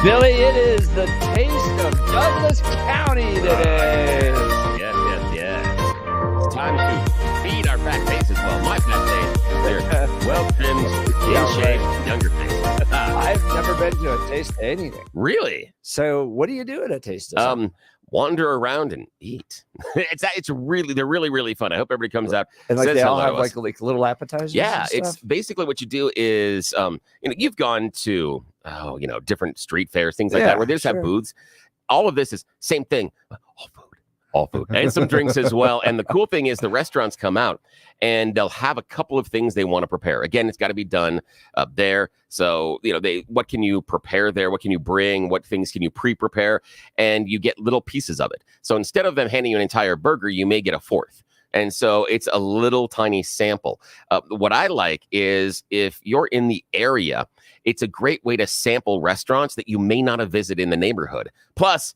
Billy, it is the taste of Douglas County today. Yes. It's time to feed our fat faces. Well, my fat face. They're well-trimmed, in shape, younger face. I've never been to a taste of anything. Really? So what do you do at a taste of something? Wander around and eat. They're really fun. I hope everybody comes out. And like they all have like little appetizers. Yeah, it's basically what you do is you've gone to different street fairs, things like that, where they just have booths. All of this is same thing. All food, and some drinks as well. And the cool thing is the restaurants come out and they'll have a couple of things they want to prepare. Again, it's got to be done up there. So, what can you prepare there? What can you bring? What things can you pre-prepare? And you get little pieces of it. So instead of them handing you an entire burger, you may get a fourth. And so it's a little tiny sample. What I like is if you're in the area, it's a great way to sample restaurants that you may not have visited in the neighborhood. Plus,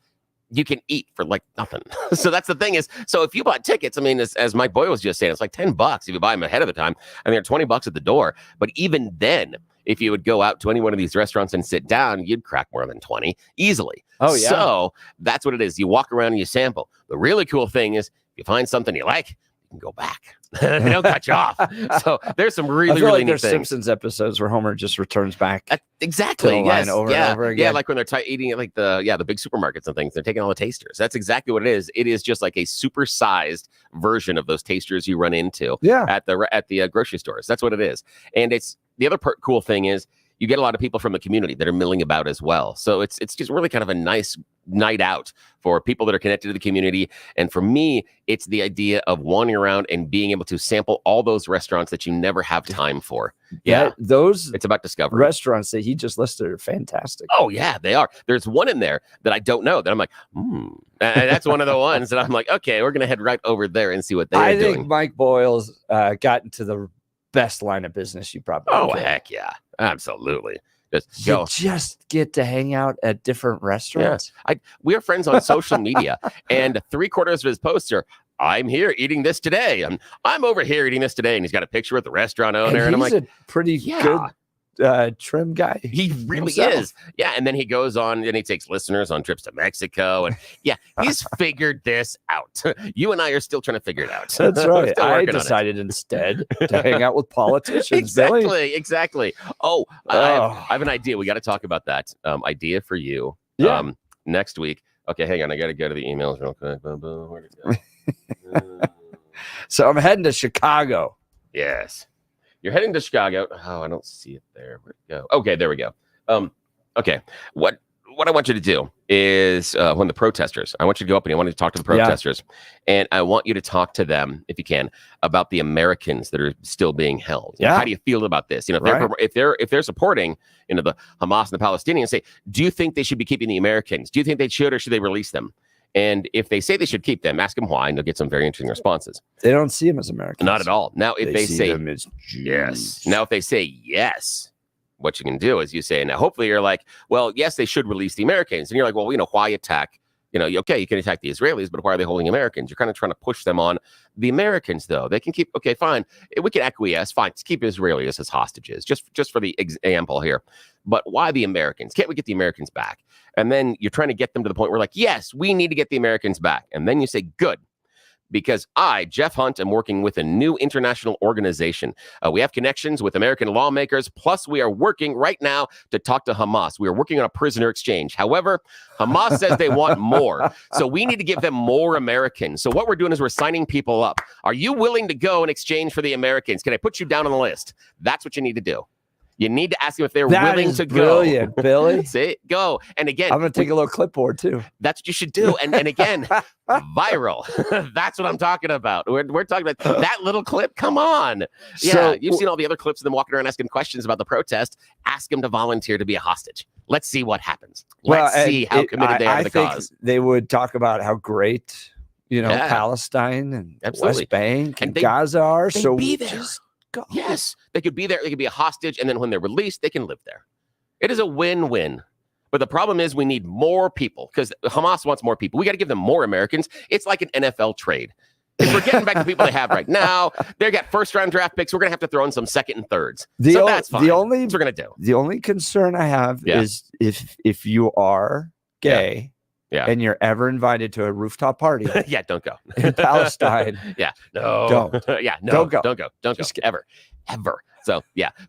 you can eat for like nothing. So that's the thing is, so if you bought tickets, I mean, as Mike Boyle was just saying, it's like $10 if you buy them ahead of the time. I mean, they're $20 at the door. But even then, if you would go out to any one of these restaurants and sit down, you'd crack more than 20 easily. Oh, yeah. So that's what it is. You walk around and you sample. The really cool thing is, if you find something you like, you can go back. They don't cut you off. So there's some really neat there's things. Simpsons episodes where Homer just returns back. Exactly. Yes. Over and over again. Yeah, like when they're eating at like the big supermarkets and things, they're taking all the tasters. That's exactly what it is. It is just like a supersized version of those tasters you run into at the grocery stores. That's what it is. And it's the other cool thing is you get a lot of people from the community that are milling about as well. So it's just really kind of a nice night out for people that are connected to the community. And for me, it's the idea of wandering around and being able to sample all those restaurants that you never have time for. Yeah, it's about discovery. Restaurants that he just listed are fantastic. Oh yeah, they are. There's one in there that I don't know that I'm like, and that's one of the ones that I'm like, okay, we're gonna head right over there and see what they're doing. I think Mike Boyle's got into the best line of business you probably could. Heck yeah, absolutely. Just get to hang out at different restaurants. Yeah. We are friends on social media, and 3/4 of his posts are, I'm here eating this today. I'm over here eating this today. And he's got a picture with the restaurant owner. And I'm like, a pretty good trim guy. He really himself. is. Yeah. And then he goes on and he takes listeners on trips to Mexico. And he's figured this out. You and I are still trying to figure it out. That's right. I decided instead to hang out with politicians. Exactly. I have an idea. We got to talk about that idea for you next week. Okay, hang on. I got to go to the emails real quick. Where'd it go? So I'm heading to Chicago. Yes. You're heading to Chicago. Oh, I don't see it there. Where'd it go? Okay, there we go. Okay. What I want you to do is when the protesters, I want you to go up and I want you to talk to the protesters. And I want you to talk to them, if you can, about the Americans that are still being held. Yeah. How do you feel about this? If they're supporting, the Hamas and the Palestinians, say, do you think they should be keeping the Americans? Do you think they should, or should they release them? And if they say they should keep them, ask them why, and they'll get some very interesting responses. They don't see them as Americans. Not at all. Now, if they say them as Jews. Yes. Now, if they say yes, what you can do is you say, now, hopefully you're like, well, yes, they should release the Americans. And you're like, well, why attack Okay, you can attack the Israelis, but why are they holding Americans? You're kind of trying to push them on the Americans, though. They can keep, okay, fine. We can acquiesce, fine. Let's keep Israelis as hostages, just for the example here. But why the Americans? Can't we get the Americans back? And then you're trying to get them to the point where like, yes, we need to get the Americans back. And then you say, good. Because I, Jeff Hunt, am working with a new international organization. We have connections with American lawmakers. Plus, we are working right now to talk to Hamas. We are working on a prisoner exchange. However, Hamas says they want more. So we need to give them more Americans. So what we're doing is we're signing people up. Are you willing to go in exchange for the Americans? Can I put you down on the list? That's what you need to do. You need to ask them if they're willing to go. Brilliant, Billy. See, go. And again, I'm going to take a little clipboard too. That's what you should do. And again, viral. That's what I'm talking about. We're talking about that little clip. Come on. Yeah, so, you've seen all the other clips of them walking around asking questions about the protest. Ask them to volunteer to be a hostage. Let's see what happens. Let's see how committed they are to the cause. They would talk about how great, Palestine and West Bank and Gaza are. So be there. Go. Yes, they could be there. They could be a hostage. And then when they're released, they can live there. It is a win-win. But the problem is we need more people because Hamas wants more people. We got to give them more Americans. It's like an NFL trade. If we're getting back to people they have right now, they got first-round draft picks. We're going to have to throw in some second and thirds. So that's fine. That's what we're going to do. The only concern I have is if you are gay and you're ever invited to a rooftop party don't go. in Palestine. Don't go. Don't go. Just ever. So,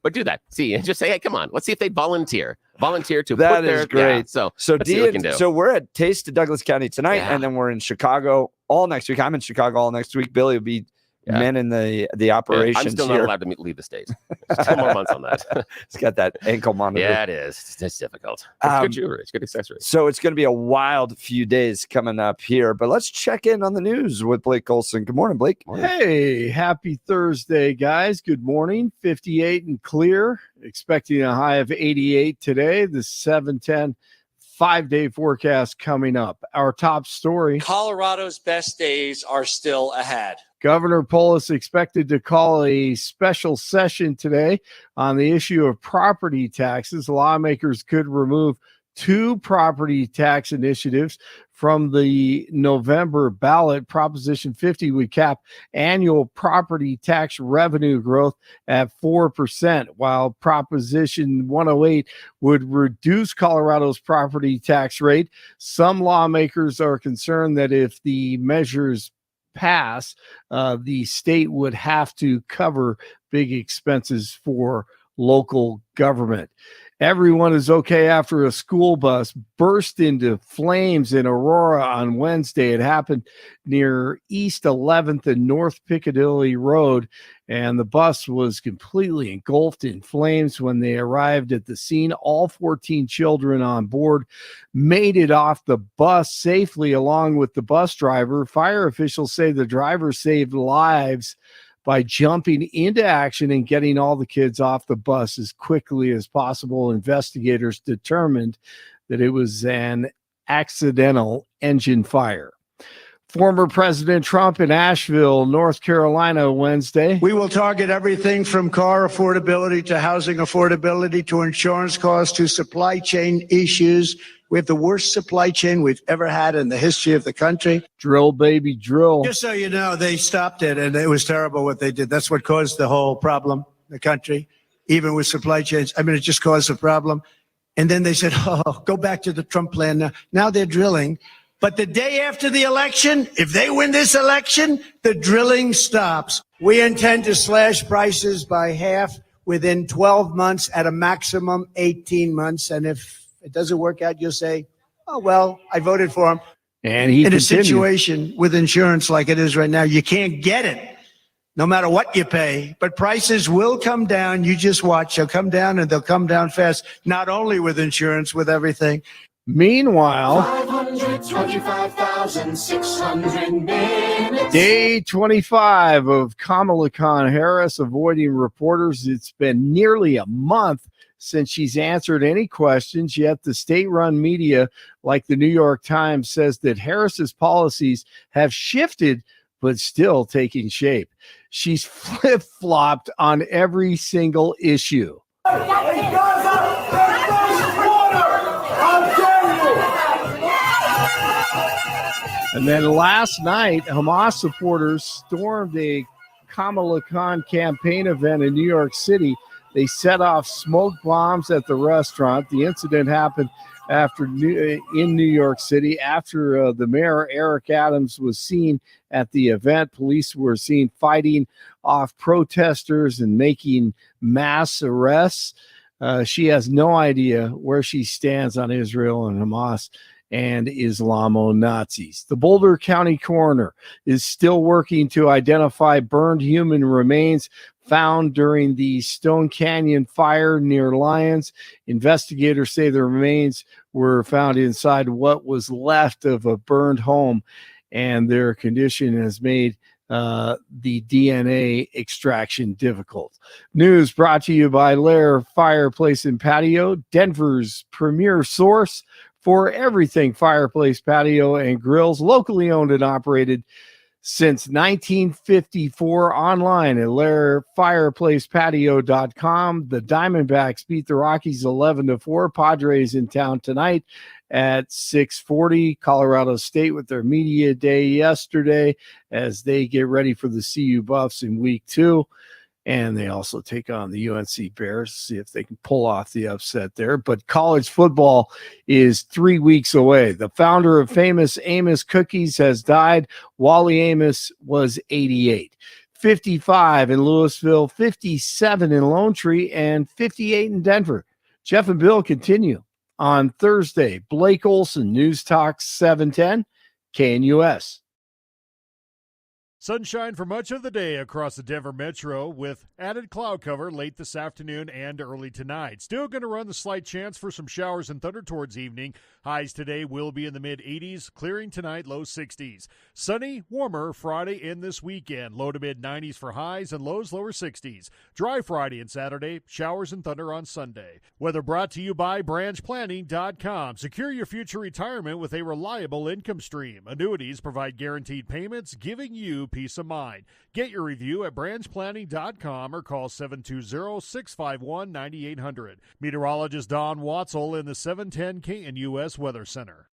but do that. See, and just say, hey, come on. Let's see if they volunteer to that put their... That is great. So so we're at Taste of Douglas County tonight, and then we're in Chicago all next week. I'm in Chicago all next week. Billy will be men in the operations. I'm still not allowed to leave the States. Still more months on that. It's got that ankle monitor. Yeah, it is. It's difficult. It's good jewelry. It's good accessories. So it's going to be a wild few days coming up here. But let's check in on the news with Blake Olson. Good morning, Blake. Hey, happy Thursday, guys. Good morning. 58 and clear. Expecting a high of 88 today. The 710 5-day forecast coming up. Our top story. Colorado's best days are still ahead. Governor Polis expected to call a special session today on the issue of property taxes. Lawmakers could remove 2 property tax initiatives from the November ballot. Proposition 50 would cap annual property tax revenue growth at 4%, while Proposition 108 would reduce Colorado's property tax rate. Some lawmakers are concerned that if the measures pass, the state would have to cover big expenses for local government. Everyone is okay after a school bus burst into flames in Aurora on Wednesday. It happened near East 11th and North Piccadilly Road, and the bus was completely engulfed in flames. When they arrived at the scene, all 14 children on board made it off the bus safely along with the bus driver. Fire officials say the driver saved lives by jumping into action and getting all the kids off the bus as quickly as possible. Investigators determined that it was an accidental engine fire. Former President Trump in Asheville, North Carolina, Wednesday. We will target everything from car affordability to housing affordability to insurance costs to supply chain issues. We have the worst supply chain we've ever had in the history of the country. Drill, baby, drill. Just so you know, they stopped it, and it was terrible what they did. That's what caused the whole problem in the country, even with supply chains. I mean, it just caused a problem. And then they said, go back to the Trump plan. Now they're drilling. But the day after the election, if they win this election, the drilling stops. We intend to slash prices by half within 12 months, at a maximum 18 months. And if it doesn't work out, you'll say, oh, well, I voted for him. And he in a situation with insurance like it is right now, you can't get it no matter what you pay. But prices will come down. You just watch. They'll come down, and they'll come down fast, not only with insurance, with everything. Meanwhile, 525,600 minutes. Day 25 of Kamala Harris avoiding reporters. It's been nearly a month since she's answered any questions, yet the state-run media, like the New York Times, says that Harris's policies have shifted but still taking shape. She's flip-flopped on every single issue. And then last night, Hamas supporters stormed a Kamala Khan campaign event in New York City. They set off smoke bombs at the restaurant. The incident happened in New York City after the mayor, Eric Adams, was seen at the event. Police were seen fighting off protesters and making mass arrests. She has no idea where she stands on Israel and Hamas and Islamo-Nazis. The Boulder County coroner is still working to identify burned human remains found during the Stone Canyon fire near Lyons. Investigators say the remains were found inside what was left of a burned home, and their condition has made the DNA extraction difficult. News brought to you by Lair Fireplace and Patio, Denver's premier source for everything fireplace, patio, and grills, locally owned and operated since 1954, online at lairfireplacepatio.com. The Diamondbacks beat the Rockies 11-4. Padres in town tonight at 6:40. Colorado State with their media day yesterday as they get ready for the CU Buffs in week 2. And they also take on the UNC Bears, see if they can pull off the upset there. But college football is 3 weeks away. The founder of famous Amos Cookies has died. Wally Amos was 88. 55 in Louisville, 57 in Lone Tree, and 58 in Denver. Jeff and Bill continue on Thursday. Blake Olson, News Talk 710, KNUS. Sunshine for much of the day across the Denver metro with added cloud cover late this afternoon and early tonight. Still going to run the slight chance for some showers and thunder towards evening. Highs today will be in the mid-80s, clearing tonight, low 60s. Sunny, warmer Friday and this weekend. Low to mid-90s for highs and lows lower 60s. Dry Friday and Saturday, showers and thunder on Sunday. Weather brought to you by branchplanning.com. Secure your future retirement with a reliable income stream. Annuities provide guaranteed payments, giving you peace of mind. Get your review at branchplanning.com or call 720-651-9800. Meteorologist Don Watzel in the 710 KNUS Weather Center.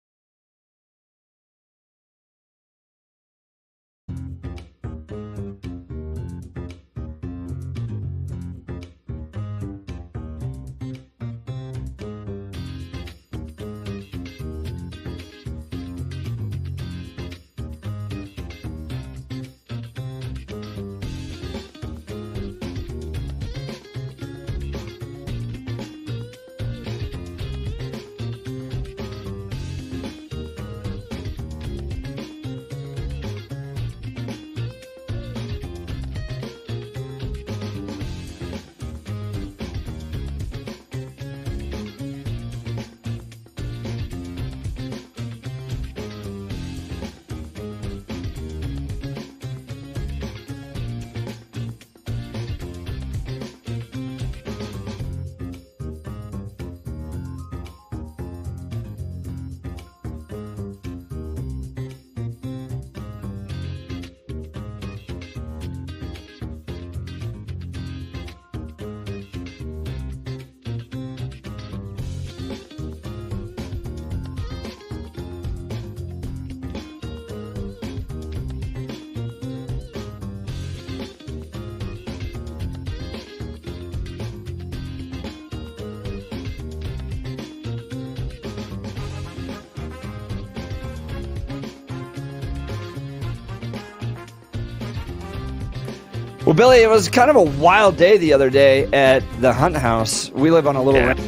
Well, Billy, it was kind of a wild day the other day at the Hunt House. We live on a little ranch.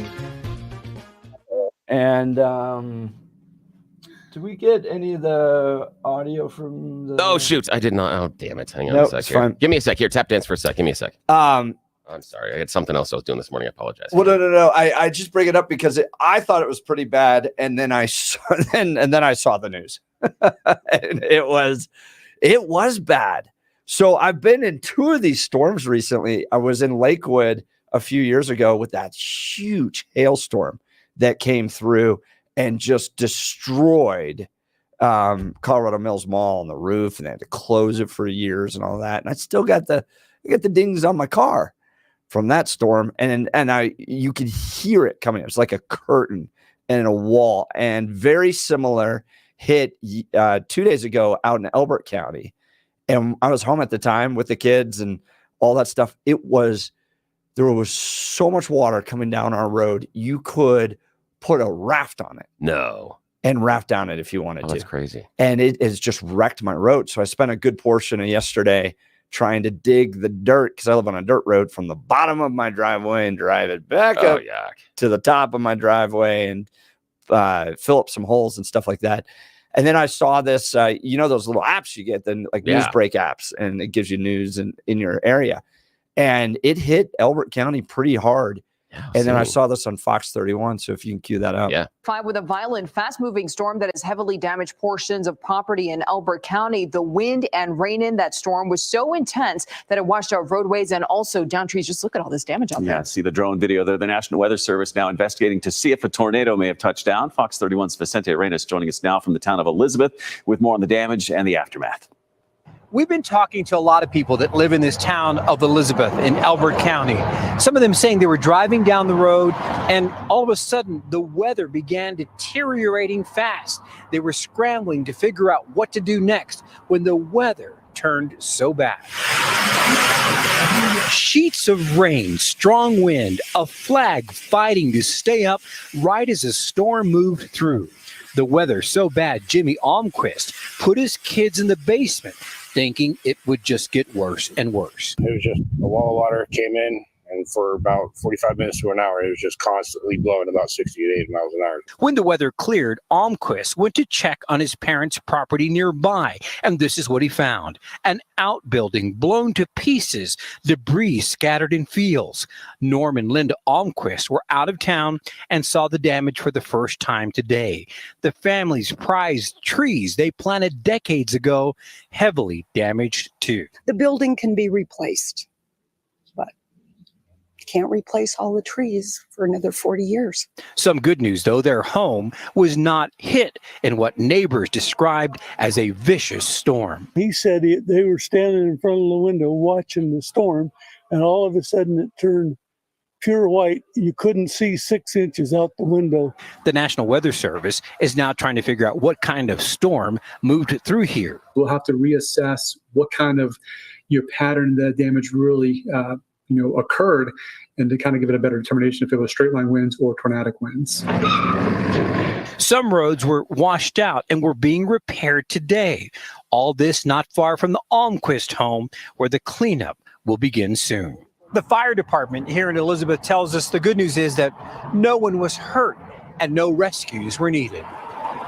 And did we get any of the audio from the... Oh, shoot. I did not. Oh, damn it. Hang on Nope, a sec it's here. fine. Give me a sec here. Tap dance for a sec. Give me a sec. I'm sorry. I had something else I was doing this morning. I apologize. Well, no. I just bring it up because I thought it was pretty bad, and then I saw, and then I saw the news. And it was bad. So I've been in 2 of these storms recently. I was in Lakewood a few years ago with that huge hailstorm that came through and just destroyed Colorado Mills Mall on the roof, and they had to close it for years and all that. And I still got the dings on my car from that storm, and you could hear it coming. It was like a curtain and a wall, and very similar hit 2 days ago out in Elbert County. And I was home at the time with the kids and all that stuff. There was so much water coming down our road. You could put a raft on it. No. And raft down it if you wanted to. That's crazy. And it has just wrecked my road. So I spent a good portion of yesterday trying to dig the dirt, because I live on a dirt road, from the bottom of my driveway and drive it back up to the top of my driveway and fill up some holes and stuff like that. And then I saw this, those little apps you get, then like news break apps, and it gives you news in your area. And it hit Elbert County pretty hard. And then I saw this on Fox 31. So if you can cue that up. Yeah. With a violent, fast-moving storm that has heavily damaged portions of property in Elbert County. The wind and rain in that storm was so intense that it washed out roadways and also down trees. Just look at all this damage out there. Yeah, see the drone video there. The National Weather Service now investigating to see if a tornado may have touched down. Fox 31's Vicente Arenas joining us now from the town of Elizabeth with more on the damage and the aftermath. We've been talking to a lot of people that live in this town of Elizabeth in Elbert County. Some of them saying they were driving down the road and all of a sudden the weather began deteriorating fast. They were scrambling to figure out what to do next when the weather turned so bad. Sheets of rain, strong wind, a flag fighting to stay up right as the storm moved through. The weather so bad, Jimmy Almquist put his kids in the basement, thinking it would just get worse and worse. It was just a wall of water came in, and for about 45 minutes to an hour, it was just constantly blowing about 60 to 80 miles an hour. When the weather cleared, Almquist went to check on his parents' property nearby, and this is what he found. An outbuilding blown to pieces, debris scattered in fields. Norm and Linda Almquist were out of town and saw the damage for the first time today. The family's prized trees they planted decades ago, heavily damaged too. The building can be replaced, but can't replace all the trees for another 40 years. Some good news, though. Their home was not hit in what neighbors described as a vicious storm. He said they were standing in front of the window watching the storm, and all of a sudden it turned pure white. You couldn't see 6 inches out the window. The National Weather Service is now trying to figure out what kind of storm moved through here. We'll have to reassess what kind of pattern that damage really occurred, and to kind of give it a better determination if it was straight line winds or tornadic winds. Some roads were washed out and were being repaired today. All this not far from the Almquist home, where the cleanup will begin soon. The fire department here in Elizabeth tells us the good news is that no one was hurt and no rescues were needed.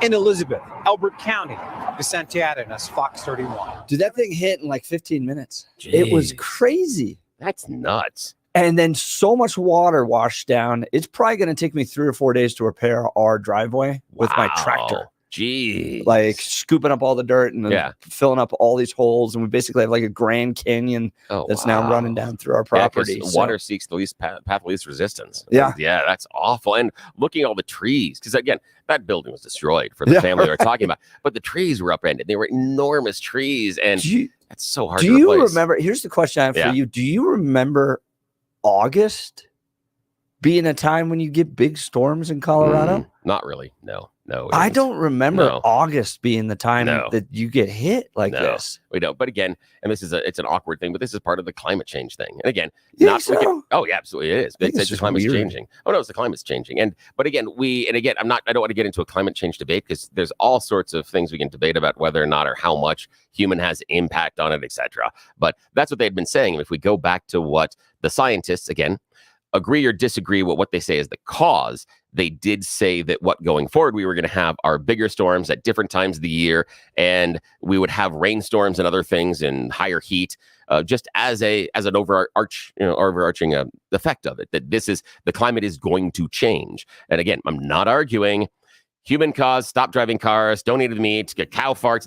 In Elizabeth, Elbert County, Vicente Arenas, Fox 31. Dude, that thing hit in like 15 minutes. Jeez. It was crazy. That's nuts. And then so much water washed down. It's probably going to take me 3 or 4 days to repair our driveway with my tractor. Jeez. Like scooping up all the dirt and then filling up all these holes. And we basically have like a Grand Canyon that's now running down through our property. Water seeks the least path of least resistance. Yeah. Yeah, that's awful. And looking at all the trees, because again, that building was destroyed for the family we were talking about. But the trees were upended. They were enormous trees. And that's so hard to replace. Do you remember? Here's the question I have for you. Do you remember August being a time when you get big storms in Colorado? Not really. No. I don't remember August being the time that you get hit like this. We don't. But again, and it's an awkward thing, but this is part of the climate change thing. And again, absolutely it is. It's the climate's changing. Oh no, it's the climate's changing. But again, I don't want to get into a climate change debate, because there's all sorts of things we can debate about whether or not or how much human has impact on it, etc. But that's what they had been saying. And if we go back to what the scientists, again, agree or disagree with what they say is the cause, they did say that going forward, we were going to have our bigger storms at different times of the year, and we would have rainstorms and other things and higher heat, just as an overarching effect of it. That the climate is going to change. And again, I'm not arguing human cause, stop driving cars, don't eat the meat, get cow farts.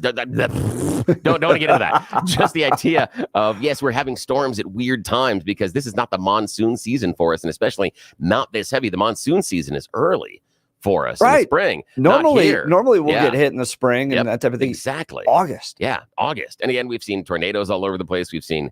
Don't want to get into that. Just the idea of, yes, we're having storms at weird times because this is not the monsoon season for us, and especially not this heavy. The monsoon season is early for us in the spring. Normally we'll Yeah. get hit in the spring and that type of thing. Exactly. August. Yeah, August. And again, we've seen tornadoes all over the place. We've seen,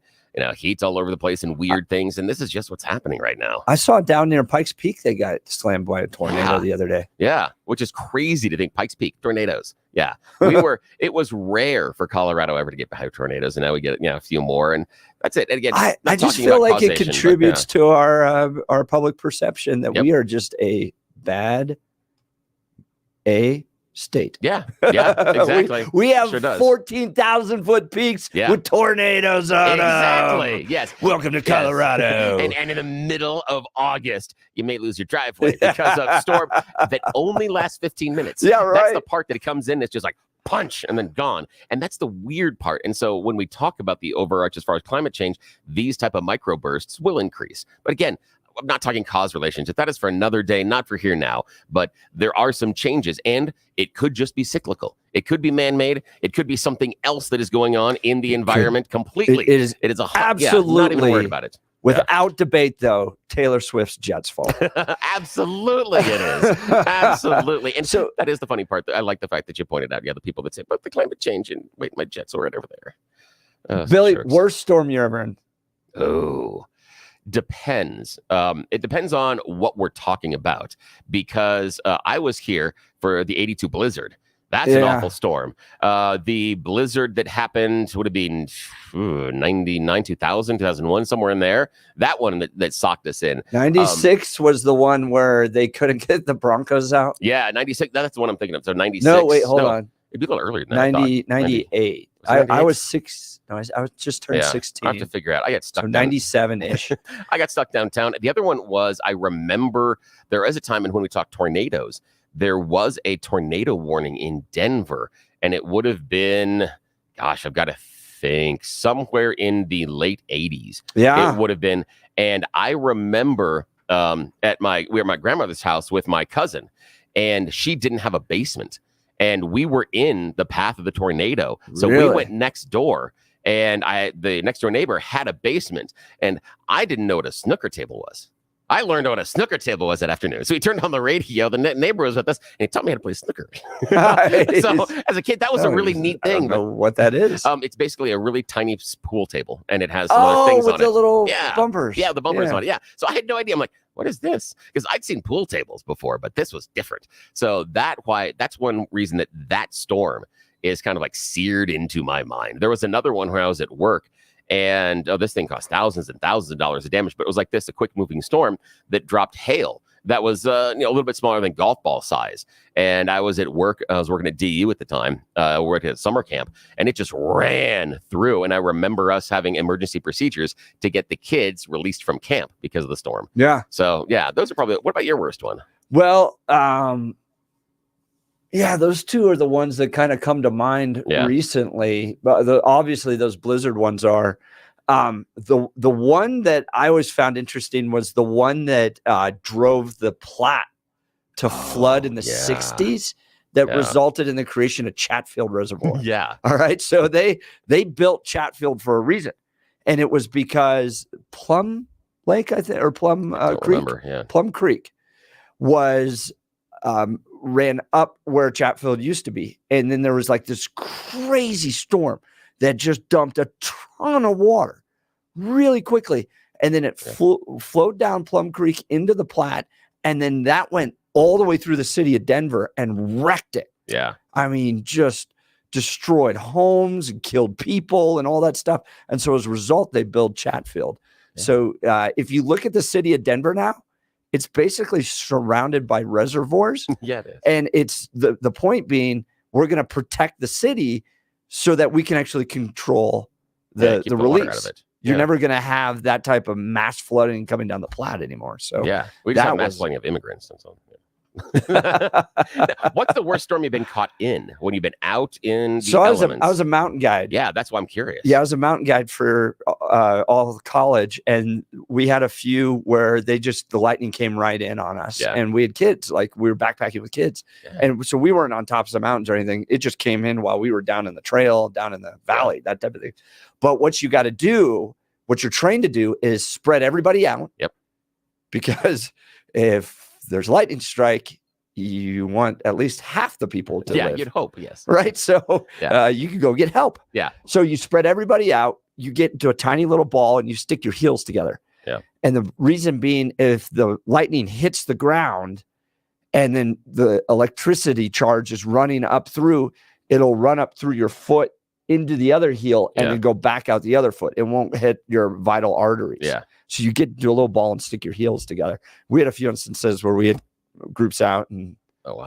heat all over the place and weird things. And this is just what's happening right now. I saw down near Pikes Peak, they got slammed by a tornado the other day. Yeah, which is crazy to think. Pikes Peak, tornadoes. Yeah, it was rare for Colorado ever to get by tornadoes. And now we get, a few more. And that's it. And again, I not just talking feel about like it causation, contributes but, to our public perception that we are just a bad state. Yeah, exactly. we have Sure does. 14,000-foot peaks with tornadoes on Exactly. them. Yes. Welcome to Colorado. And in the middle of August, you may lose your driveway because of a storm that only lasts 15 minutes. Yeah, right. That's the part that it comes in. It's just like punch and then gone. And that's the weird part. And so when we talk about the overarch as far as climate change, these type of microbursts will increase. But again, I'm not talking cause relationship. That is for another day, not for here now. But there are some changes, and it could just be cyclical. It could be man-made. It could be something else that is going on in the environment completely. It is a absolutely not even worried about it. Without debate, though, Taylor Swift's Jets' fault. Absolutely, it is. Absolutely. And so that is the funny part. I like the fact that you pointed out, the people that say, but the climate change, and wait, my Jets are right over there. Billy, worst storm you ever in? Oh, depends. It depends on what we're talking about, because I was here for the 82 blizzard. That's an awful storm. The blizzard that happened would have been 99, 2000, 2001, somewhere in there. That one that socked us in. 96 was the one where they couldn't get the Broncos out. Yeah, 96. That's the one I'm thinking of. So 96. No, wait, hold on. It'd be a little earlier than that. 98. I was 6. No, I was just turned 16. I have to figure out. I got stuck. 97-ish. I got stuck downtown. The other one was, I remember there is a time when we talk tornadoes, there was a tornado warning in Denver, and it would have been, gosh, I've got to think, somewhere in the late 80s. Yeah. It would have been. And I remember we were at my grandmother's house with my cousin, and she didn't have a basement. And we were in the path of the tornado. So we went next door, and the next door neighbor had a basement, and I didn't know what a snooker table was. I learned what a snooker table was that afternoon. So he turned on the radio. The neighbor was with us, and he taught me how to play snooker. So as a kid, that was a really neat thing. I don't know what that is. It's basically a really tiny pool table, and it has some other things on it. with the little bumpers. Yeah, the bumpers on it. Yeah. So I had no idea. I'm like, what is this? Because I'd seen pool tables before, but this was different. So that's one reason that storm is kind of like seared into my mind. There was another one where I was at work, and this thing cost thousands and thousands of dollars of damage, but it was like this, a quick moving storm that dropped hail that was a little bit smaller than golf ball size. And I was at work. I was working at DU at the time, working at summer camp, and it just ran through. And I remember us having emergency procedures to get the kids released from camp because of the storm. Yeah. So yeah, those are probably. What about your worst one? Well, yeah, those two are the ones that kind of come to mind recently. But obviously, those blizzard ones are. The one that I always found interesting was the one that drove the Platte to flood in the 60s that resulted in the creation of Chatfield Reservoir. Yeah. All right. So they built Chatfield for a reason. And it was because Plum Lake, I think, or Plum Creek. Plum Creek was ran up where Chatfield used to be. And then there was like this crazy storm that just dumped a ton of water really quickly. And then it flowed down Plum Creek into the Platte. And then that went all the way through the city of Denver and wrecked it. Yeah. I mean, just destroyed homes and killed people and all that stuff. And so as a result, they built Chatfield. Yeah. So if you look at the city of Denver now, it's basically surrounded by reservoirs. Yeah, it is. And it's the point being, we're going to protect the city so that we can actually control the release. Out of it. You're never going to have that type of mass flooding coming down the Platte anymore. So yeah, we just have mass flooding of immigrants and so on. What's the worst storm you've been caught in when you've been out in the elements? I was a mountain guide. Yeah, that's why I'm curious. Yeah, I was a mountain guide for all of college, and we had a few where the lightning came right in on us, and we had kids, like we were backpacking with kids, and so we weren't on tops of the mountains or anything. It just came in while we were down in the trail, down in the valley, that type of thing. But what you got to do, what you're trained to do, is spread everybody out. Yep. Because if there's lightning strike, you want at least half the people to live. You'd hope, yes. Right? So you could go get help. Yeah. So you spread everybody out, you get into a tiny little ball, and you stick your heels together. Yeah. And the reason being, if the lightning hits the ground and then the electricity charge is running up through, it'll run up through your foot into the other heel and then go back out the other foot. It won't hit your vital arteries. Yeah. So you get into a little ball and stick your heels together. We had a few instances where we had groups out and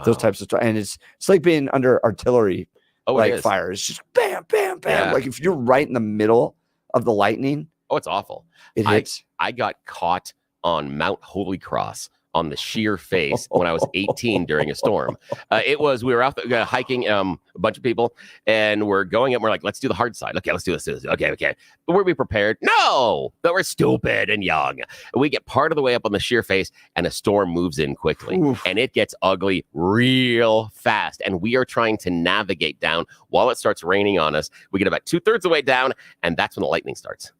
those types of stuff. And it's like being under artillery fire. It's just bam, bam, bam. Yeah. Like if you're right in the middle of the lightning. Oh, it's awful. It hits. I got caught on Mount Holy Cross on the sheer face when I was 18 during a storm. We were out hiking, a bunch of people, and we're going up. We're like, let's do the hard side. Okay, let's do this. Okay. But were we prepared? No, that we're stupid and young. We get part of the way up on the sheer face, and a storm moves in quickly. Oof. And it gets ugly real fast. And we are trying to navigate down while it starts raining on us. We get about 2/3 of the way down, and that's when the lightning starts.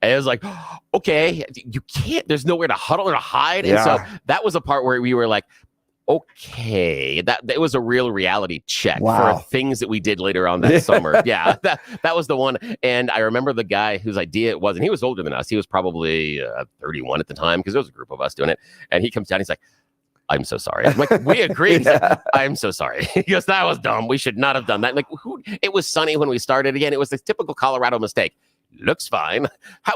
And it was like, okay, you can't, there's nowhere to huddle or to hide. And so that was a part where we were like, okay, that was a real reality check for things that we did later on that summer. Yeah, that was the one. And I remember the guy whose idea it was, and he was older than us. He was probably 31 at the time, because there was a group of us doing it. And he comes down, he's like, I'm so sorry. I'm like, we agreed. I'm so sorry. He goes, that was dumb. We should not have done that. Like, it was sunny when we started again. It was the typical Colorado mistake. Looks fine.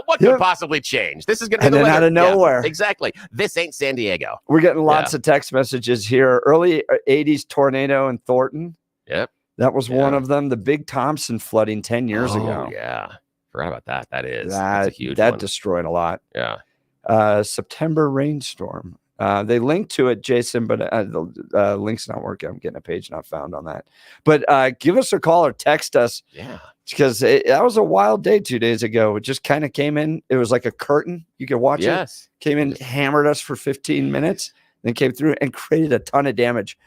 What could possibly change? This is going to be the weather. Out of nowhere. Yeah, exactly. This ain't San Diego. We're getting lots of text messages here. Early 80s tornado in Thornton. Yep. That was one of them. The Big Thompson flooding 10 years ago. Yeah. Forgot about that. That's a huge that one. destroyed a lot. Yeah. September rainstorm. They linked to it, Jason, but the link's not working. I'm getting a page not found on that. But give us a call or text us. Yeah. Because that was a wild day 2 days ago. It just kind of came in. It was like a curtain. You could watch it. Came in, hammered us for 15 minutes, then came through and created a ton of damage.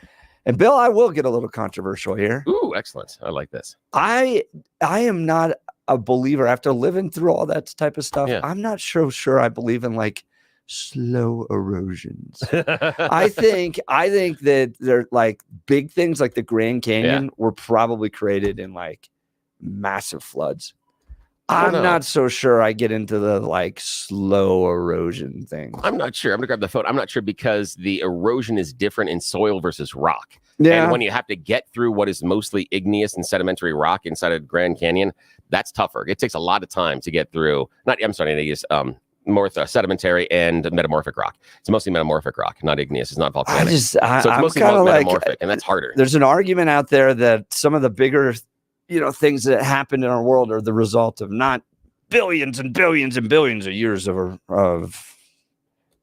And Bill, I will get a little controversial here. Ooh, excellent. I like this. I am not a believer after living through all that type of stuff. I'm not sure I believe in like slow erosions. I think that they're like big things like the Grand Canyon were probably created in like massive floods. I'm not so sure I get into the like slow erosion thing. I'm not sure. I'm gonna grab the phone. I'm not sure because the erosion is different in soil versus rock. Yeah. And when you have to get through what is mostly igneous and sedimentary rock inside of Grand Canyon, that's tougher. It takes a lot of time to get through. More sedimentary and metamorphic rock. It's mostly metamorphic rock, not igneous. It's not volcanic. So it's mostly metamorphic, and that's harder. There's an argument out there that some of the bigger, things that happened in our world are the result of not billions and billions and billions of years of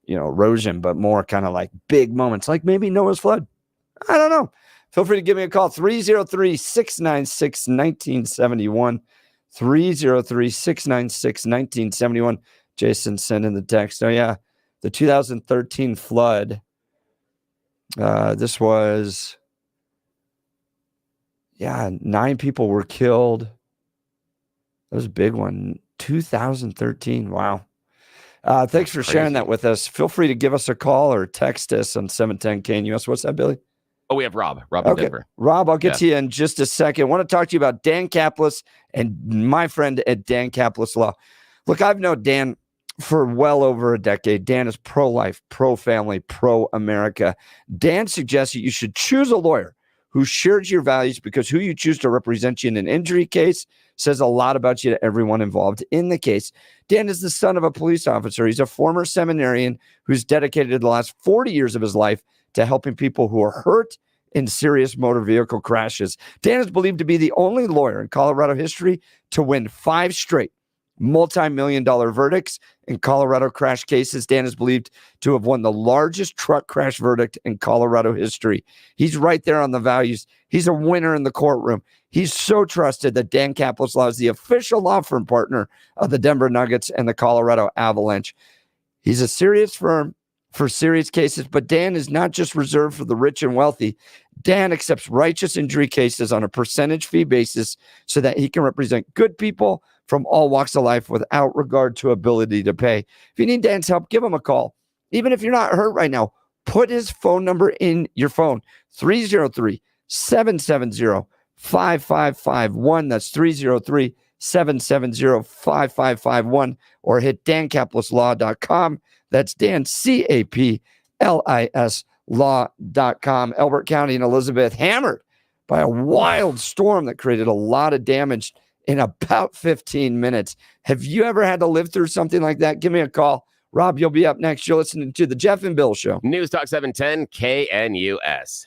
erosion, but more kind of like big moments, like maybe Noah's flood. I don't know. Feel free to give me a call, 303-696-1971. 303-696-1971. Jason sent in the text. Oh, yeah. The 2013 flood. This was, 9 people were killed. That was a big one. 2013. Wow. Thanks for sharing that with us. Feel free to give us a call or text us on 710 KNUS. What's that, Billy? Oh, we have Rob. Rob in Denver. Rob, I'll get to you in just a second. I want to talk to you about Dan Kaplis and my friend at Dan Kaplis Law. Look, I've known Dan for well over a decade. Dan is pro-life, pro-family, pro-America. Dan suggests that you should choose a lawyer who shares your values because who you choose to represent you in an injury case says a lot about you to everyone involved in the case. Dan is the son of a police officer. He's a former seminarian who's dedicated the last 40 years of his life to helping people who are hurt in serious motor vehicle crashes. Dan is believed to be the only lawyer in Colorado history to win 5 straight multi-million-dollar verdicts in Colorado crash cases. Dan is believed to have won the largest truck crash verdict in Colorado history. He's right there on the values. He's a winner in the courtroom. He's so trusted that Dan Kaplis Law is the official law firm partner of the Denver Nuggets and the Colorado Avalanche. He's a serious firm for serious cases, but Dan is not just reserved for the rich and wealthy. Dan accepts righteous injury cases on a percentage fee basis so that he can represent good people from all walks of life without regard to ability to pay. If you need Dan's help, give him a call. Even if you're not hurt right now, Put his phone number in your phone, 303-770-5551. That's 303-770-5551, or hit dancaplisLaw.com. That's Dan, CAPLIS law.com. Elbert County and Elizabeth hammered by a wild storm that created a lot of damage in about 15 minutes. Have you ever had to live through something like that? Give me a call. Rob, you'll be up next. You're listening to the Jeff and Bill Show. News Talk 710 KNUS.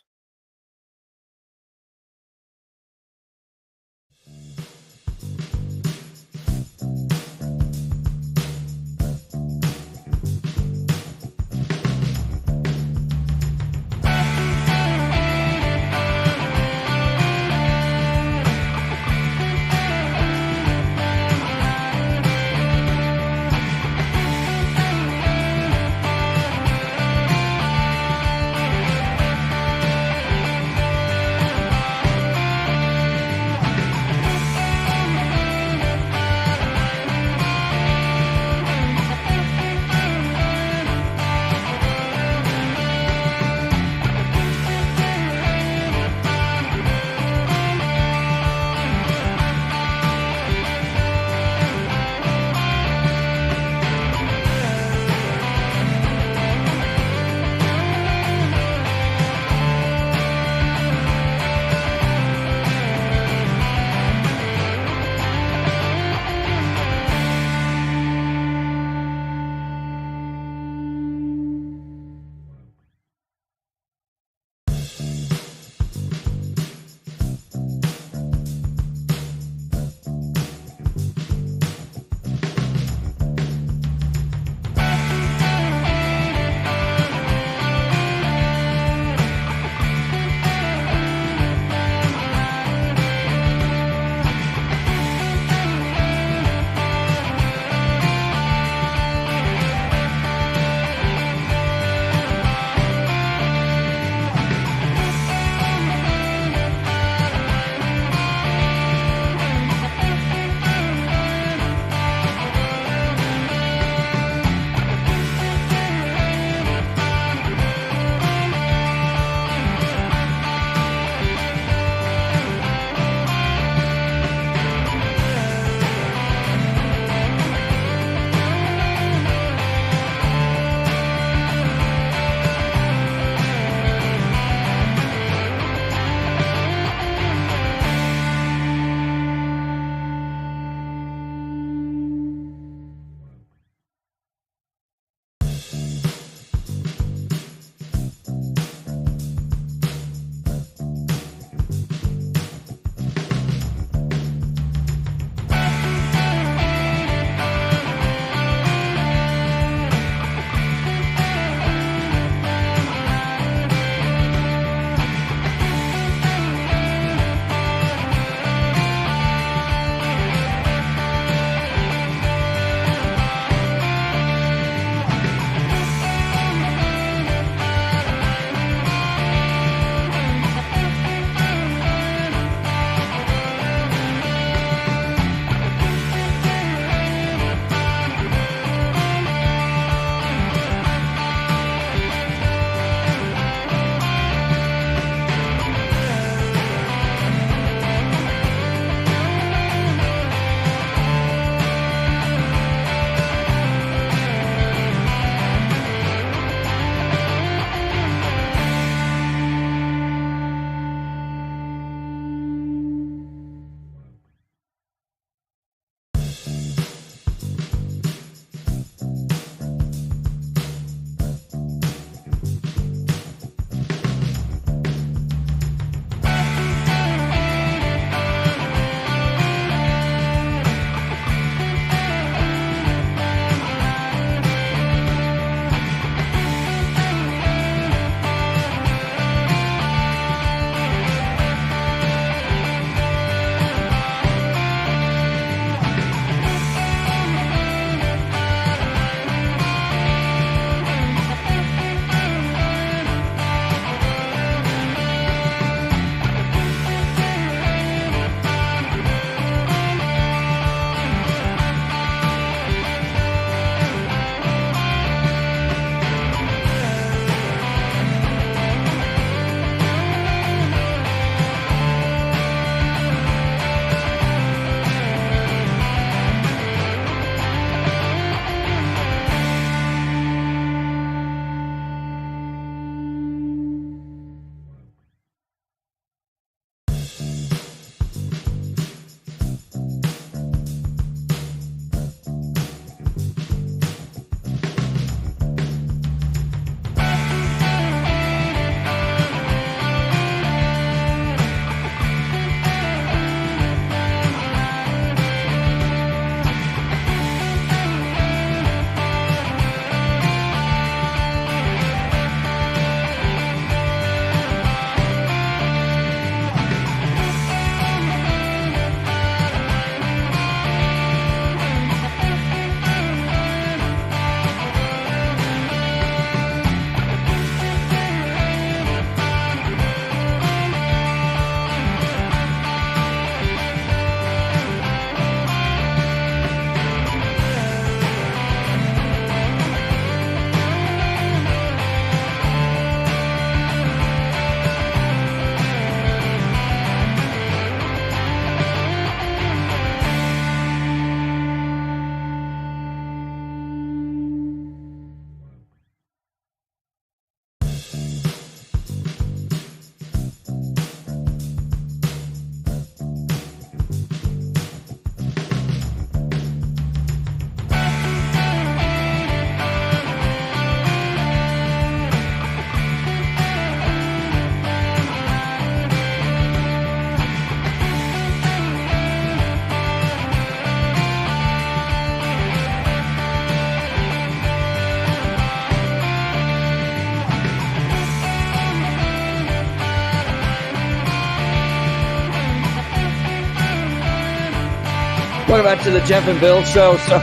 Welcome back to the Jeff and Bill Show. So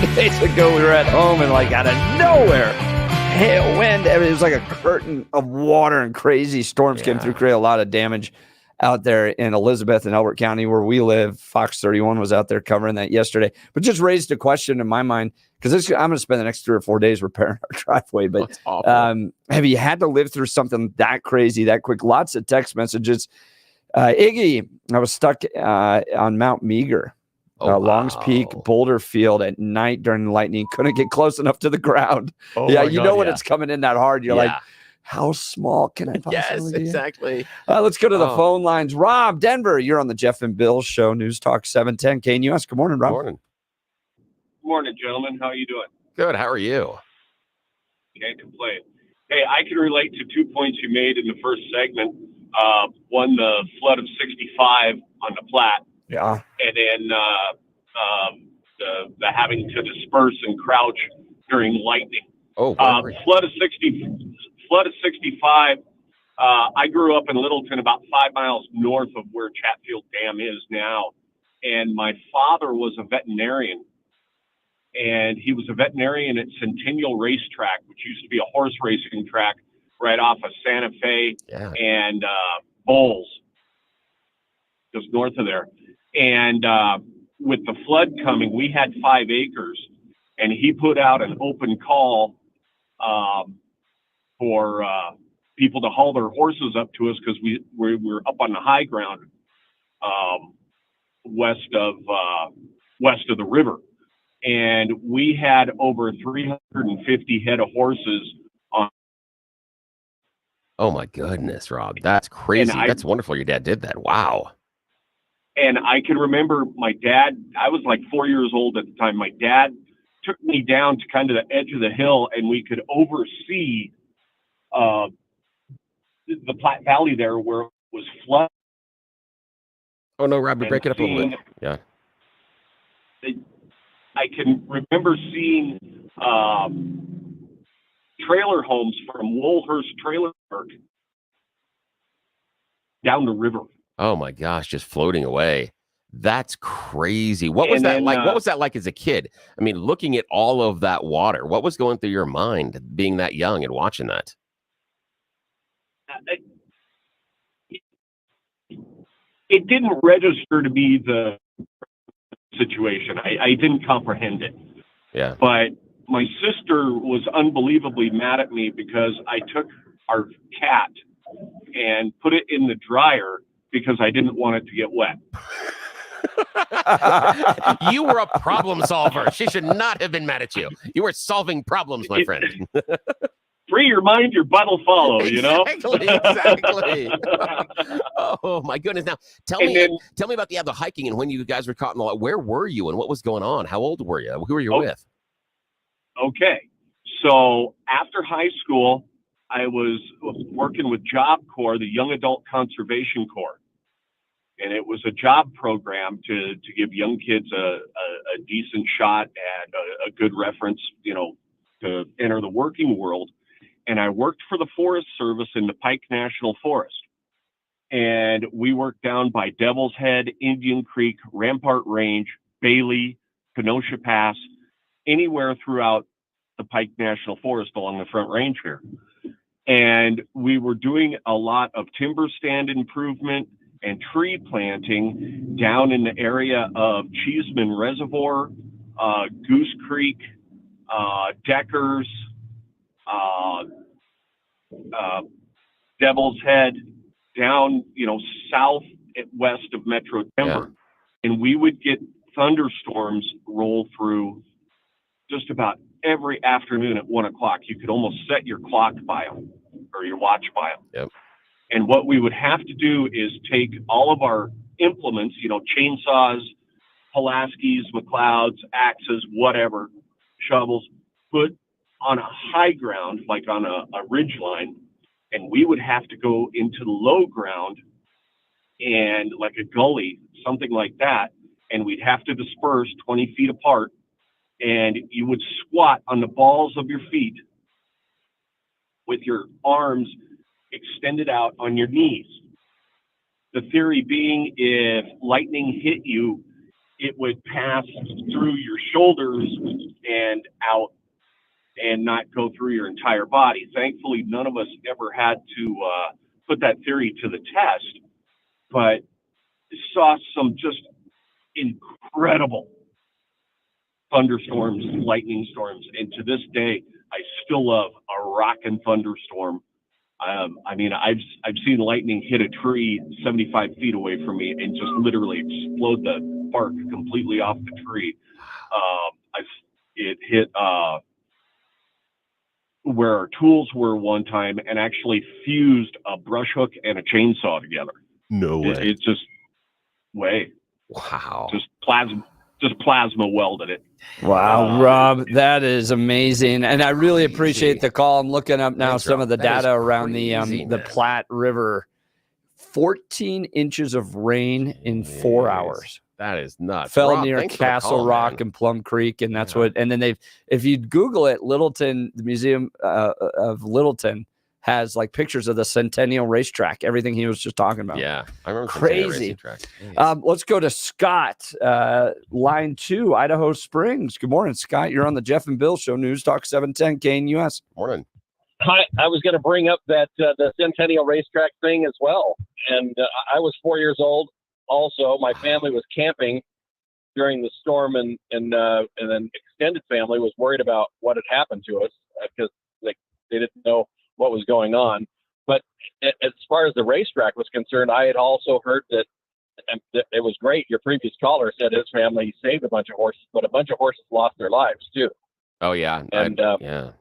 2 days ago, we were at home and like out of nowhere, hail, wind. It was like a curtain of water and crazy storms came through, created a lot of damage out there in Elizabeth and Elbert County where we live. Fox 31 was out there covering that yesterday, but just raised a question in my mind because I'm going to spend the next 3 or 4 days repairing our driveway. But have you had to live through something that crazy, that quick? Lots of text messages. Iggy, I was stuck on Mount Meager, Longs Peak, Boulder Field at night during lightning. Couldn't get close enough to the ground. You know when it's coming in that hard, you're like, how small can I possibly be? Exactly. Let's go to the phone lines. Rob, Denver, you're on the Jeff and Bill Show, News Talk 710 KNUS. Good morning, Rob. Morning. Good morning, gentlemen. How are you doing? Good. How are you? Can't complain. Hey, I can relate to 2 points you made in the first segment. One, the flood of 65 on the Platte. Yeah. And then the having to disperse and crouch during lightning. Flood of 65. I grew up in Littleton, about 5 miles north of where Chatfield Dam is now. And my father was a veterinarian. And he was a veterinarian at Centennial Racetrack, which used to be a horse racing track right off of Santa Fe and Bowles, just north of there. And with the flood coming, we had 5 acres, and he put out an open call for people to haul their horses up to us because we were up on the high ground west of the river. And we had over 350 head of horses on. Oh my goodness, Rob. That's crazy. That's wonderful your dad did that. Wow. And I can remember my dad, I was like 4 years old at the time. My dad took me down to kind of the edge of the hill, and we could oversee the Platte Valley there where it was flooded. Oh no, Rob, break it up a little bit. Yeah. I can remember seeing trailer homes from Woolhurst Trailer Park down the river. Oh my gosh, just floating away. That's crazy. What was that like? What was that like as a kid? I mean, looking at all of that water, what was going through your mind being that young and watching that? It didn't register to be the situation. I didn't comprehend it. Yeah. But my sister was unbelievably mad at me because I took our cat and put it in the dryer because I didn't want it to get wet. You were a problem solver. She should not have been mad at you. You were solving problems, my friend. Free your mind, your butt will follow, you know? Exactly. Oh, my goodness. Now, tell me about the hiking and when you guys were caught in the lot. Where were you and what was going on? How old were you? Who were you with? Okay. So after high school, I was working with Job Corps, the Young Adult Conservation Corps. And it was a job program to give young kids a decent shot at a good reference, you know, to enter the working world. And I worked for the Forest Service in the Pike National Forest. And we worked down by Devil's Head, Indian Creek, Rampart Range, Bailey, Kenosha Pass, anywhere throughout the Pike National Forest along the Front Range here. And we were doing a lot of timber stand improvement and tree planting down in the area of Cheeseman Reservoir, Goose Creek, Deckers, Devil's Head, down, you know, south and west of Metro Denver. Yeah. And we would get thunderstorms roll through just about every afternoon at 1 o'clock. You could almost set your clock by them or your watch by them. Yep. And what we would have to do is take all of our implements, you know, chainsaws, Pulaskis, McLeods, axes, whatever, shovels, put on a high ground, like on a ridge line, and we would have to go into the low ground and like a gully, something like that, and we'd have to disperse 20 feet apart, and you would squat on the balls of your feet with your arms extended out on your knees. The theory being if lightning hit you it would pass through your shoulders and out and not go through your entire body. Thankfully, none of us ever had to put that theory to the test, but saw some just incredible thunderstorms, lightning storms, and to this day, I still love a rockin' thunderstorm. I mean, I've seen lightning hit a tree 75 feet away from me and just literally explode the bark completely off the tree. It hit where our tools were one time and actually fused a brush hook and a chainsaw together. No way. It just wow. Just plasma welded it. Wow, Rob, that is amazing, and I really appreciate the call. I'm looking up now some of the data around the Platte River. 14 inches of rain in 4 hours. That is nuts. Fell Rob, near Castle Rock and Plum Creek, and that's what. And then if you Google it, Littleton, the Museum of Littleton has like pictures of the Centennial Racetrack. Everything he was just talking about. Yeah, I remember. Crazy. Let's go to Scott, line 2, Idaho Springs. Good morning, Scott. You're on the Jeff and Bill Show, News Talk 710 KNUS. Morning. Hi, I was going to bring up that the Centennial Racetrack thing as well, and I was 4 years old. Also, my family was camping during the storm, and then extended family was worried about what had happened to us because they didn't know what was going on. But as far as the racetrack was concerned, I had also heard that it was great. Your previous caller said his family saved a bunch of horses, but a bunch of horses lost their lives too. Oh yeah, and yeah.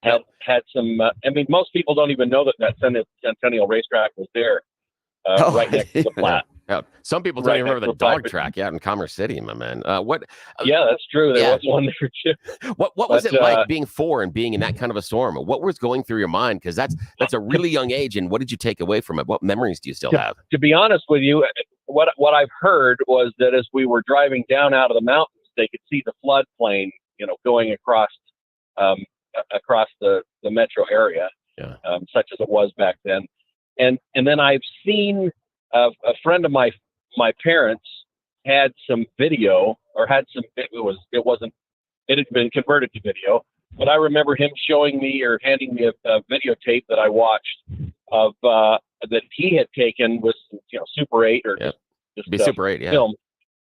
Had some. I mean, most people don't even know that Centennial Racetrack was there, right next to the Platte. Yeah. Some people don't even remember the dog track out in Commerce City, my man. Yeah, that's true. There was one there too. What was it like being 4 and being in that kind of a storm? What was going through your mind? Because that's a really young age. And what did you take away from it? What memories do you still have? To be honest with you, what I've heard was that as we were driving down out of the mountains, they could see the floodplain, going across the metro area, such as it was back then. And then I've seen a friend of my parents had some video, or had some. It had been converted to video, but I remember him showing me or handing me a videotape that I watched of that he had taken with Super 8 or just Super 8 film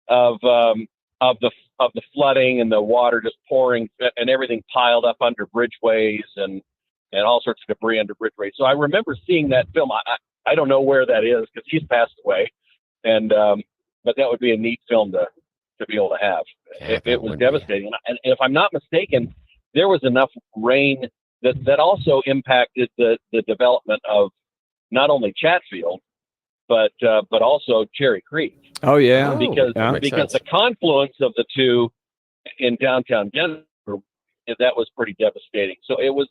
of the flooding and the water just pouring and everything piled up under bridgeways and all sorts of debris under bridgeways. So I remember seeing that film. I don't know where that is because he's passed away, and but that would be a neat film to be able to have. It was devastating, and if I'm not mistaken, there was enough rain that also impacted the development of not only Chatfield, but also Cherry Creek. Oh yeah, because the confluence of the two in downtown Denver, that was pretty devastating. So it was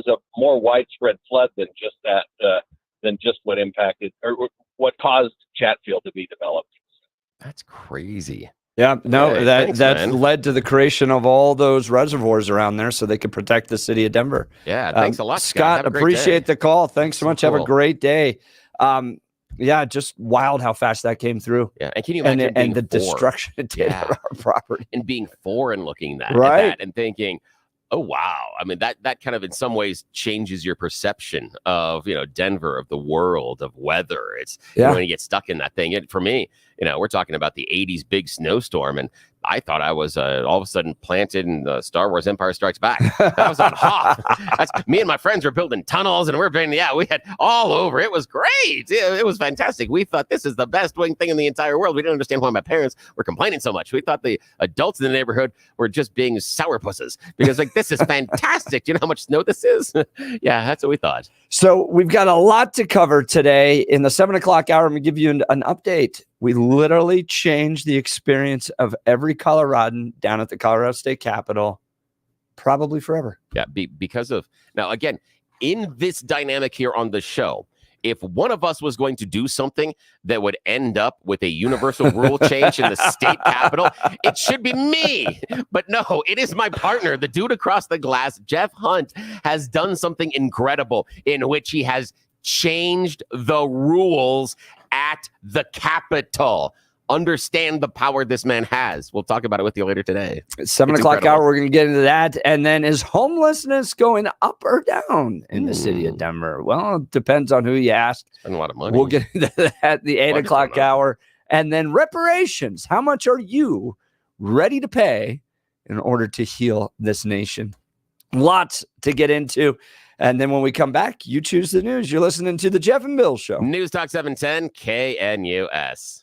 a more widespread flood than just that. Than just what impacted or what caused Chatfield to be developed. That's crazy. Yeah, no, thanks, that man. led to the creation of all those reservoirs around there so they could protect the city of Denver. Yeah, thanks a lot, Scott. Have a great Appreciate day. the call. Thanks so much. Cool. Have a great day. Yeah, just wild how fast that came through. Yeah, and can you imagine and the 4? destruction it did to our property and being 4 and looking at Right. that and thinking, oh wow! I mean, that kind of in some ways changes your perception of Denver, of the world, of weather. It's when you get stuck in that thing. For me, we're talking about the '80s big snowstorm, and I thought I was all of a sudden planted in Star Wars Empire Strikes Back. That was on Hoth. Me and my friends were building tunnels, and we had all over. It was great. It was fantastic. We thought this is the best thing in the entire world. We didn't understand why my parents were complaining so much. We thought the adults in the neighborhood were just being sourpusses because this is fantastic. Do you know how much snow this is? Yeah, that's what we thought. So we've got a lot to cover today. In the 7 o'clock hour, I'm going to give you an update. We literally changed the experience of every Coloradan down at the Colorado State Capitol, probably forever. Yeah, because of now, again, in this dynamic here on the show, if one of us was going to do something that would end up with a universal rule change in the state capitol, it should be me. But no, it is my partner, the dude across the glass, Jeff Hunt, has done something incredible in which he has changed the rules at the Capitol. understand the power this man has. We'll talk about it with you later today. 7 o'clock hour, we're going to get into that. And then is homelessness going up or down in the city of Denver? Well, it depends on who you ask. Spend a lot of money. We'll get into that at the 8 o'clock hour. And then reparations. How much are you ready to pay in order to heal this nation? Lots to get into. And then when we come back, you choose the news. You're listening to the Jeff and Bill Show. News Talk 710 KNUS.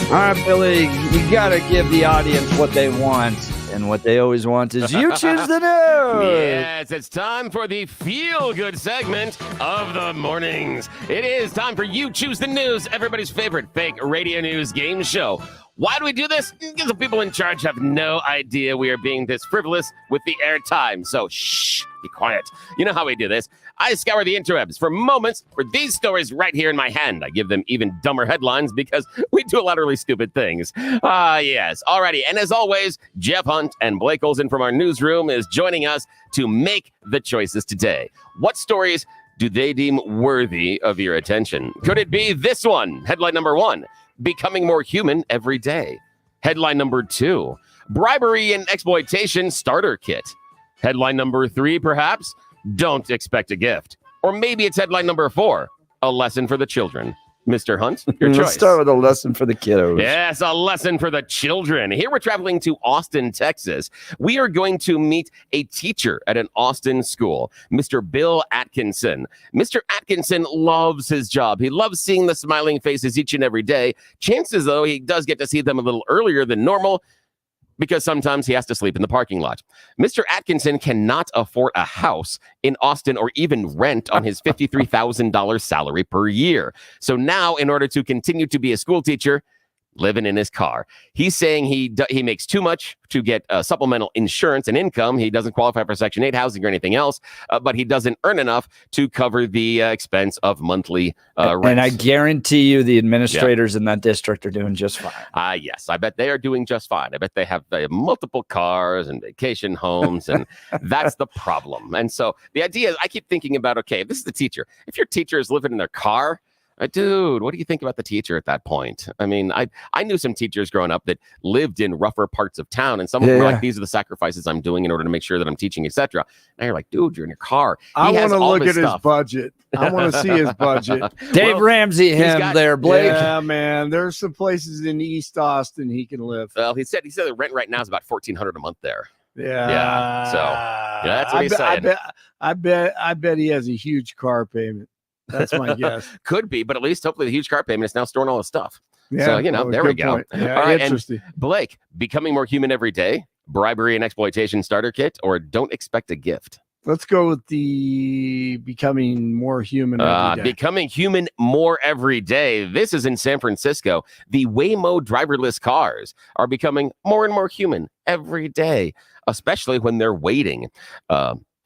All right, Billy, you got to give the audience what they want. And what they always want is you choose the news. Yes, it's time for the feel-good segment of the mornings. It is time for You Choose the News, everybody's favorite fake radio news game show. Why do we do this? Because the people in charge have no idea we are being this frivolous with the airtime. So, shh, be quiet. You know how we do this. I scour the interwebs for moments for these stories right here in my hand. I give them even dumber headlines because we do a lot of really stupid things. Yes. Alrighty. And as always, Jeff Hunt and Blake Olson from our newsroom is joining us to make the choices today. What stories do they deem worthy of your attention? Could it be this one? Headline number 1, becoming more human every day. Headline number 2, bribery and exploitation starter kit. Headline number 3, perhaps, don't expect a gift. Or maybe it's headline number 4, a lesson for the children. Mr. Hunt, your choice. Let's start with a lesson for the kiddos. Yes, a lesson for the children. Here we're traveling to Austin, Texas. We are going to meet a teacher at an Austin school, Mr. Bill Atkinson. Mr. Atkinson loves his job. He loves seeing the smiling faces each and every day. Chances, though, he does get to see them a little earlier than normal, because sometimes he has to sleep in the parking lot. Mr. Atkinson cannot afford a house in Austin or even rent on his $53,000 salary per year. So now, in order to continue to be a school teacher, living in his car, he's saying he makes too much to get supplemental insurance and income. He doesn't qualify for Section 8 housing or anything else, but he doesn't earn enough to cover the expense of monthly rent. And I guarantee you the administrators in that district are doing just fine. Yes, I bet they are doing just fine. I bet they have multiple cars and vacation homes, and that's the problem. And so the idea is, I keep thinking about, okay, this is the teacher. If your teacher is living in their car, dude, what do you think about the teacher at that point? I mean, I knew some teachers growing up that lived in rougher parts of town, and some of them were like, these are the sacrifices I'm doing in order to make sure that I'm teaching, etc. And you're like, dude, you're in your car. I want to look at his budget. I want to see his budget. Dave Ramsey, there, Blake. Yeah, man. There's some places in East Austin he can live. Well, he said the rent right now is about $1,400 a month there. Yeah. So that's what he's saying. I bet he has a huge car payment. That's my guess. Could be, but at least hopefully the huge car payment is now storing all the stuff. Yeah, so, there we go. Point. Yeah, all right, interesting. And Blake, becoming more human every day, bribery and exploitation starter kit, or don't expect a gift? Let's go with the becoming more human every day. Becoming human more every day. This is in San Francisco. The Waymo driverless cars are becoming more and more human every day, especially when they're waiting.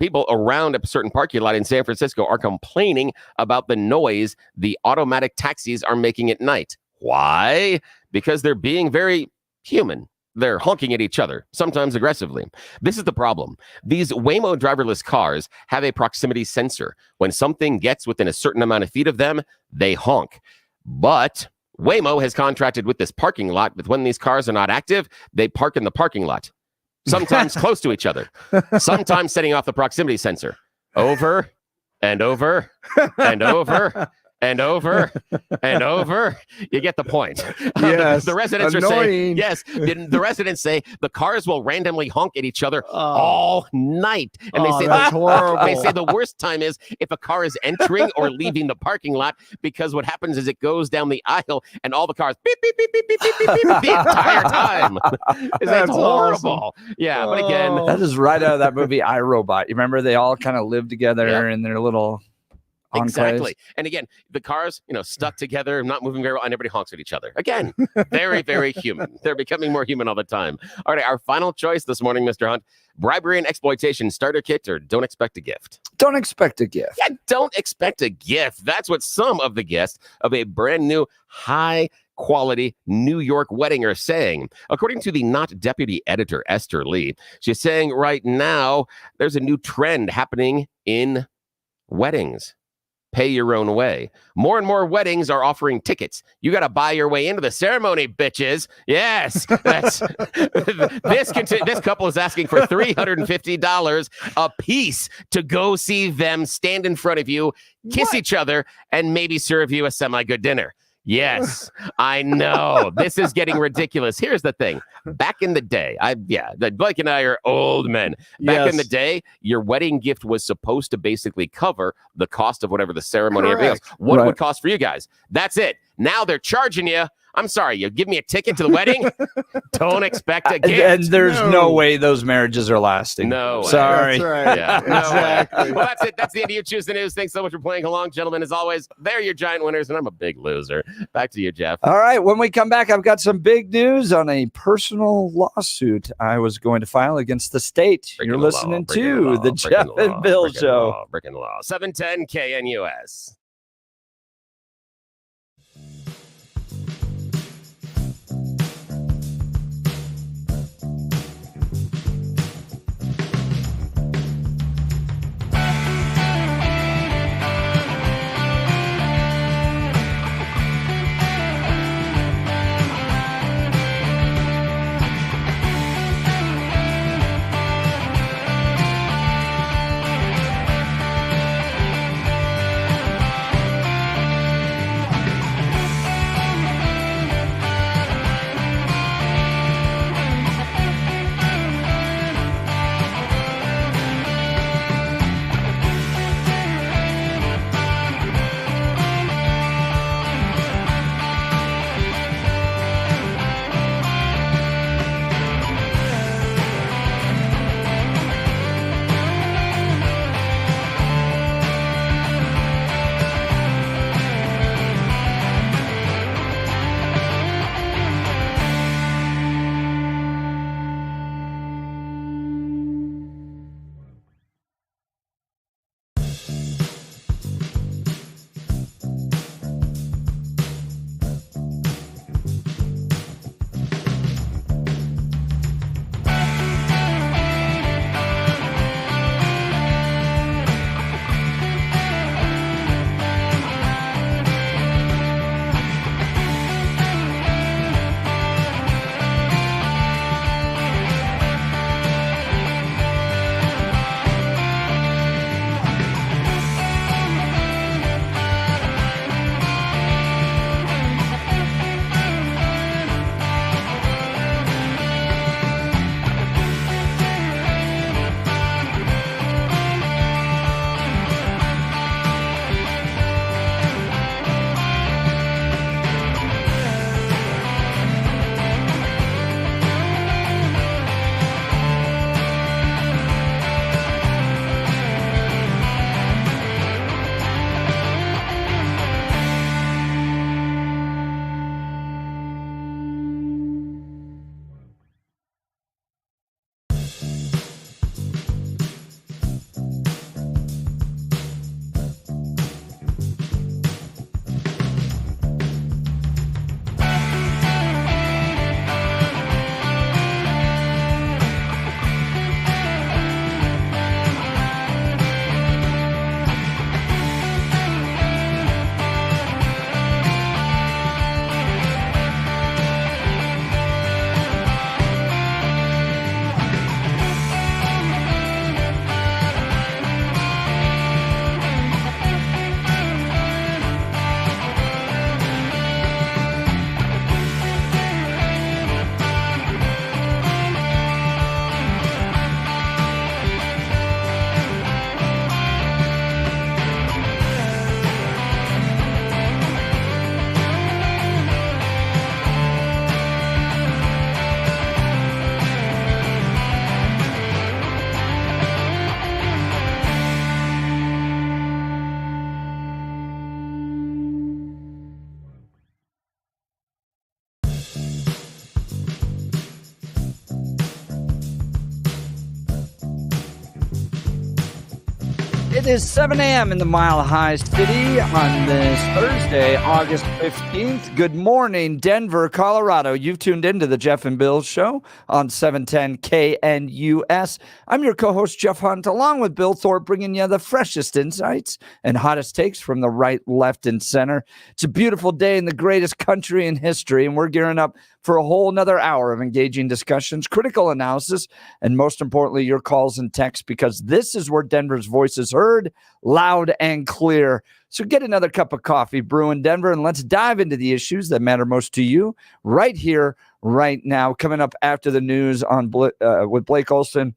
People around a certain parking lot in San Francisco are complaining about the noise the automatic taxis are making at night. Why? Because they're being very human. They're honking at each other, sometimes aggressively. This is the problem. These Waymo driverless cars have a proximity sensor. When something gets within a certain amount of feet of them, they honk. But Waymo has contracted with this parking lot that when these cars are not active, they park in the parking lot. Sometimes close to each other, sometimes setting off the proximity sensor over and over and over and over and over. You get the point. Yes. The residents Annoying. are saying, yes, the residents say the cars will randomly honk at each other all night. And they say that's horrible. They say the worst time is if a car is entering or leaving the parking lot, because what happens is it goes down the aisle and all the cars beep, beep, beep, beep, beep, beep, beep, beep, the entire time. That's horrible. Awesome. Yeah, but again. That is right out of that movie, iRobot. You remember they all kind of live together in their little enclaves? Exactly. And again, the cars, stuck together, not moving very well, and everybody honks at each other. Again, very, very human. They're becoming more human all the time. All right, our final choice this morning, Mr. Hunt, bribery and exploitation starter kit, or don't expect a gift? Don't expect a gift. Yeah, don't expect a gift. That's what some of the guests of a brand new high quality New York wedding are saying. According to the Not deputy editor, Esther Lee, she's saying right now there's a new trend happening in weddings. Pay your own way. More and more weddings are offering tickets. You got to buy your way into the ceremony, bitches. Yes, that's this couple is asking for $350 a piece to go see them stand in front of you, kiss each other, and maybe serve you a semi-good dinner. Yes, I know. This is getting ridiculous. Here's the thing. Back in the day, Blake and I are old men. Back in the day, your wedding gift was supposed to basically cover the cost of whatever the ceremony and everything else. What would cost for you guys? That's it. Now they're charging you I'm sorry, you give me a ticket to the wedding? Don't expect a gift. And there's no way those marriages are lasting. No way. Sorry. That's right. Yeah, Exactly. no way. Well, that's it. That's the end of You Choose the News. Thanks so much for playing along, gentlemen. As always, they're your giant winners, and I'm a big loser. Back to you, Jeff. All right. When we come back, I've got some big news on a personal lawsuit I was going to file against the state. You're listening to the Jeff and Bill Show. Breaking the law. 710 KNUS. It is 7 a.m. in the Mile High City on this Thursday, August 15th. Good morning, Denver, Colorado. You've tuned into the Jeff and Bill Show on 710 KNUS. I'm your co-host, Jeff Hunt, along with Bill Thorpe, bringing you the freshest insights and hottest takes from the right, left, and center. It's a beautiful day in the greatest country in history, and we're gearing up for a whole another hour of engaging discussions, critical analysis, and most importantly, your calls and texts, because this is where Denver's voice is heard loud and clear. So get another cup of coffee brewing, Denver, and let's dive into the issues that matter most to you right here, right now. Coming up after the news on with Blake Olson.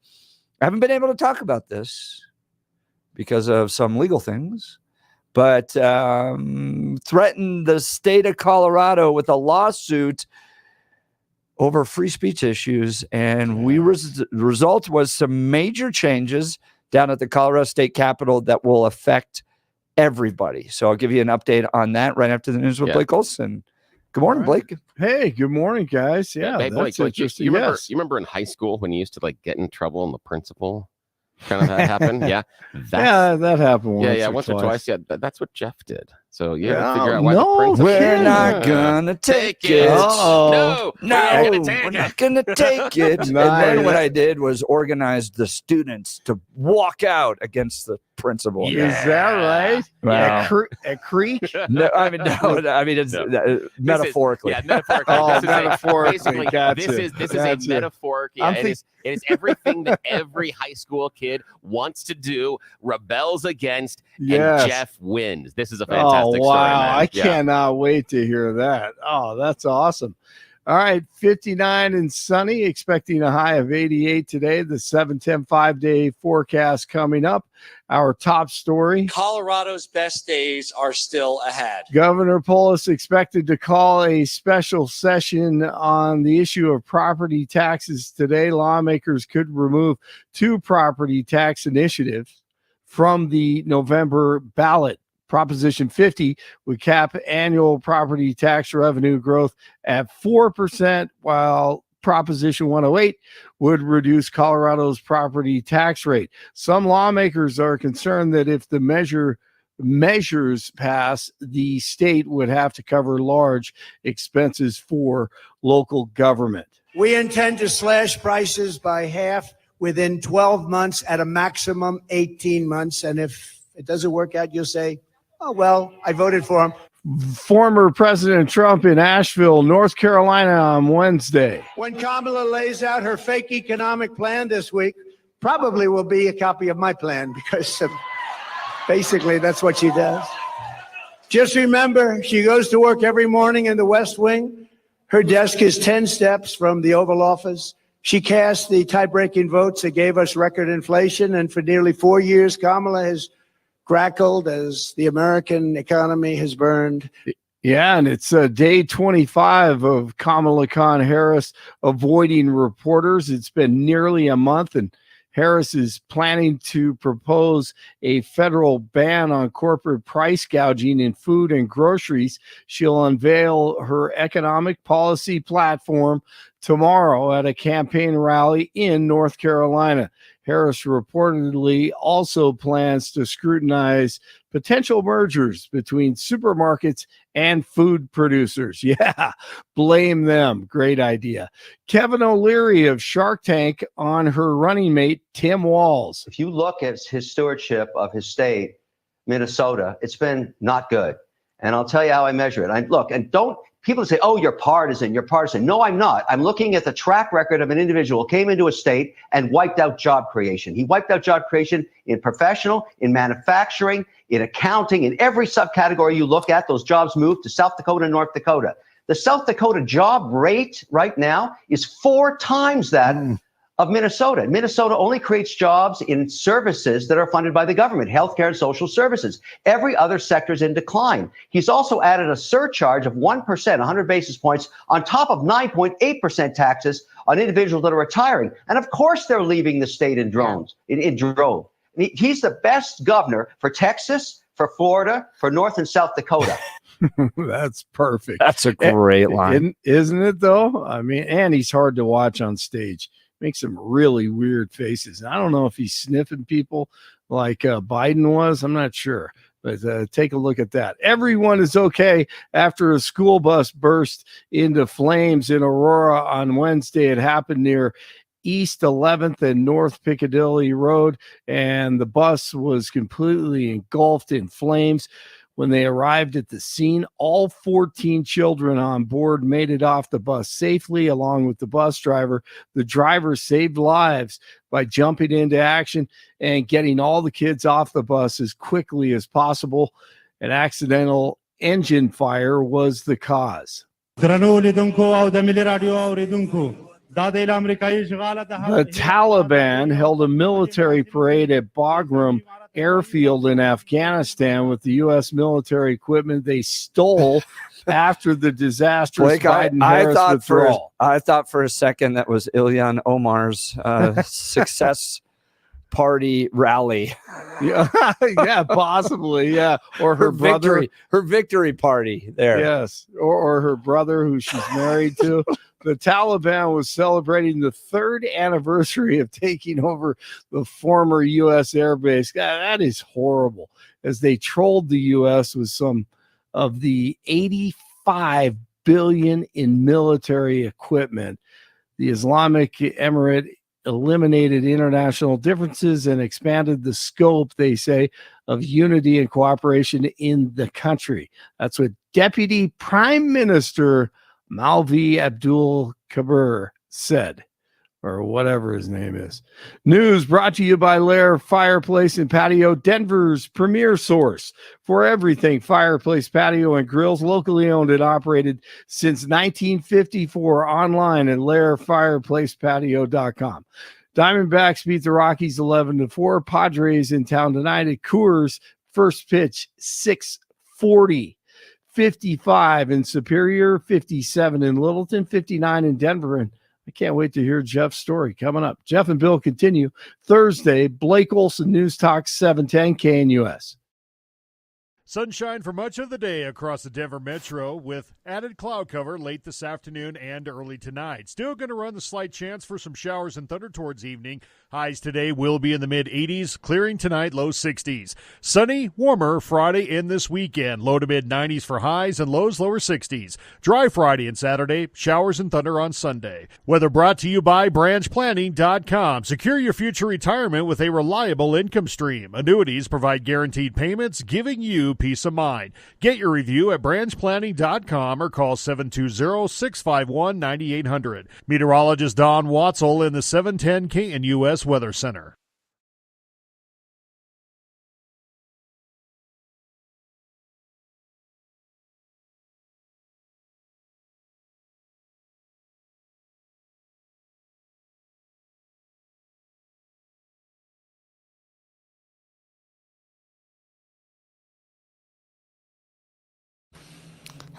I haven't been able to talk about this because of some legal things, but threatened the state of Colorado with a lawsuit over free speech issues. And the result was some major changes down at the Colorado State Capitol that will affect everybody. So I'll give you an update on that right after the news with Blake Olson. Good morning, Blake. Hey, good morning, guys. Yeah, hey, that's Blake, interesting. you remember in high school when you used to like get in trouble and the principal kind of that happened? Yeah. That happened once. Once or twice. Yeah, that's what Jeff did. So you Yeah, have to figure out why the no, principal. we're not gonna take it. No, we're not gonna take it. And then what I did was organize the students to walk out against the principal. Is that right? Wow. At Creek? No, I mean, it's metaphorically. Metaphorically. Basically, Gotcha. this is a metaphoric. Yeah, it is everything that every high school kid wants to do, rebels against, and Jeff wins. This is a fantastic story, man. I cannot wait to hear that. Oh, that's awesome. All right, 59 and sunny, expecting a high of 88 today. The 7-10 5-day forecast coming up. Our top story. Colorado's best days are still ahead. Governor Polis expected to call a special session on the issue of property taxes today. Lawmakers could remove 2 property tax initiatives from the November ballot. Proposition 50 would cap annual property tax revenue growth at 4%, while Proposition 108 would reduce Colorado's property tax rate. Some lawmakers are concerned that if the measures pass, the state would have to cover large expenses for local government. We intend to slash prices by half within 12 months, at a maximum 18 months. And if it doesn't work out, you'll say, oh, well, I voted for him. Former President Trump in Asheville, North Carolina on Wednesday. When Kamala lays out her fake economic plan this week, probably will be a copy of my plan, because basically that's what she does. Just remember, she goes to work every morning in the West Wing. Her desk is 10 steps from the Oval Office. She cast the tie-breaking votes that gave us record inflation, and for nearly 4 years, Kamala has crackled as the American economy has burned. Yeah, and it's day 25 of Kamala Harris avoiding reporters. It's been nearly a month, and Harris is planning to propose a federal ban on corporate price gouging in food and groceries. She'll unveil her economic policy platform tomorrow at a campaign rally in North Carolina. Harris reportedly also plans to scrutinize potential mergers between supermarkets and food producers. Yeah, blame them. Great idea. Kevin O'Leary of Shark Tank on her running mate, Tim Walz. If you look at his stewardship of his state, Minnesota, it's been not good. And I'll tell you how I measure it. People say, oh, you're partisan. No, I'm not. I'm looking at the track record of an individual who came into a state and wiped out job creation. He wiped out job creation in professional, in manufacturing, in accounting, in every subcategory you look at. Those jobs moved to South Dakota and North Dakota. The South Dakota job rate right now is 4 times that of Minnesota. Minnesota only creates jobs in services that are funded by the government, healthcare and social services. Every other sector is in decline. He's also added a surcharge of 1%, 100 basis points, on top of 9.8% taxes on individuals that are retiring. And of course, they're leaving the state in droves. He's the best governor for Texas, for Florida, for North and South Dakota. That's perfect. That's a great line. Isn't it, though? I mean, and he's hard to watch on stage. Makes some really weird faces. I don't know if he's sniffing people like Biden was. I'm not sure. But take a look at that. Everyone is okay after a school bus burst into flames in Aurora on Wednesday. It happened near East 11th and North Piccadilly Road, and the bus was completely engulfed in flames. When they arrived at the scene, all 14 children on board made it off the bus safely, along with the bus driver. The driver saved lives by jumping into action and getting all the kids off the bus as quickly as possible. An accidental engine fire was the cause. The Taliban held a military parade at Bagram airfield in Afghanistan with the U.S. military equipment they stole after the disastrous Biden-Harris withdrawal. I thought for a second that was Ilhan Omar's success party rally. Yeah, yeah, possibly, yeah, or her brother, her victory party there. Yes, or her brother who she's married to. The Taliban was celebrating the 3rd anniversary of taking over the former U.S. airbase. God, that is horrible. As they trolled the U.S. with some of the $85 billion in military equipment, the Islamic Emirate eliminated international differences and expanded the scope, they say, of unity and cooperation in the country. That's what Deputy Prime Minister Malvi Abdul Kabir said, or whatever his name is. News brought to you by Lair Fireplace and Patio, Denver's premier source for everything fireplace, patio, and grills, locally owned and operated since 1954, online at lairfireplacepatio.com. Diamondbacks beat the Rockies 11-4. Padres in town tonight at Coors. First pitch 6:40. 55 in Superior, 57 in Littleton, 59 in Denver. And I can't wait to hear Jeff's story coming up. Jeff and Bill continue Thursday. Blake Olson, News Talk 710 KNUS. Sunshine for much of the day across the Denver Metro with added cloud cover late this afternoon and early tonight. Still going to run the slight chance for some showers and thunder towards evening. Highs today will be in the mid-80s, clearing tonight, low 60s. Sunny, warmer Friday and this weekend. Low to mid-90s for highs and lows lower 60s. Dry Friday and Saturday, showers and thunder on Sunday. Weather brought to you by branchplanning.com. Secure your future retirement with a reliable income stream. Annuities provide guaranteed payments, giving you peace of mind. Get your review at branchplanning.com or call 720-651-9800. Meteorologist Don Watzel in the 710 KNUS Weather Center.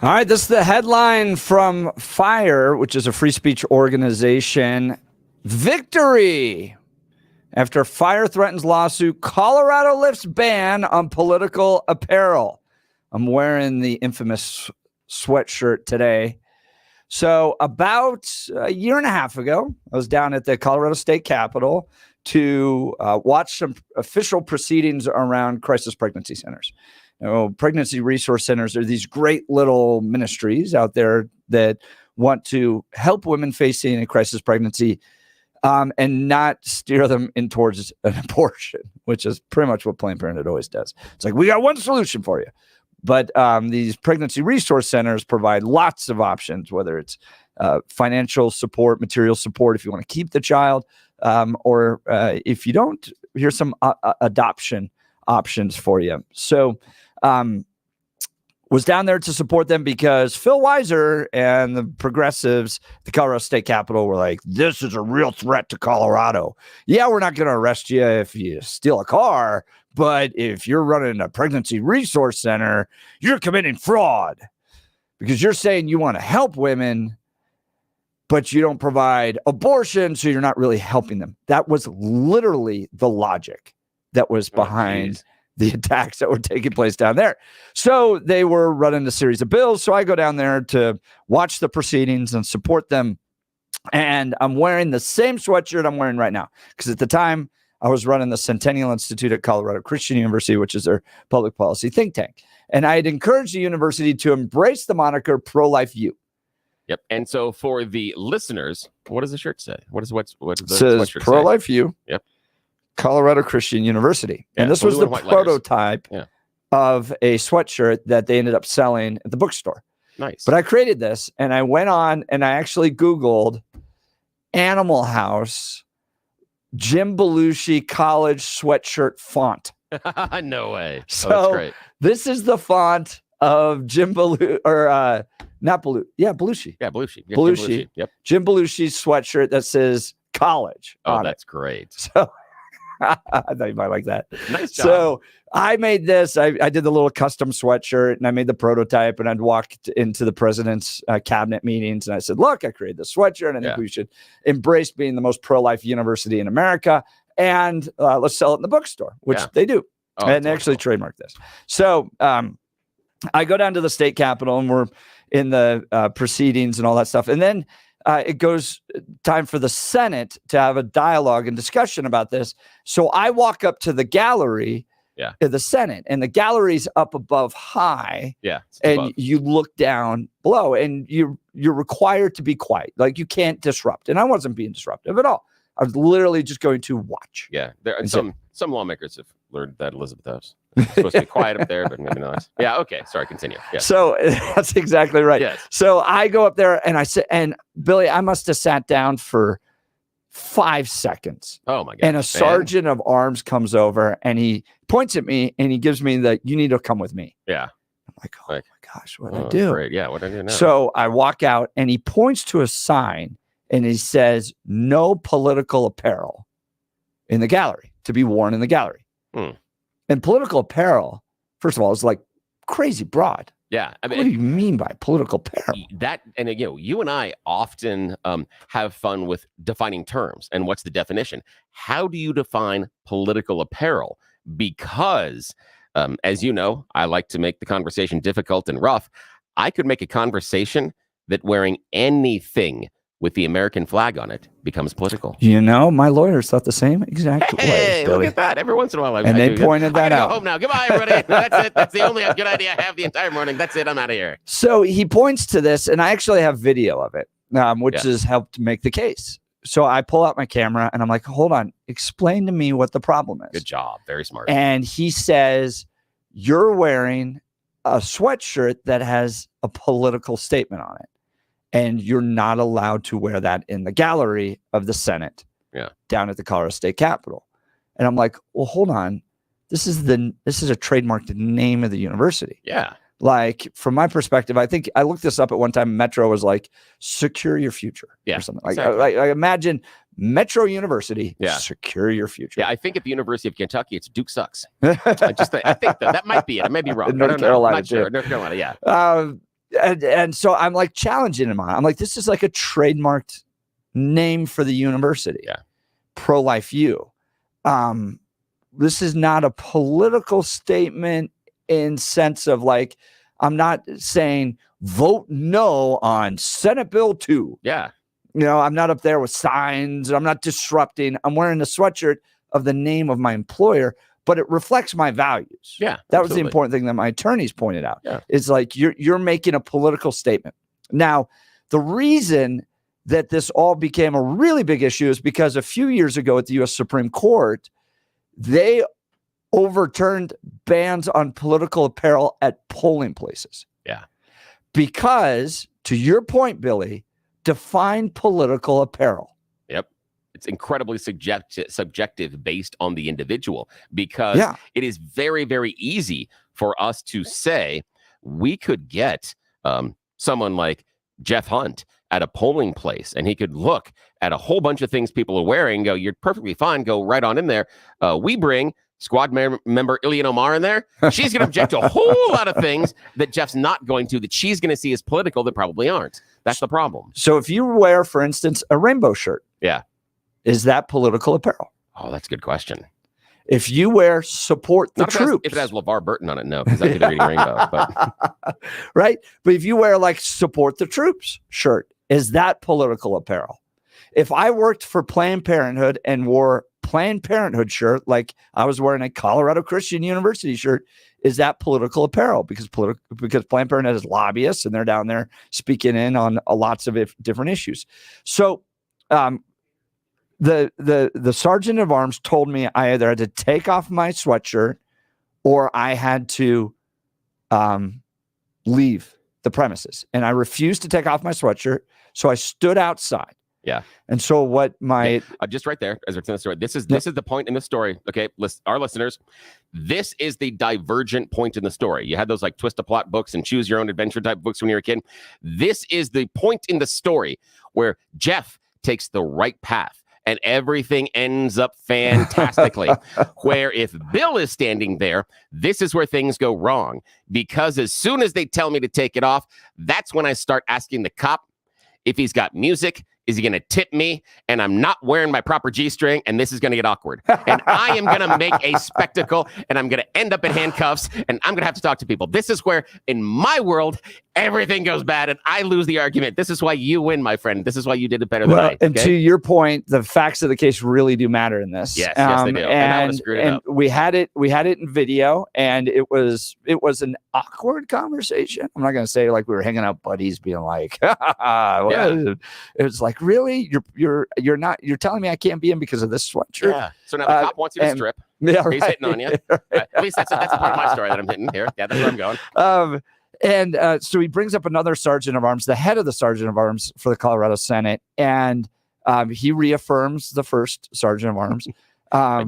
All right, this is the headline from FIRE, which is a free speech organization. Victory! After FIRE threatens lawsuit, Colorado lifts ban on political apparel. I'm wearing the infamous sweatshirt today. So about a year and a half ago, I was down at the Colorado State Capitol to watch some official proceedings around crisis pregnancy centers. Pregnancy resource centers are these great little ministries out there that want to help women facing a crisis pregnancy and not steer them in towards an abortion, which is pretty much what Planned Parenthood always does. It's like, we got one solution for you. But these pregnancy resource centers provide lots of options, whether it's financial support, material support if you want to keep the child, or if you don't, here's some adoption options for you. So was down there to support them because Phil Weiser and the progressives, the Colorado State Capitol, were like, this is a real threat to Colorado. Yeah, we're not going to arrest you if you steal a car, but if you're running a pregnancy resource center, you're committing fraud because you're saying you want to help women, but you don't provide abortion, so you're not really helping them. That was literally the logic that was behind the attacks that were taking place down there. So they were running a series of bills. So I go down there to watch the proceedings and support them. And I'm wearing the same sweatshirt I'm wearing right now, because at the time I was running the Centennial Institute at Colorado Christian University, which is their public policy think tank. And I had encouraged the university to embrace the moniker Pro-Life U. Yep. And so for the listeners, what does the shirt say? What is the says sweatshirt Pro-Life say? U. Yep. Colorado Christian University. And this was the prototype of a sweatshirt that they ended up selling at the bookstore. Nice. But I created this and I went on and I actually Googled Animal House Jim Belushi college sweatshirt font. No way. So that's great. This is the font of Jim Belushi, or not Belushi. Yeah, Belushi. Yeah, Belushi. Yeah, Belushi. Yep. Jim Belushi's sweatshirt that says college. Oh, that's great. So I thought you might like that. Nice job. So I made this. I did the little custom sweatshirt, and I made the prototype, and I'd walk into the president's cabinet meetings, and I said, look, I created this sweatshirt, and I think we should embrace being the most pro-life university in America, and let's sell it in the bookstore, which they do. And they actually trademarked this. So I go down to the state capitol, and we're in the proceedings and all that stuff. And then it goes time for the Senate to have a dialogue and discussion about this. So I walk up to the gallery in the Senate, and the gallery's up above high. And you look down below, and you're required to be quiet. Like, you can't disrupt. And I wasn't being disruptive at all. I was literally just going to watch. Yeah. There are some lawmakers have learned that, Elizabeth House. It's supposed to be quiet up there, but maybe not. Yeah. Okay. Sorry. Continue. Yeah. So that's exactly right. Yes. So I go up there, and I said, and Billy, I must have sat down for 5 seconds. Oh my God. And a sergeant of arms comes over, and he points at me, and he gives me you need to come with me. Yeah. I'm like, oh my gosh, what do I do? Great. Yeah. What do I do now? So I walk out, and he points to a sign, and he says, no political apparel in the gallery, to be worn in the gallery. And political apparel, first of all, is like crazy broad. Yeah. I mean, what do you mean by political apparel? That, and you and I often have fun with defining terms. And what's the definition? How do you define political apparel? Because, as you know, I like to make the conversation difficult and rough. I could make a conversation that wearing anything with the American flag on it becomes political. You know, my lawyers thought the same exact way. Hey, look at that. Every once in a while. They pointed that out. Go home now. Goodbye, everybody. That's it. That's the only good idea I have the entire morning. That's it. I'm out of here. So he points to this, and I actually have video of it, which has helped make the case. So I pull out my camera, and I'm like, hold on. Explain to me what the problem is. Good job. Very smart. And he says, you're wearing a sweatshirt that has a political statement on it. And you're not allowed to wear that in the gallery of the Senate down at the Colorado State Capitol. And I'm like, well, hold on. This is a trademarked name of the university. Yeah. Like, from my perspective, I think I looked this up at one time. Metro was like, secure your future. Or something like that. I imagine Metro University, secure your future. Yeah, I think at the University of Kentucky, it's Duke sucks. I think that might be it. I may be wrong. North Carolina, I'm not sure. North Carolina, yeah. And so I'm like challenging him on. I'm like, this is like a trademarked name for the university. Yeah. Pro-Life U. This is not a political statement in sense of like, I'm not saying vote no on Senate Bill 2. Yeah. You know, I'm not up there with signs. I'm not disrupting. I'm wearing a sweatshirt of the name of my employer, but it reflects my values. Yeah, that was the important thing that my attorneys pointed out. Is like you're making a political statement. Now, the reason that this all became a really big issue is because a few years ago at the U.S. Supreme Court, they overturned bans on political apparel at polling places. Yeah, because to your point, Billy, define political apparel. Yep. It's incredibly subjective based on the individual, because it is very, very easy for us to say we could get someone like Jeff Hunt at a polling place, and he could look at a whole bunch of things people are wearing, go, you're perfectly fine, go right on in there. We bring squad member Ilyan Omar in there. She's going to object to a whole lot of things that Jeff's not going to, that she's going to see as political that probably aren't. That's the problem. So if you wear, for instance, a rainbow shirt, is that political apparel? Oh, that's a good question. If you wear support the troops. If it has LeVar Burton on it, no, because I could read rainbow. But. Right? But if you wear like support the troops shirt, is that political apparel? If I worked for Planned Parenthood and wore Planned Parenthood shirt, like I was wearing a Colorado Christian University shirt, is that political apparel? Because Planned Parenthood has lobbyists, and they're down there speaking in on lots of different issues. So, the sergeant of arms told me I either had to take off my sweatshirt or I had to leave the premises. And I refused to take off my sweatshirt, so I stood outside. Yeah. And so what my just right there, as we're telling the story, this is the point in the story. Okay, our listeners, this is the divergent point in the story. You had those like twist a plot books and choose your own adventure type books when you were a kid. This is the point in the story where Jeff takes the right path and everything ends up fantastically. Where if Bill is standing there, this is where things go wrong. Because as soon as they tell me to take it off, that's when I start asking the cop if he's got music. Is he going to tip me? And I'm not wearing my proper G-string, and this is going to get awkward. And I am going to make a spectacle, and I'm going to end up in handcuffs, and I'm going to have to talk to people. This is where, in my world, everything goes bad, and I lose the argument. This is why you win, my friend. This is why you did it better than I. And to your point, the facts of the case really do matter in this. Yes, yes, they do. And I would have screwed it up. We had it in video, and it was an awkward conversation. I'm not going to say like we were hanging out buddies, being like, it was like, really, you're telling me I can't be in because of this sweatshirt? Yeah. So now the cop wants you to strip. Yeah, right. He's hitting on you. Right. At least that's a part of my story that I'm hitting here. Yeah, that's where I'm going. So he brings up another sergeant of arms, the head of the sergeant of arms for the Colorado Senate, and he reaffirms the first sergeant of arms.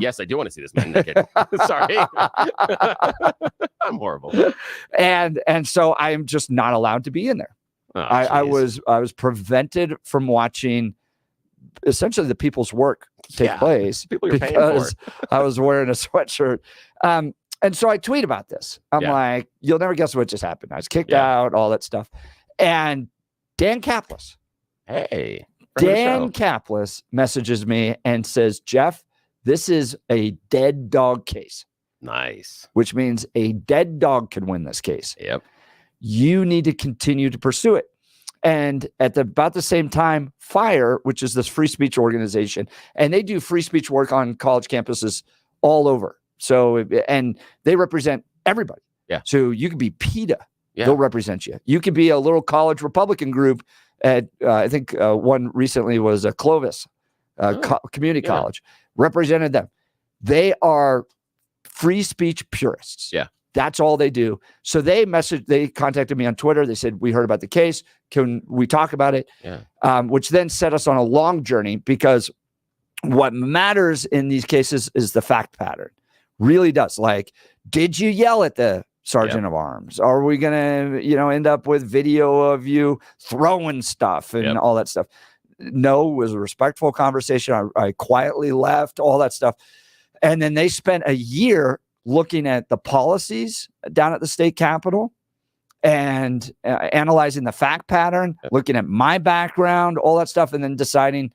Yes, I do want to see this man naked. Sorry. I'm horrible. And so I am just not allowed to be in there. Oh, I was prevented from watching essentially the people's work take place People you're paying for. I was wearing a sweatshirt. And so I tweet about this. I'm like, you'll never guess what just happened. I was kicked out, all that stuff. And Dan Kaplis. Hey. Dan Kaplis messages me and says, Jeff, this is a dead dog case. Nice. Which means a dead dog can win this case. Yep. You need to continue to pursue it. And at about the same time, FIRE, which is this free speech organization, and they do free speech work on college campuses all over. So, and they represent everybody. Yeah. So you could be PETA. Yeah. They'll represent you. You could be a little college Republican group at, I think one recently was a Clovis Community College, represented them. They are free speech purists. Yeah. That's all they do. So they contacted me on Twitter. They said, we heard about the case. Can we talk about it? Yeah. Which then set us on a long journey, because what matters in these cases is the fact pattern. Really does. Like, did you yell at the sergeant of arms? Are we going to, end up with video of you throwing stuff and all that stuff? No, it was a respectful conversation. I quietly left, all that stuff. And then they spent a year looking at the policies down at the state capitol and analyzing the fact pattern, looking at my background, all that stuff, and then deciding,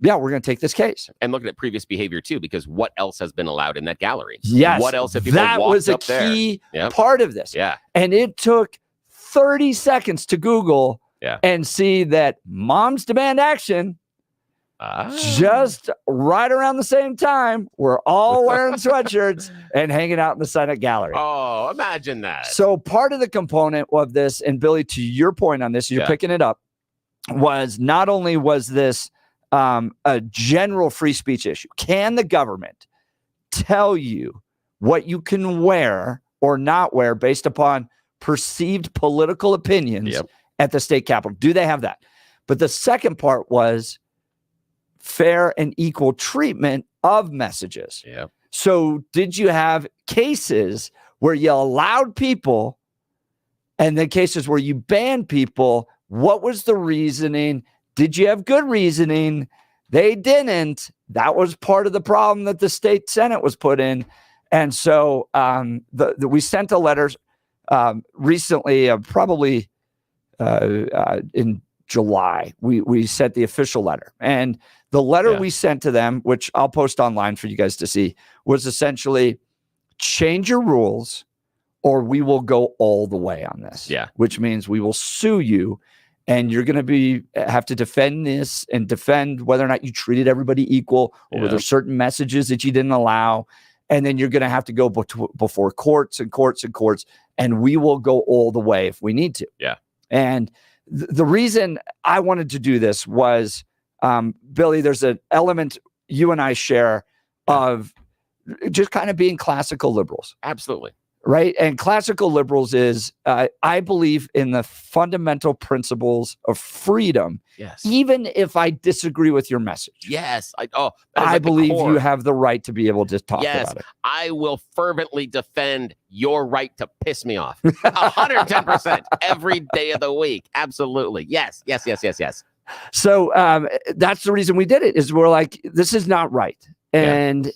we're going to take this case. And looking at previous behavior too, because what else has been allowed in that gallery? Yes. What else have people that walked was a up there? key part of this. Yeah. And it took 30 seconds to Google and see that Moms Demand Action, just right around the same time, we're all wearing sweatshirts and hanging out in the Senate gallery. Oh, imagine that. So part of the component of this, and Billy, to your point on this, you're picking it up, was not only was this a general free speech issue. Can the government tell you what you can wear or not wear based upon perceived political opinions at the state capitol? Do they have that? But the second part was fair and equal treatment of messages. Yeah. So did you have cases where you allowed people and then cases where you banned people? What was the reasoning? Did you have good reasoning? They didn't. That was part of the problem that the state Senate was put in. And so we sent a letter recently, probably in July. We sent the official letter. And the letter we sent to them, which I'll post online for you guys to see, was essentially change your rules or we will go all the way on this. Yeah. Which means we will sue you. And you're going to have to defend this and defend whether or not you treated everybody equal, or were there certain messages that you didn't allow. And then you're going to have to go before courts and courts and courts. And we will go all the way if we need to. Yeah. And the reason I wanted to do this was, Billy, there's an element you and I share of just kind of being classical liberals. Absolutely. Right. And classical liberals is, I believe in the fundamental principles of freedom. Yes. Even if I disagree with your message. Yes. I believe you have the right to be able to talk about it. I will fervently defend your right to piss me off. 110% every day of the week. Absolutely. Yes. Yes. Yes. Yes. Yes. So that's the reason we did it. Is we're like, this is not right, and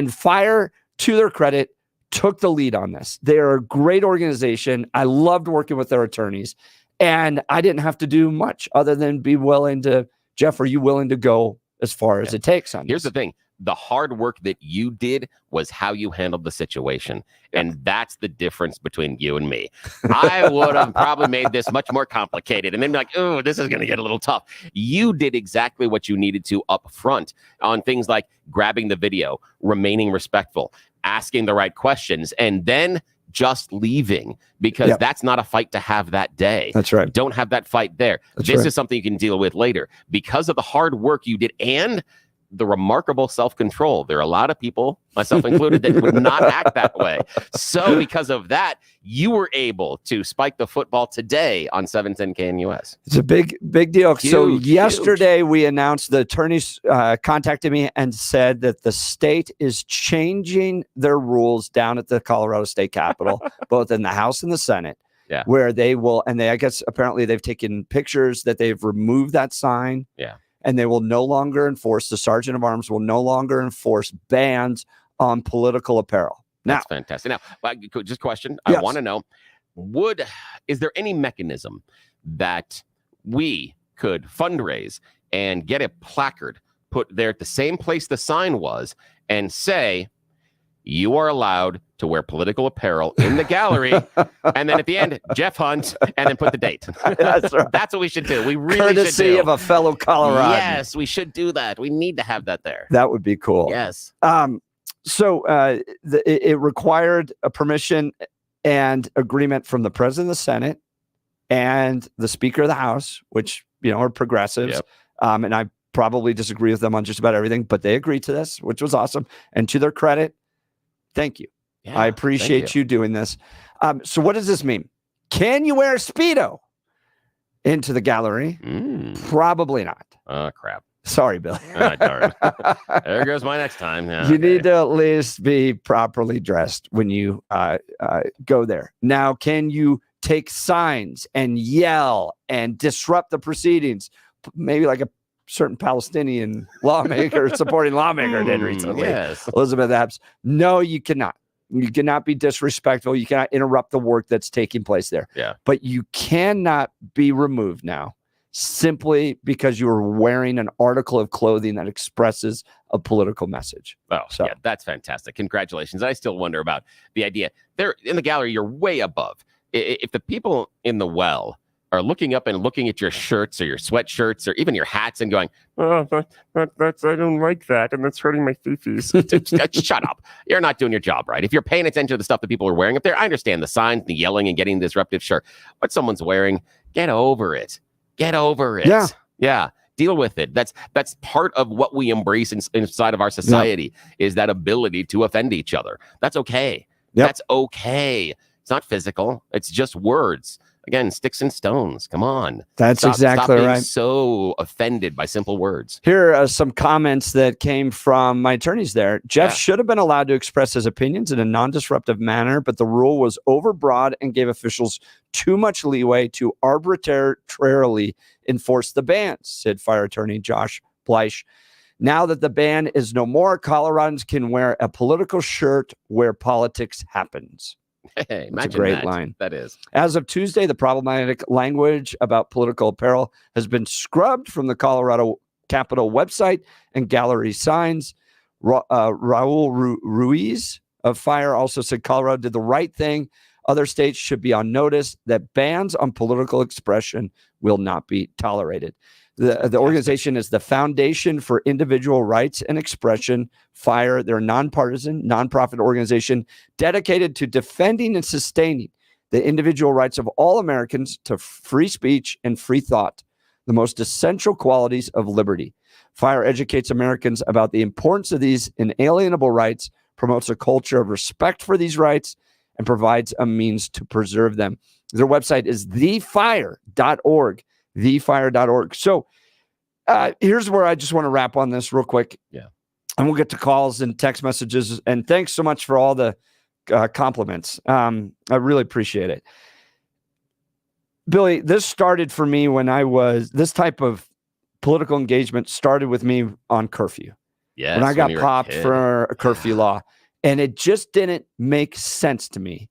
Fire, to their credit, took the lead on this. They are a great organization. I loved working with their attorneys, and I didn't have to do much other than be willing to. Jeff, are you willing to go as far as it takes on Here's this? the thing. The hard work that you did was how you handled the situation. And that's the difference between you and me. I would have probably made this much more complicated and then be like, oh, this is going to get a little tough. You did exactly what you needed to up front on things like grabbing the video, remaining respectful, asking the right questions, and then just leaving, because that's not a fight to have that day. That's right. Don't have that fight there. This is something you can deal with later. Because of the hard work you did and the remarkable self-control. There are a lot of people, myself included, that would not act that way. So because of that, you were able to spike the football today on 710 KNUS. It's a big deal. Huge, so yesterday we announced, the attorneys contacted me and said that the state is changing their rules down at the Colorado State Capitol, both in the House and the Senate, where they will, and I guess apparently they've taken pictures that they've removed that sign. And they will no longer enforce, the Sergeant of Arms will no longer enforce bans on political apparel. Now, that's fantastic. Now, just question. I want to know, is there any mechanism that we could fundraise and get a placard put there at the same place the sign was and say, you are allowed to wear political apparel in the gallery, and then at the end, Jeff Hunt, and then put the date. That's right. That's what we should do. We really Courtesy should do. of a fellow Colorado. Yes, we should do that. We need to have that there. That would be cool. Yes. So it required a permission and agreement from the President of the Senate and the Speaker of the House, which are progressives, and I probably disagree with them on just about everything, but they agreed to this, which was awesome. And to their credit, thank you. Yeah, I appreciate you doing this. So what does this mean? Can you wear a Speedo into the gallery? Probably not. Oh, crap. Sorry, Billy. Darn. There goes my next time. Yeah, you need to at least be properly dressed when you go there. Now, can you take signs and yell and disrupt the proceedings? Maybe like a certain Palestinian lawmaker, supporting lawmaker did recently. Yes. Elizabeth Epps. No, you cannot. You cannot be disrespectful. You cannot interrupt the work that's taking place there. Yeah. But you cannot be removed now simply because you are wearing an article of clothing that expresses a political message. Oh, yeah, that's fantastic. Congratulations. I still wonder about the idea. There in the gallery, you're way above. If the people in the well are looking up and looking at your shirts or your sweatshirts or even your hats and going, oh, that's I don't like that, and that's hurting my fifis. Shut up. You're not doing your job right. If you're paying attention to the stuff that people are wearing up there, I understand the signs, the yelling, and getting disruptive. Sure. What someone's wearing, get over it. Get over it. Yeah. Deal with it. That's part of what we embrace inside of our society is that ability to offend each other. That's okay. That's okay. It's not physical. It's just words. Again, sticks and stones. Come on. That's exactly stop being right. So offended by simple words. Here are some comments that came from my attorneys there. Jeff should have been allowed to express his opinions in a non-disruptive manner, but the rule was overbroad and gave officials too much leeway to arbitrarily enforce the bans, said fire attorney Josh Bleish. Now that the ban is no more, Coloradans can wear a political shirt where politics happens. Hey, that's a great line. That is. As of Tuesday, the problematic language about political apparel has been scrubbed from the Colorado Capitol website and gallery signs. Raul Ruiz of Fire also said Colorado did the right thing. Other states should be on notice that bans on political expression will not be tolerated. The organization is the Foundation for Individual Rights and Expression. Fire, they're a nonpartisan, nonprofit organization dedicated to defending and sustaining the individual rights of all Americans to free speech and free thought, the most essential qualities of liberty. Fire educates Americans about the importance of these inalienable rights, promotes a culture of respect for these rights, and provides a means to preserve them. Their website is thefire.org. thefire.org. So here's where I just want to wrap on this real quick. Yeah. And we'll get to calls and text messages. And thanks so much for all the compliments. I really appreciate it. Billy, this started for me when I was this type of political engagement started with me on curfew. Yes, when I got you were popped kid. for a curfew law. And it just didn't make sense to me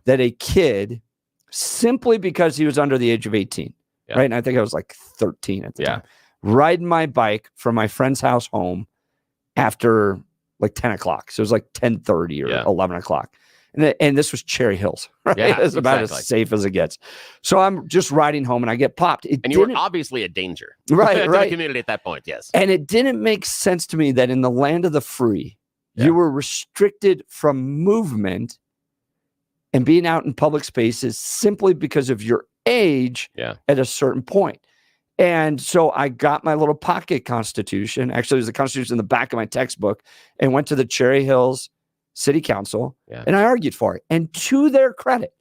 that a kid, simply because he was under the age of 18, right? And I think I was like 13 at the time, riding my bike from my friend's house home after like 10 o'clock. So it was like 10:30 or 11 o'clock. And this was Cherry Hills, right? Yeah, It's about as safe as it gets. So I'm just riding home and I get popped. And you were obviously a danger. Right, to right. the community at that point, yes. And it didn't make sense to me that in the land of the free, you were restricted from movement and being out in public spaces simply because of your age at a certain point. And so I got my little pocket constitution. Actually, it was the constitution in the back of my textbook, and went to the Cherry Hills City Council and I argued for it. And to their credit,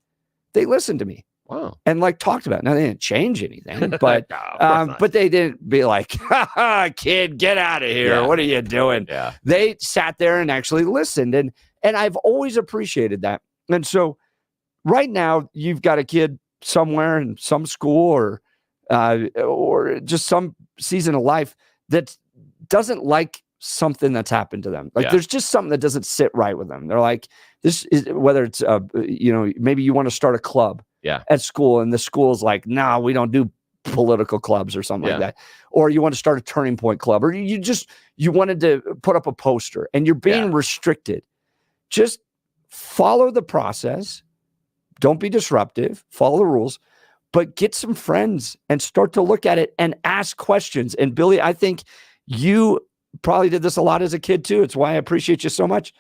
they listened to me. Wow. And like talked about it. Now they didn't change anything, but but they didn't be like, ha ha, kid, get out of here. What are you doing? Yeah. They sat there and actually listened. And I've always appreciated that. And so right now you've got a kid somewhere in some school or just some season of life that doesn't like something that's happened to them. Like there's just something that doesn't sit right with them. They're like, this is, whether it's maybe you want to start a club at school, and the school's like, no, we don't do political clubs or something like that. Or you want to start a Turning Point club, or you wanted to put up a poster and you're being restricted. Just follow the process. Don't be disruptive. Follow the rules, but get some friends and start to look at it and ask questions. And Billy, I think you probably did this a lot as a kid too. It's why I appreciate you so much,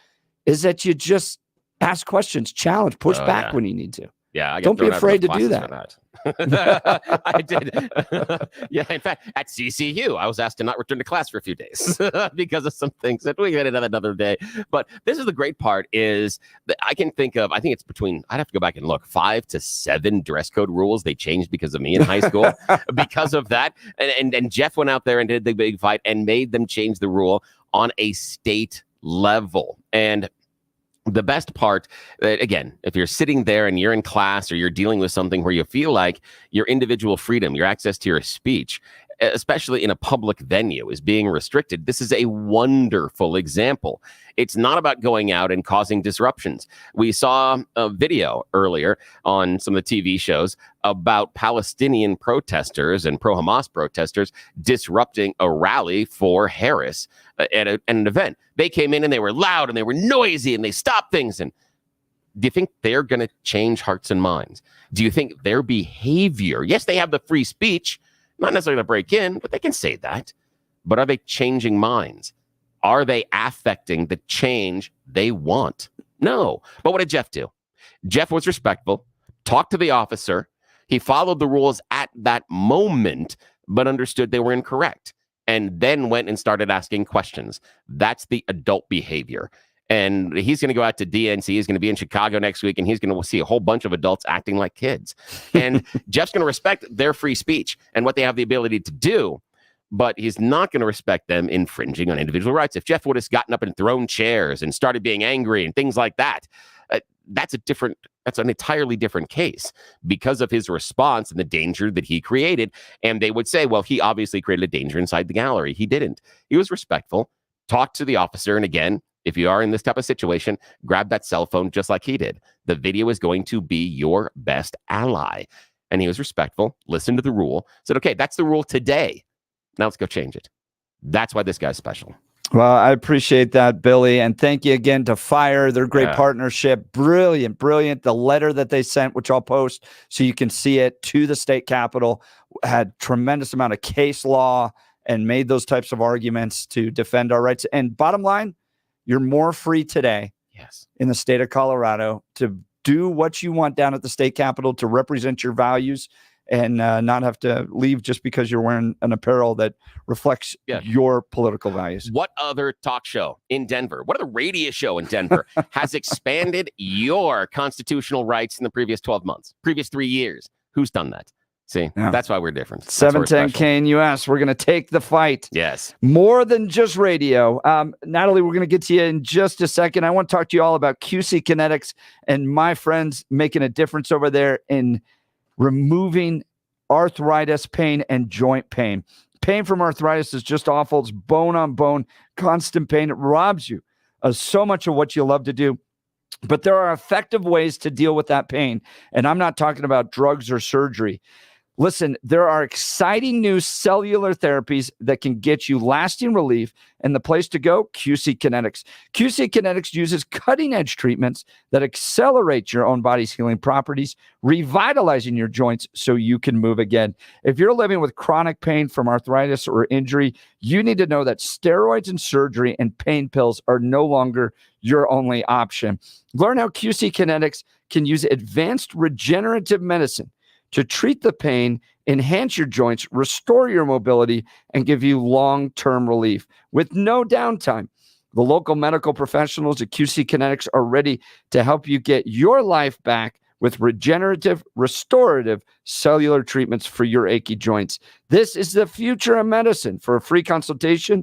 is that you just ask questions, challenge, push back when you need to. Yeah, I got don't be thrown out of afraid to classes do for that. I did. In fact, at CCU, I was asked to not return to class for a few days because of some things that we get another day. But this is the great part, is that I can think of, I think it's between, I'd have to go back and look, 5 to 7 dress code rules they changed because of me in high school. Because of that. And Jeff went out there and did the big fight and made them change the rule on a state level. And the best part, again, if you're sitting there and you're in class or you're dealing with something where you feel like your individual freedom, your access to your speech, especially in a public venue, is being restricted, this is a wonderful example. It's not about going out and causing disruptions. We saw a video earlier on some of the TV shows about Palestinian protesters and pro-Hamas protesters disrupting a rally for Harris at an event. They came in and they were loud and they were noisy and they stopped things. And do you think they're going to change hearts and minds? Do you think their behavior, yes, they have the free speech, not necessarily to break in, but they can say that. But are they changing minds? Are they affecting the change they want? No. But what did Jeff do? Jeff was respectful, talked to the officer. He followed the rules at that moment, but understood they were incorrect, and then went and started asking questions. That's the adult behavior. And he's going to go out to DNC. He's going to be in Chicago next week, and he's going to see a whole bunch of adults acting like kids. And Jeff's going to respect their free speech and what they have the ability to do, but he's not going to respect them infringing on individual rights. If Jeff would have gotten up and thrown chairs and started being angry and things like that, that's an entirely different case because of his response and the danger that he created. And they would say, well, he obviously created a danger inside the gallery. He didn't. He was respectful, talked to the officer, and again, if you are in this type of situation, grab that cell phone just like he did. The video is going to be your best ally. And he was respectful, listened to the rule, said, okay, that's the rule today. Now let's go change it. That's why this guy's special. Well, I appreciate that, Billy. And thank you again to FIRE, their great partnership. Brilliant, brilliant. The letter that they sent, which I'll post so you can see it, to the state capitol, had tremendous amount of case law and made those types of arguments to defend our rights. And bottom line, you're more free today in the state of Colorado to do what you want down at the state capitol, to represent your values and not have to leave just because you're wearing an apparel that reflects your political values. What other talk show in Denver, what other radio show in Denver has expanded your constitutional rights in the previous 12 months, previous 3 years? Who's done that? See, that's why we're different. 710 KNUS. We're going to take the fight. Yes. More than just radio. Natalie, we're going to get to you in just a second. I want to talk to you all about QC Kinetics and my friends making a difference over there in removing arthritis, pain, and joint pain. Pain from arthritis is just awful. It's bone on bone, constant pain. It robs you of so much of what you love to do. But there are effective ways to deal with that pain. And I'm not talking about drugs or surgery. Listen, there are exciting new cellular therapies that can get you lasting relief. And the place to go, QC Kinetics. QC Kinetics uses cutting-edge treatments that accelerate your own body's healing properties, revitalizing your joints so you can move again. If you're living with chronic pain from arthritis or injury, you need to know that steroids and surgery and pain pills are no longer your only option. Learn how QC Kinetics can use advanced regenerative medicine to treat the pain, enhance your joints, restore your mobility, and give you long-term relief with no downtime. The local medical professionals at QC Kinetics are ready to help you get your life back with regenerative, restorative cellular treatments for your achy joints. This is the future of medicine. For a free consultation,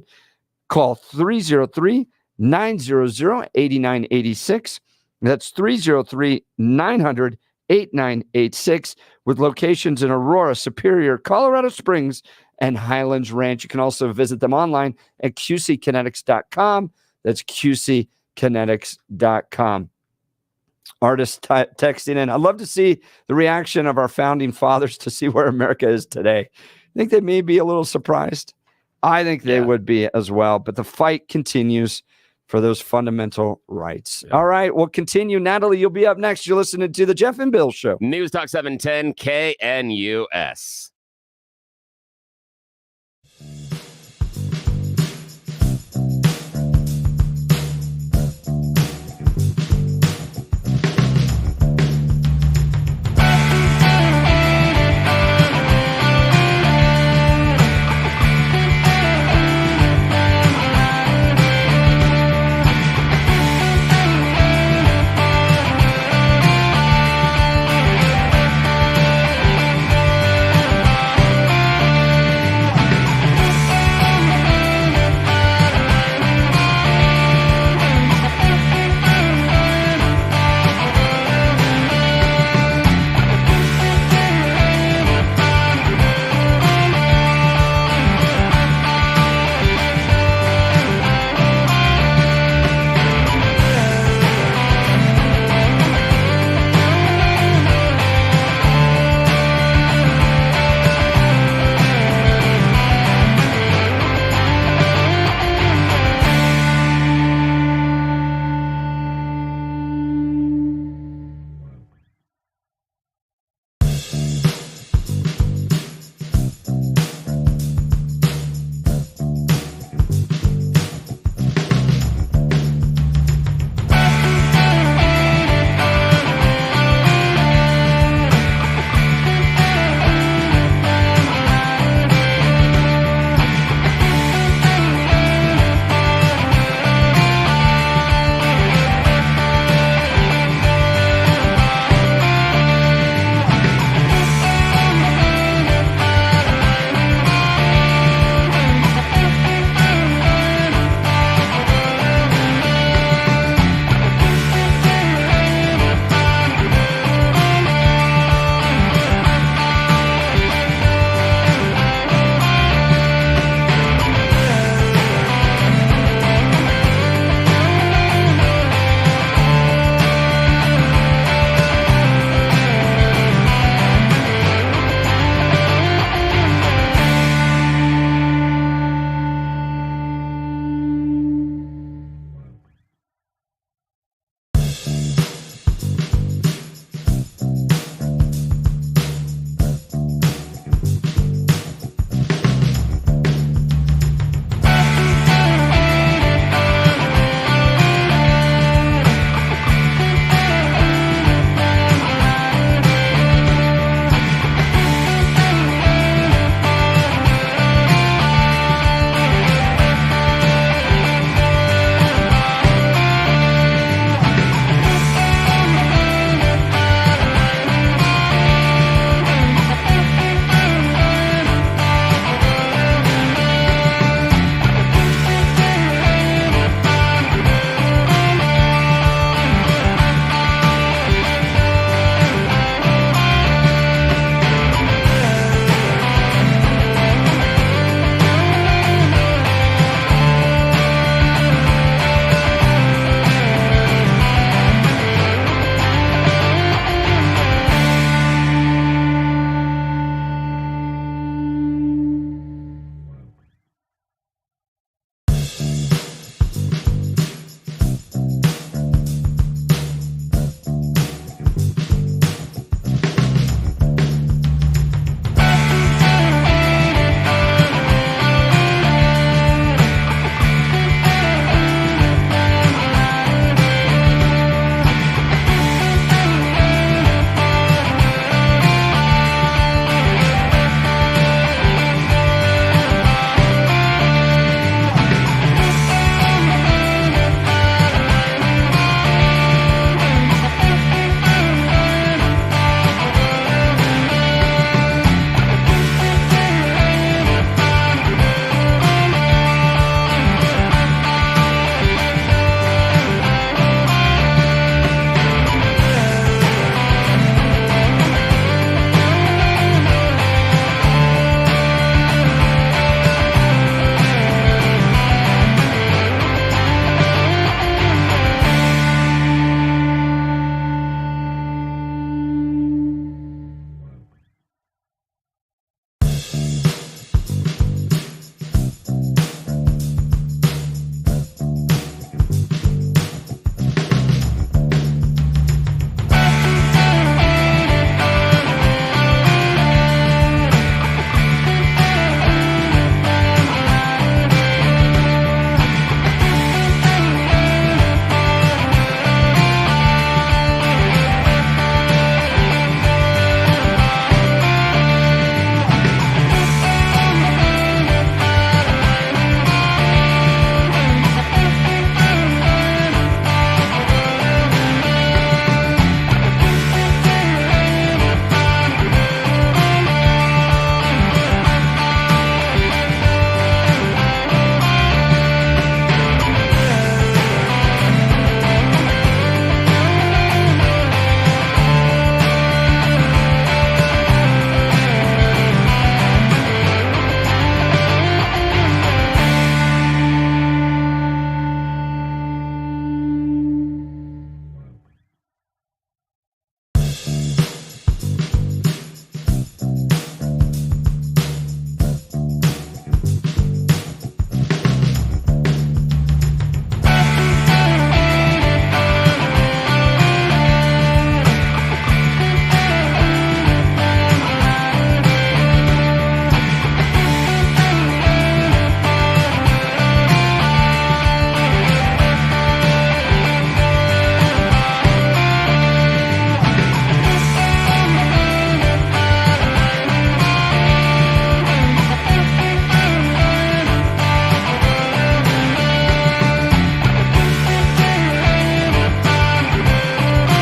call 303-900-8986. That's 303-900-8986 with locations in Aurora, Superior, Colorado Springs, and Highlands Ranch. You can also visit them online at qckinetics.com. That's qckinetics.com. Artists texting in. I'd love to see the reaction of our founding fathers to see where America is today. I think they may be a little surprised. I think they would be as well. But the fight continues for those fundamental rights. Yeah. All right, we'll continue. Natalie, you'll be up next. You're listening to the Jeff and Bill Show. News Talk 710 KNUS.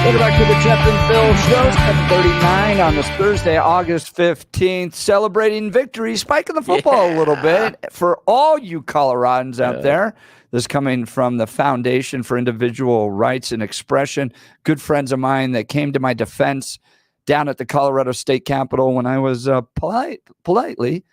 Welcome back to the Jeff and Bill Show, 7:39 on this Thursday, August 15th, celebrating victory, spiking the football a little bit for all you Coloradans out there. This coming from the Foundation for Individual Rights and Expression. Good friends of mine that came to my defense down at the Colorado State Capitol when I was politely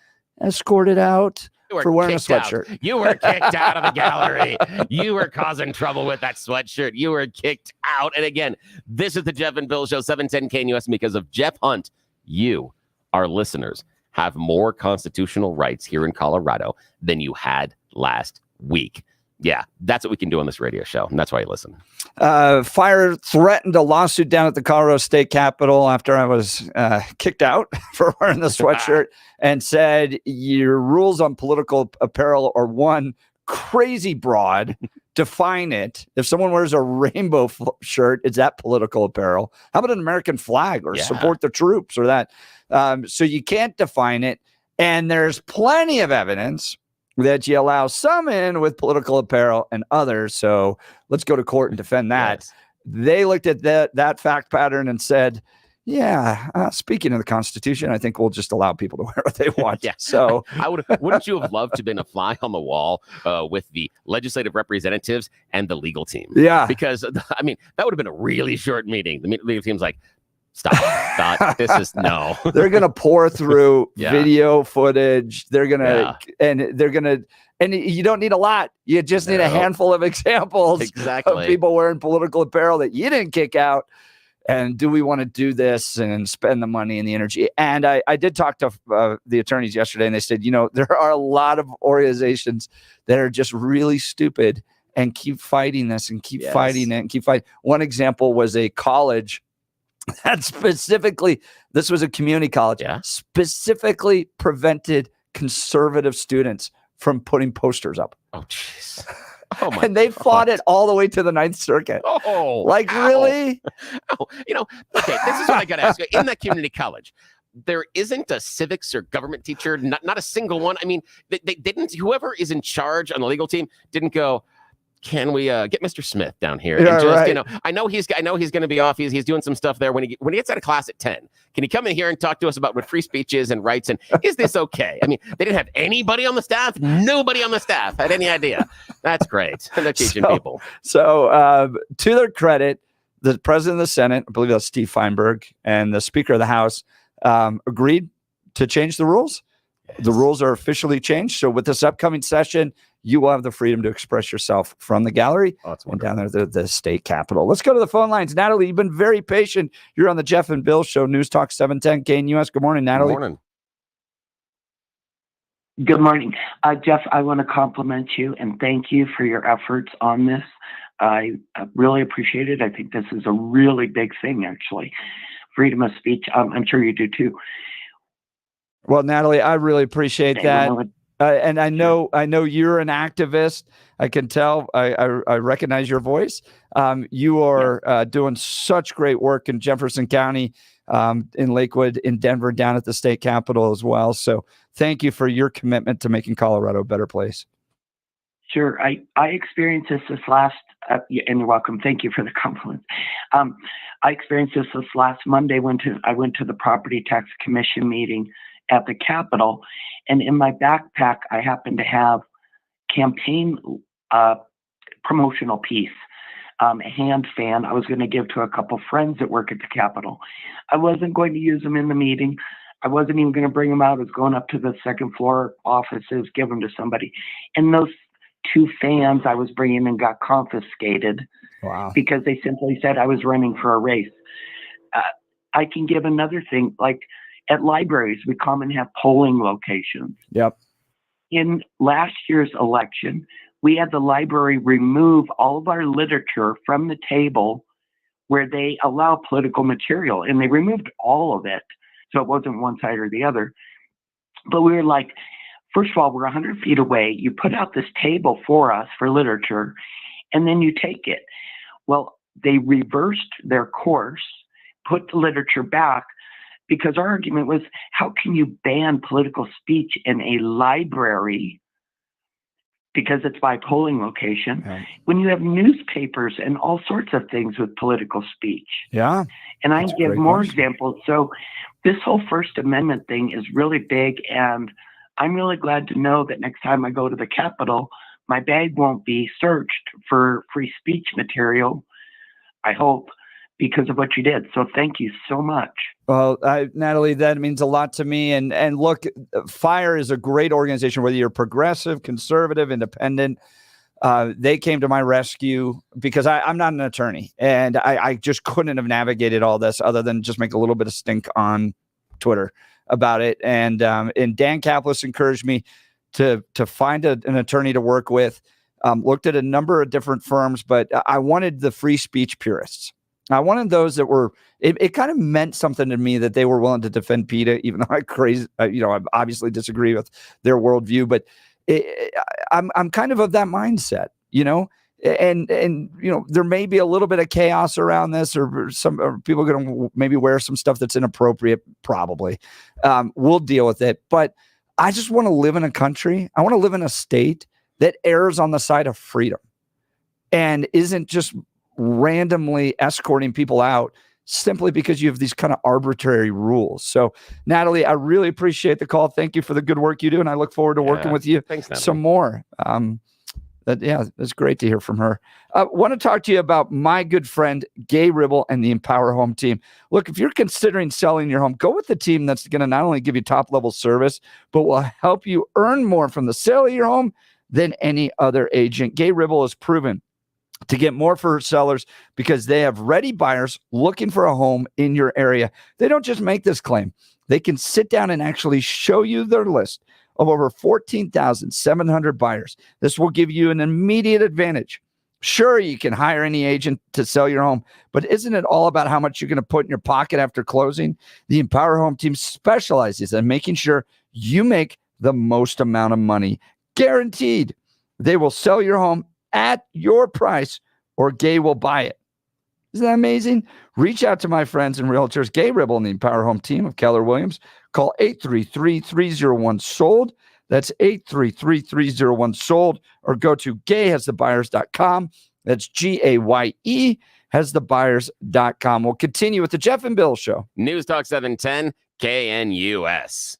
escorted out for wearing a sweatshirt. You were kicked out of the gallery. You were causing trouble with that sweatshirt. You were kicked out. And again, this is the Jeff and Bill Show, 710 KNUS. Because of Jeff Hunt, you, our listeners, have more constitutional rights here in Colorado than you had last week. Yeah, that's what we can do on this radio show, and that's why you listen. Fire threatened a lawsuit down at the Colorado State Capitol after I was kicked out for wearing the sweatshirt and said your rules on political apparel are one, crazy broad. Define it. If someone wears a rainbow shirt, is that political apparel? How about an American flag or support the troops or that? So you can't define it, and there's plenty of evidence that you allow some in with political apparel and others. So let's go to court and defend that. Yes. They looked at that fact pattern and said, speaking of the Constitution, I think we'll just allow people to wear what they want. So wouldn't you have loved to have been a fly on the wall with the legislative representatives and the legal team? Yeah. Because, I mean, that would have been a really short meeting. The legal team's like, Stop. This is no. They're going to pour through video footage. They're going to, and you don't need a lot. You just need a handful of examples of people wearing political apparel that you didn't kick out. And do we want to do this and spend the money and the energy? And I did talk to the attorneys yesterday, and they said, there are a lot of organizations that are just really stupid and keep fighting this and keep fighting it and keep fighting. One example was a college that specifically, this was a community college, specifically prevented conservative students from putting posters up. Oh, jeez. And they fought it all the way to the Ninth Circuit. Oh, really? Okay, this is what I got to ask you. In that community college, there isn't a civics or government teacher, not a single one. I mean, they didn't, whoever is in charge on the legal team didn't go, can we get Mr. Smith down here? Yeah, and just, right. I know he's going to be off. He's doing some stuff there when he gets out of class at 10. Can he come in here and talk to us about what free speech is and rights? And is this okay? I mean, they didn't have anybody on the staff. Nobody on the staff had any idea. That's great. They're teaching people. So to their credit, the president of the Senate, I believe that's Steve Feinberg, and the Speaker of the House agreed to change the rules. The rules are officially changed. So with this upcoming session, you will have the freedom to express yourself from the gallery and down there the state capitol. Let's go to the phone lines. Natalie, you've been very patient. You're on the Jeff and Bill Show, News Talk 710 KNUS. Good morning, Natalie. Good morning. Good morning. Jeff, I want to compliment you and thank you for your efforts on this. I really appreciate it. I think this is a really big thing, actually. Freedom of speech. I'm sure you do too. Well, Natalie, I really appreciate that. And I know you're an activist. I can tell. I recognize your voice. You are doing such great work in Jefferson County, in Lakewood, in Denver, down at the state capitol as well. So thank you for your commitment to making Colorado a better place. Sure. I experienced this last, and you're welcome. Thank you for the compliment. I experienced this last Monday. I went to the Property Tax Commission meeting at the Capitol, and in my backpack, I happened to have campaign promotional piece, a hand fan I was going to give to a couple friends that work at the Capitol. I wasn't going to use them in the meeting. I wasn't even going to bring them out. I was going up to the second floor offices, give them to somebody. And those two fans I was bringing in got confiscated. Wow. Because they simply said I was running for a race. I can give another thing, like at libraries, we come and have polling locations. Yep. In last year's election, we had the library remove all of our literature from the table where they allow political material, and they removed all of it. So it wasn't one side or the other. But we were like, first of all, we're 100 feet away. You put out this table for us for literature, and then you take it. Well, they reversed their course, put the literature back, because our argument was, how can you ban political speech in a library because it's by polling location, when you have newspapers and all sorts of things with political speech. Yeah. And I That's a give great more question. examples. So this whole First Amendment thing is really big, and I'm really glad to know that next time I go to the Capitol, my bag won't be searched for free speech material, I hope, because of what you did. So thank you so much. Well, Natalie, that means a lot to me. And look, FIRE is a great organization, whether you're progressive, conservative, independent. They came to my rescue because I'm not an attorney, and I just couldn't have navigated all this other than just make a little bit of stink on Twitter about it. And Dan Kaplis encouraged me to find an attorney to work with. Looked at a number of different firms, but I wanted the free speech purists. I wanted those that were, it kind of meant something to me that they were willing to defend PETA, even though I obviously disagree with their worldview, but I'm kind of that mindset, and there may be a little bit of chaos around this, or people are going to maybe wear some stuff that's inappropriate. Probably. We'll deal with it. But I just want to live in a country. I want to live in a state that errs on the side of freedom and isn't just randomly escorting people out simply because you have these kind of arbitrary rules. So, Natalie, I really appreciate the call. Thank you for the good work you do, and I look forward to working with you some more. That's great to hear from her. I want to talk to you about my good friend, Gay Ribble, and the Empower Home team. Look, if you're considering selling your home, go with the team that's going to not only give you top-level service, but will help you earn more from the sale of your home than any other agent. Gay Ribble has proven to get more for her sellers because they have ready buyers looking for a home in your area. They don't just make this claim. They can sit down and actually show you their list of over 14,700 buyers. This will give you an immediate advantage. Sure, you can hire any agent to sell your home, but isn't it all about how much you're going to put in your pocket after closing? The Empower Home team specializes in making sure you make the most amount of money. Guaranteed. They will sell your home at your price, or Gay will buy it. Isn't that amazing? Reach out to my friends and realtors, Gay Ribble and the Empower Home team of Keller Williams. Call 833-301-SOLD. That's 833-301-SOLD. Or go to gayhasthebuyers.com. That's GAYE hasthebuyers.com. We'll continue with the Jeff and Bill Show. News Talk 710 KNUS.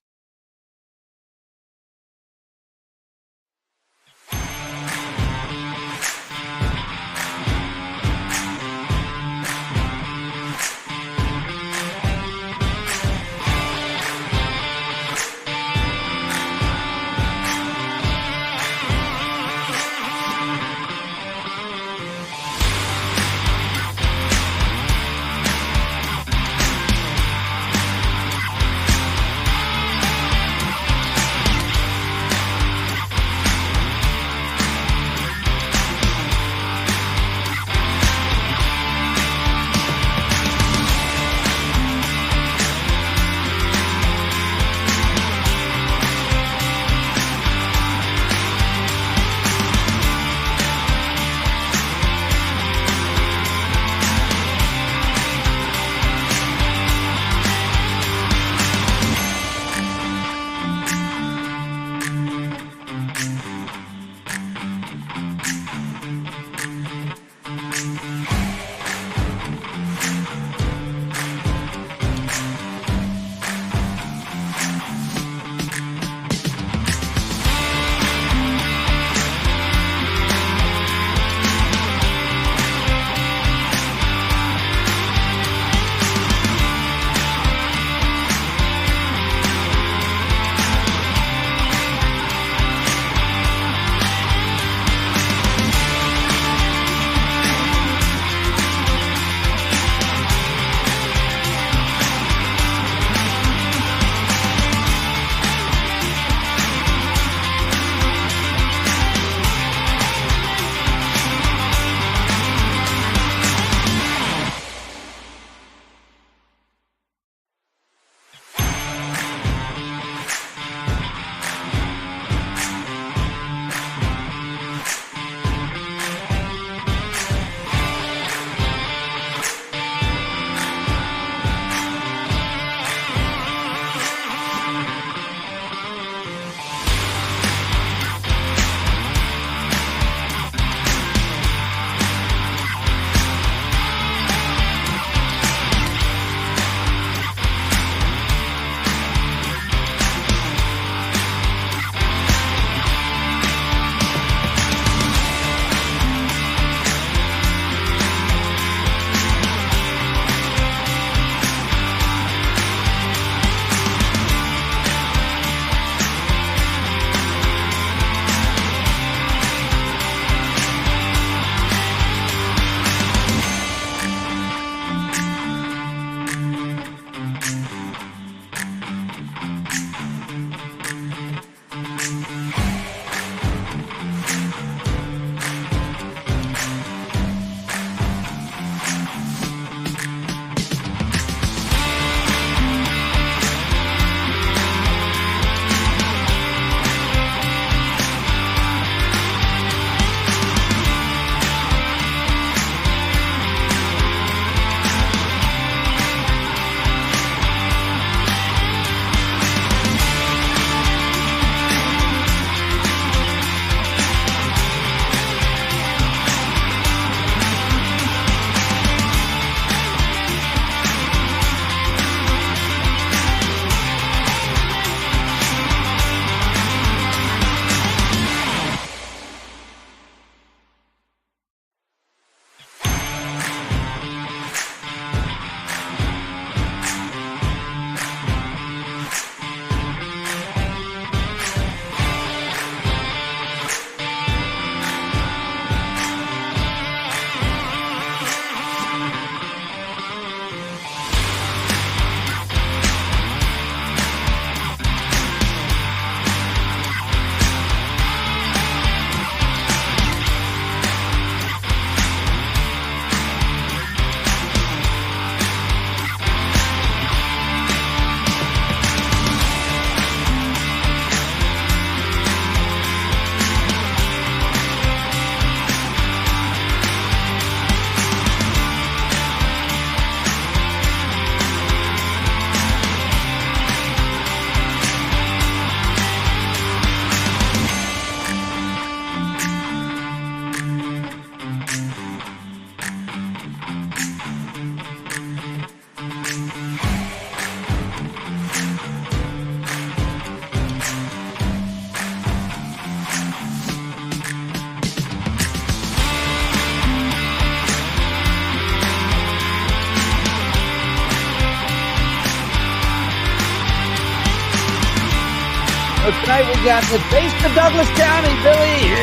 But tonight we got the Taste of Douglas County, Billy.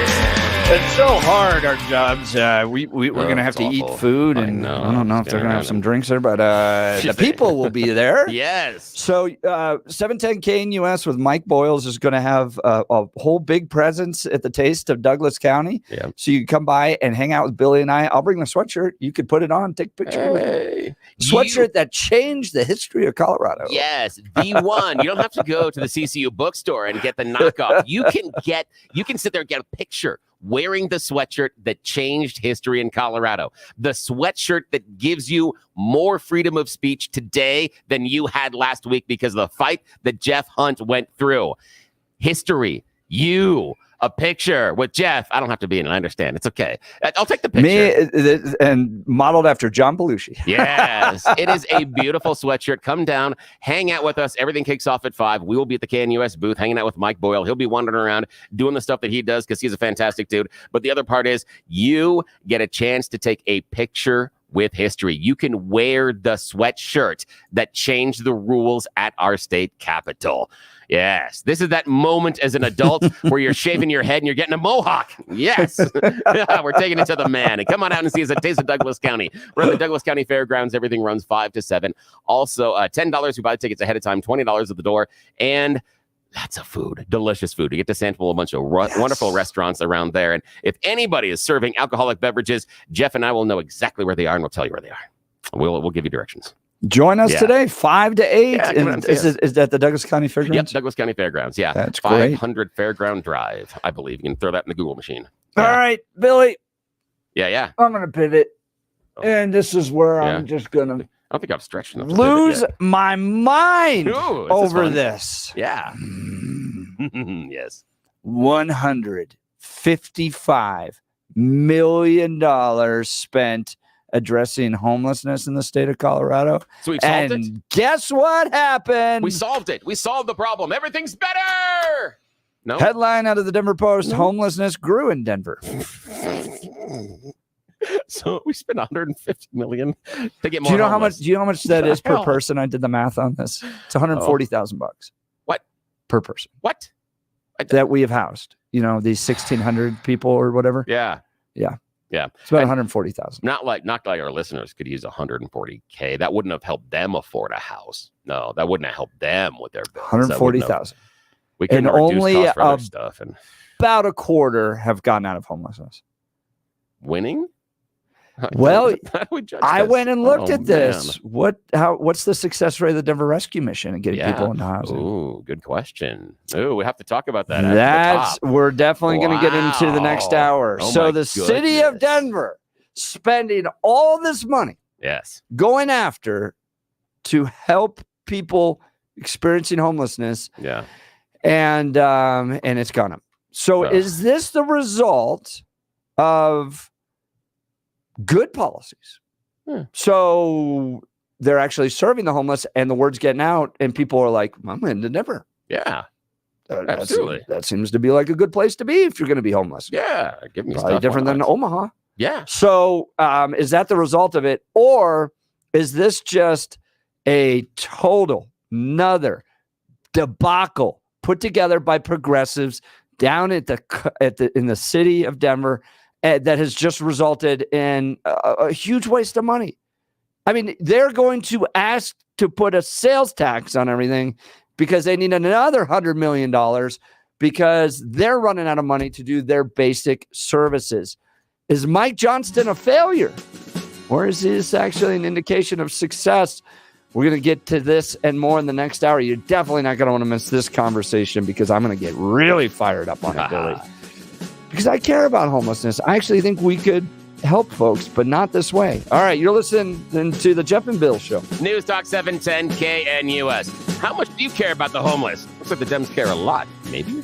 It's so hard, our jobs. We're going to have to eat food, and I don't know if they're going to have some drinks there, but the people will be there. Yes. So 710 KNUS with Mike Boyles is going to have a whole big presence at the Taste of Douglas County. Yeah. So you can come by and hang out with Billy and I. I'll bring the sweatshirt. You could put it on, take a picture with it. Sweatshirt that changed the history of Colorado. Yes, the one. You don't have to go to the CCU bookstore and get the knockoff. You can sit there and get a picture wearing the sweatshirt that changed history in Colorado. The sweatshirt that gives you more freedom of speech today than you had last week because of the fight that Jeff Hunt went through. History. A picture with Jeff. I don't have to be in it. I understand. It's okay. I'll take the picture. Me, and modeled after John Belushi. Yes. It is a beautiful sweatshirt. Come down, hang out with us. Everything kicks off at 5. We will be at the KNUS booth hanging out with Mike Boyle. He'll be wandering around doing the stuff that he does because he's a fantastic dude. But the other part is you get a chance to take a picture with history. You can wear the sweatshirt that changed the rules at our state capitol. Yes, this is that moment as an adult where you're shaving your head and you're getting a mohawk. Yes, we're taking it to the man. And come on out and see us at Taste of Douglas County. We're at the Douglas County Fairgrounds. Everything runs 5 to 7. Also, $10. We buy tickets ahead of time, $20 at the door. And lots of food, delicious food. You get to sample a bunch of wonderful restaurants around there. And if anybody is serving alcoholic beverages, Jeff and I will know exactly where they are, and we'll tell you where they are. We'll give you directions. Join us today, 5 to 8. Yeah, is that the Douglas County Fairgrounds? Yep, Douglas County Fairgrounds. Yeah, that's 500 Fairground Drive, I believe. You can throw that in the Google machine. All right, Billy. Yeah. I'm going to pivot. And this is where I'm just going to I don't think I've stretched enough. Lose my mind over this. Yeah. Yes. $155 million spent addressing homelessness in the state of Colorado. So we've solved it. Guess what happened? We solved it. We solved the problem. Everything's better. No. Headline out of the Denver Post: Homelessness grew in Denver. So we spent $150 million to get more. Do you know homeless. how much that is per person? I did the math on this. It's $140,000. What? Per person? What? That we have housed. You know, these 1,600 people or whatever. Yeah. It's about 140,000. Not like our listeners could use $140K. That wouldn't have helped them afford a house. No, that wouldn't have helped them with their bills. 140,000. We can only reduce costs for other stuff. And about a quarter have gotten out of homelessness. Winning? Well, I this? went and looked at this. Man. What's the success rate of the Denver Rescue Mission and getting people into housing? Ooh, good question. Ooh, we have to talk about that. We're definitely going to get into the next hour. So the city of Denver spending all this money, going after to help people experiencing homelessness, and it's gone up. So is this the result of good policies? So they're actually serving the homeless and the word's getting out and people are like, I'm into Denver. Yeah, absolutely. That seems to be like a good place to be if you're going to be homeless. Yeah. Give me Probably stuff. different than Omaha. Yeah. So is that the result of it? Or is this just a total another debacle put together by progressives down in the city of Denver that has just resulted in a huge waste of money? I mean, they're going to ask to put a sales tax on everything because they need another $100 million because they're running out of money to do their basic services. Is Mike Johnston a failure? Or is this actually an indication of success? We're going to get to this and more in the next hour. You're definitely not going to want to miss this conversation because I'm going to get really fired up on it, Billy. Because I care about homelessness. I actually think we could help folks, but not this way. All right, you're listening to the Jeff and Bill Show. News Talk 710 KNUS. How much do you care about the homeless? Looks like the Dems care a lot. Maybe.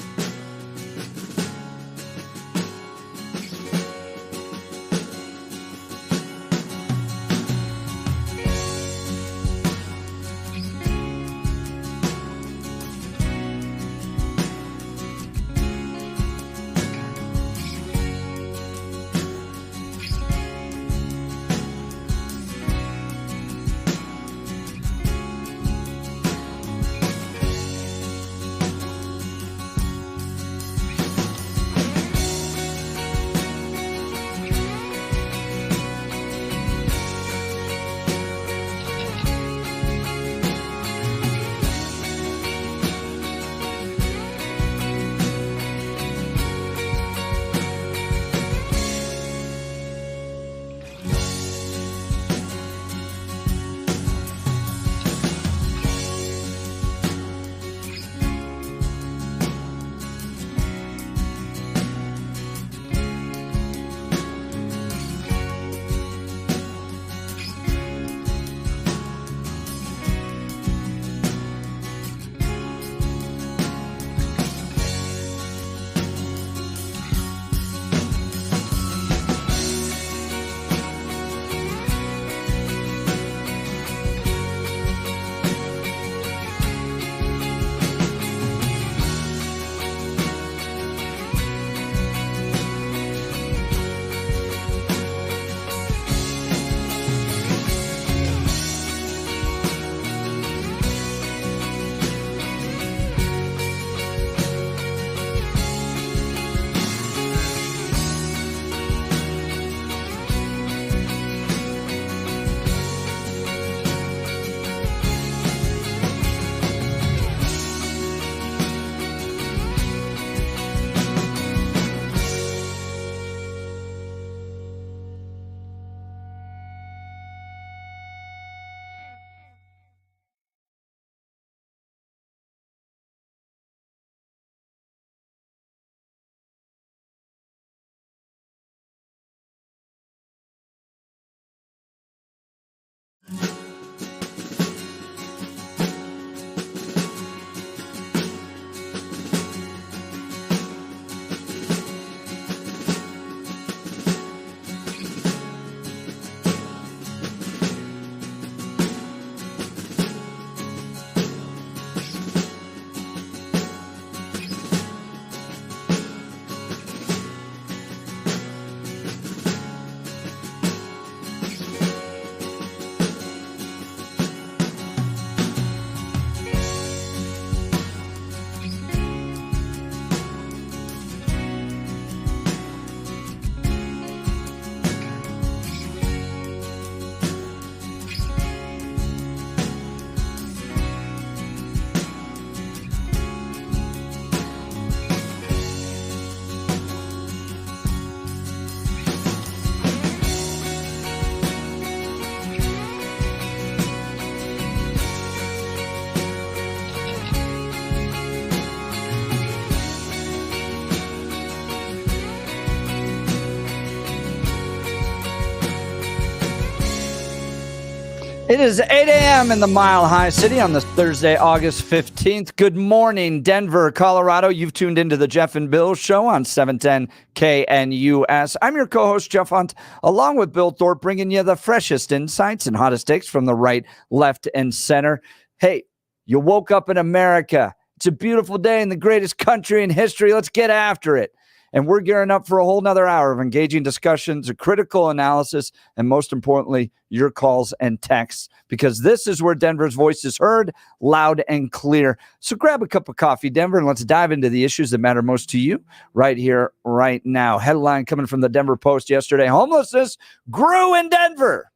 It is 8 a.m. in the Mile High City on this Thursday, August 15th. Good morning, Denver, Colorado. You've tuned into the Jeff and Bill Show on 710 KNUS. I'm your co-host, Jeff Hunt, along with Bill Thorpe, bringing you the freshest insights and hottest takes from the right, left, and center. Hey, you woke up in America. It's a beautiful day in the greatest country in history. Let's get after it. And we're gearing up for a whole nother hour of engaging discussions, a critical analysis, and most importantly, your calls and texts, because this is where Denver's voice is heard loud and clear. So grab a cup of coffee, Denver, and let's dive into the issues that matter most to you right here, right now. Headline coming from the Denver Post yesterday: homelessness grew in Denver.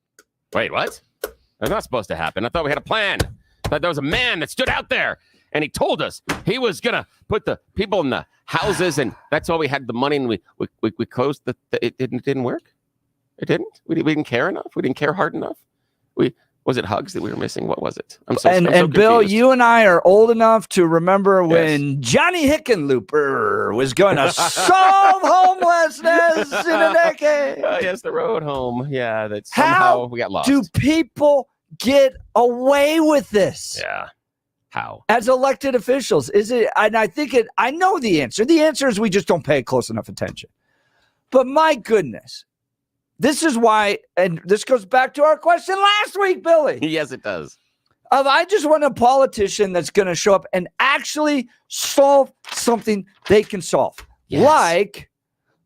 Wait, what? That's not supposed to happen. I thought we had a plan. I thought there was a man that stood out there and he told us he was going to put the people in the houses, and that's why we had the money, and we closed it didn't work. It didn't. We didn't care enough. We didn't care hard enough. Was it hugs that we were missing? What was it? I'm so Bill, confused. you and I are old enough to remember when Johnny Hickenlooper was going to solve homelessness in a decade. Yes, the road home. Yeah, that somehow we got lost. Do people get away with this? Yeah. How? As elected officials, is it? And I know the answer. The answer is we just don't pay close enough attention. But my goodness, this is why, and this goes back to our question last week, Billy. Yes, it does. I just want a politician that's going to show up and actually solve something they can solve. Yes. Like,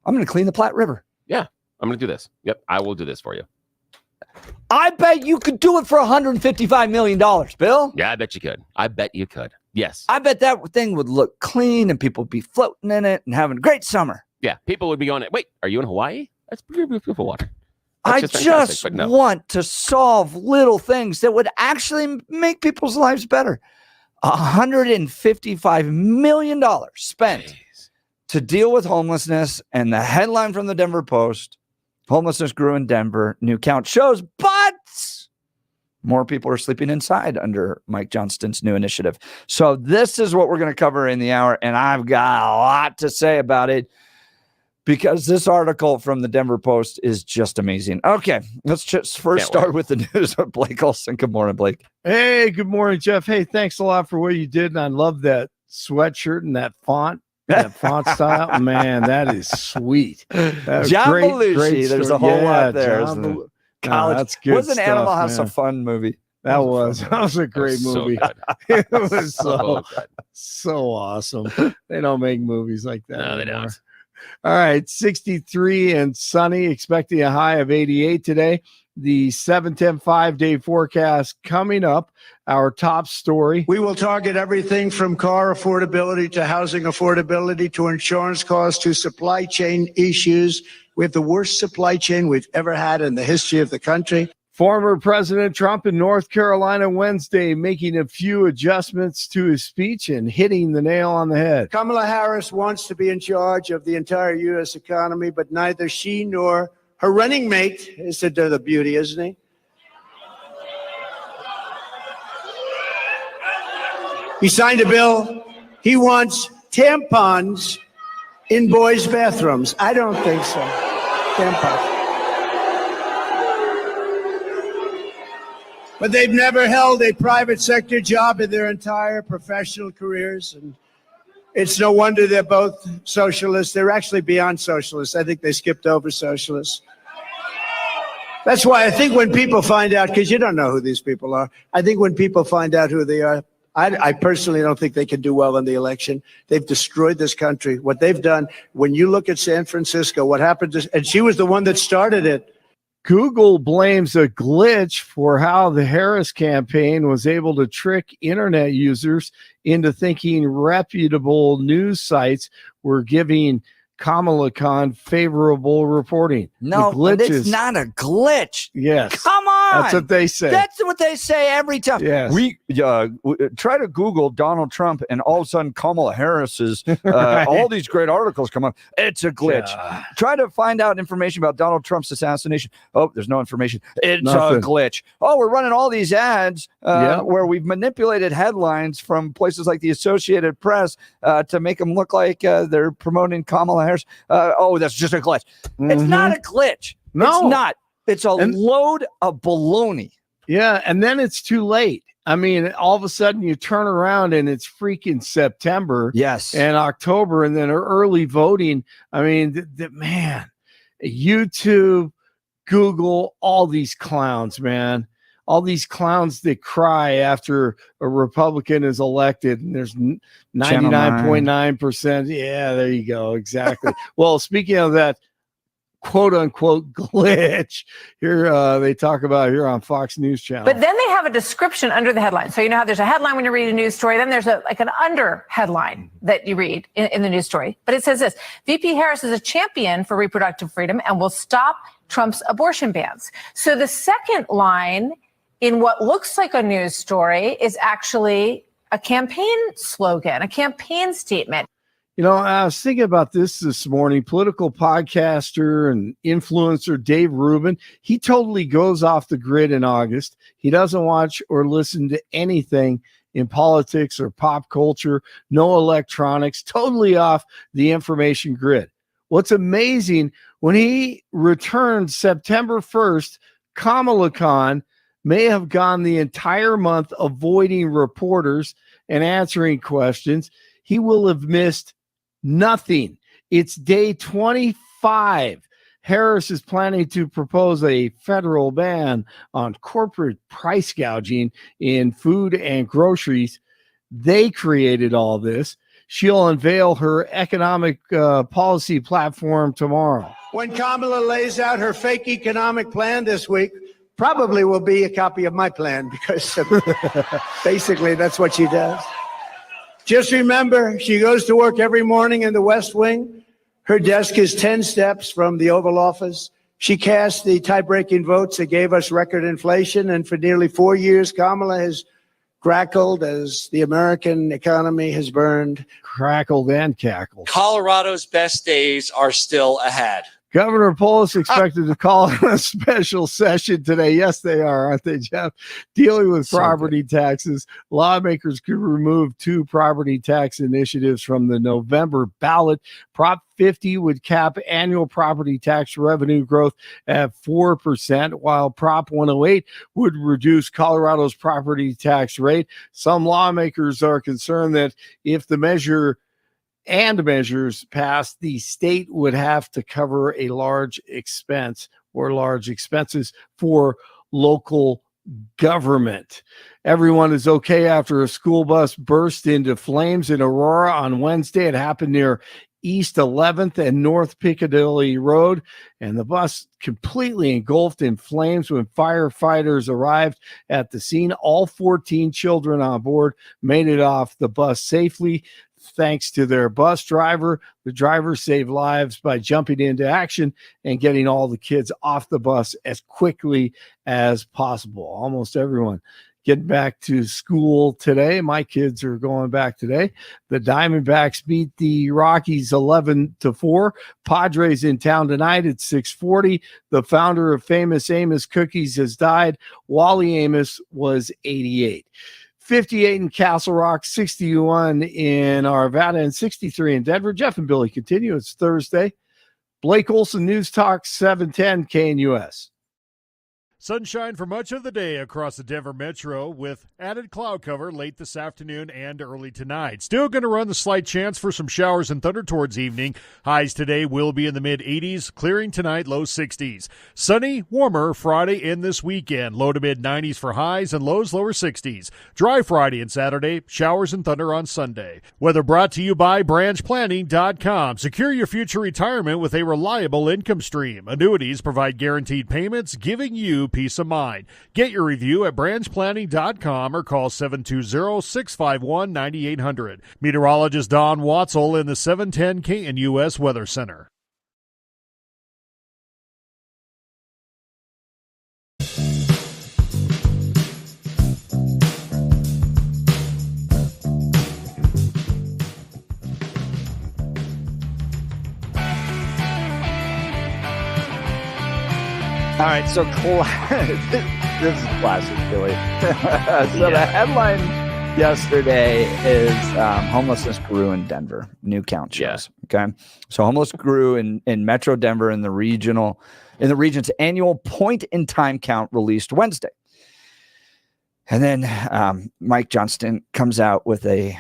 I'm going to clean the Platte River. Yeah, I'm going to do this. Yep, I will do this for you. I bet you could do it for $155 million, Bill. Yeah, I bet you could. I bet you could. Yes. I bet that thing would look clean and people would be floating in it and having a great summer. Yeah, people would be on it. Wait, are you in Hawaii? That's beautiful water. I just want to solve little things that would actually make people's lives better. $155 million spent to deal with homelessness, and the headline from the Denver Post: homelessness grew in Denver. New count shows, but more people are sleeping inside under Mike Johnston's new initiative. So this is what we're going to cover in the hour, and I've got a lot to say about it because this article from the Denver Post is just amazing. Okay, let's just first start with the news with Blake Olson. Good morning, Blake. Hey, good morning, Jeff. Hey, thanks a lot for what you did, and I love that sweatshirt and that font. That font style, man, that is sweet. That John Belushi, there's a whole lot there. College. That's good. Wasn't stuff, Animal House man. a fun movie? That was a great movie. It was so awesome. They don't make movies like that. No, they anymore. don't. All right, 63 and sunny, expecting a high of 88 today. The 7-10 5-day forecast coming up. Our top story. We will target everything from car affordability to housing affordability to insurance costs to supply chain issues. We have the worst supply chain we've ever had in the history of the country. Former President Trump in North Carolina Wednesday making a few adjustments to his speech and hitting the nail on the head. Kamala Harris wants to be in charge of the entire U.S. economy, but neither she nor her running mate is the beauty, isn't he? He signed a bill. He wants tampons in boys' bathrooms. I don't think so. Tampons. But they've never held a private sector job in their entire professional careers. And it's no wonder they're both socialists. They're actually beyond socialists. I think they skipped over socialists. That's why I think when people find out, because you don't know who these people are, I think when people find out who they are, I personally don't think they can do well in the election. They've destroyed this country. What they've done, when you look at San Francisco, what happened to, and she was the one that started it. Google blames a glitch for how the Harris campaign was able to trick internet users into thinking reputable news sites were giving Kamala Khan favorable reporting. No, it's not a glitch. Yes. Come on. That's what they say. That's what they say every time. Yes. We try to Google Donald Trump and all of a sudden Kamala Harris's, Right. all these great articles come up. It's a glitch. Yeah. Try to find out information about Donald Trump's assassination. Oh, there's no information. It's Nothing. a glitch. Oh, we're running all these ads where we've manipulated headlines from places like the Associated Press to make them look like they're promoting Kamala Harris. That's just a glitch. It's not a glitch. No. It's not. It's a load of baloney. Yeah, and then it's too late. I mean, all of a sudden you turn around and it's freaking September. Yes. And October, and then early voting. I mean, man, YouTube, Google, all these clowns, man. All these clowns that cry after a Republican is elected, and there's 99.9%. Yeah, there you go. Exactly. Well, speaking of that quote unquote glitch, here they talk about here on Fox News Channel. But then they have a description under the headline. So you know how there's a headline when you read a news story, then there's an under headline that you read in the news story. But it says this: VP Harris is a champion for reproductive freedom and will stop Trump's abortion bans. So the second line in what looks like a news story is actually a campaign slogan, a campaign statement. You know, I was thinking about this morning. Political podcaster and influencer Dave Rubin, he totally goes off the grid in August. He doesn't watch or listen to anything in politics or pop culture, no electronics, totally off the information grid. What's amazing, when he returns September 1st, Kamala Khan may have gone the entire month avoiding reporters and answering questions. He will have missed nothing. It's day 25. Harris is planning to propose a federal ban on corporate price gouging in food and groceries. They created all this. She'll unveil her economic policy platform tomorrow. When Kamala lays out her fake economic plan this week, probably will be a copy of my plan, because basically that's what she does. Just remember, she goes to work every morning in the West Wing. Her desk is 10 steps from the Oval Office. She cast the tie-breaking votes that gave us record inflation, and for nearly 4 years, Kamala has crackled as the American economy has burned. Crackled and cackled. Colorado's best days are still ahead. Governor Polis expected to call a special session today. Yes, they are, aren't they, Jeff? Dealing with property taxes. Lawmakers could remove 2 property tax initiatives from the November ballot. Prop 50 would cap annual property tax revenue growth at 4%, while Prop 108 would reduce Colorado's property tax rate. Some lawmakers are concerned that if the measures passed, the state would have to cover a large expense or large expenses for local government. Everyone is okay after a school bus burst into flames in Aurora on Wednesday. It happened near East 11th and North Piccadilly Road, and the bus completely engulfed in flames when firefighters arrived at the scene. All 14 children on board made it off the bus safely, thanks to their bus driver. The driver saved lives by jumping into action and getting all the kids off the bus as quickly as possible. Almost everyone getting back to school today. My kids are going back today. The Diamondbacks beat the Rockies 11-4. Padres in town tonight at 6:40. The founder of famous Amos Cookies has died. Wally Amos was 88. 58 in Castle Rock, 61 in Arvada, and 63 in Denver. Jeff and Billy continue. It's Thursday. Blake Olson, News Talk 710 KNUS. Sunshine for much of the day across the Denver Metro with added cloud cover late this afternoon and early tonight. Still going to run the slight chance for some showers and thunder towards evening. Highs today will be in the mid-80s, clearing tonight, low 60s. Sunny, warmer Friday and this weekend. Low to mid-90s for highs and lows lower 60s. Dry Friday and Saturday, showers and thunder on Sunday. Weather brought to you by branchplanning.com. Secure your future retirement with a reliable income stream. Annuities provide guaranteed payments, giving you peace of mind. Get your review at branchplanning.com or call 720-651-9800. Meteorologist Don Watzel in the 710 KNUS Weather Center. All right, so this is classic, Billy. So the headline yesterday is homelessness grew in Denver. New count shows. Yeah. Okay, so homeless grew in Metro Denver in the region's annual point in time count released Wednesday. And then Mike Johnston comes out with a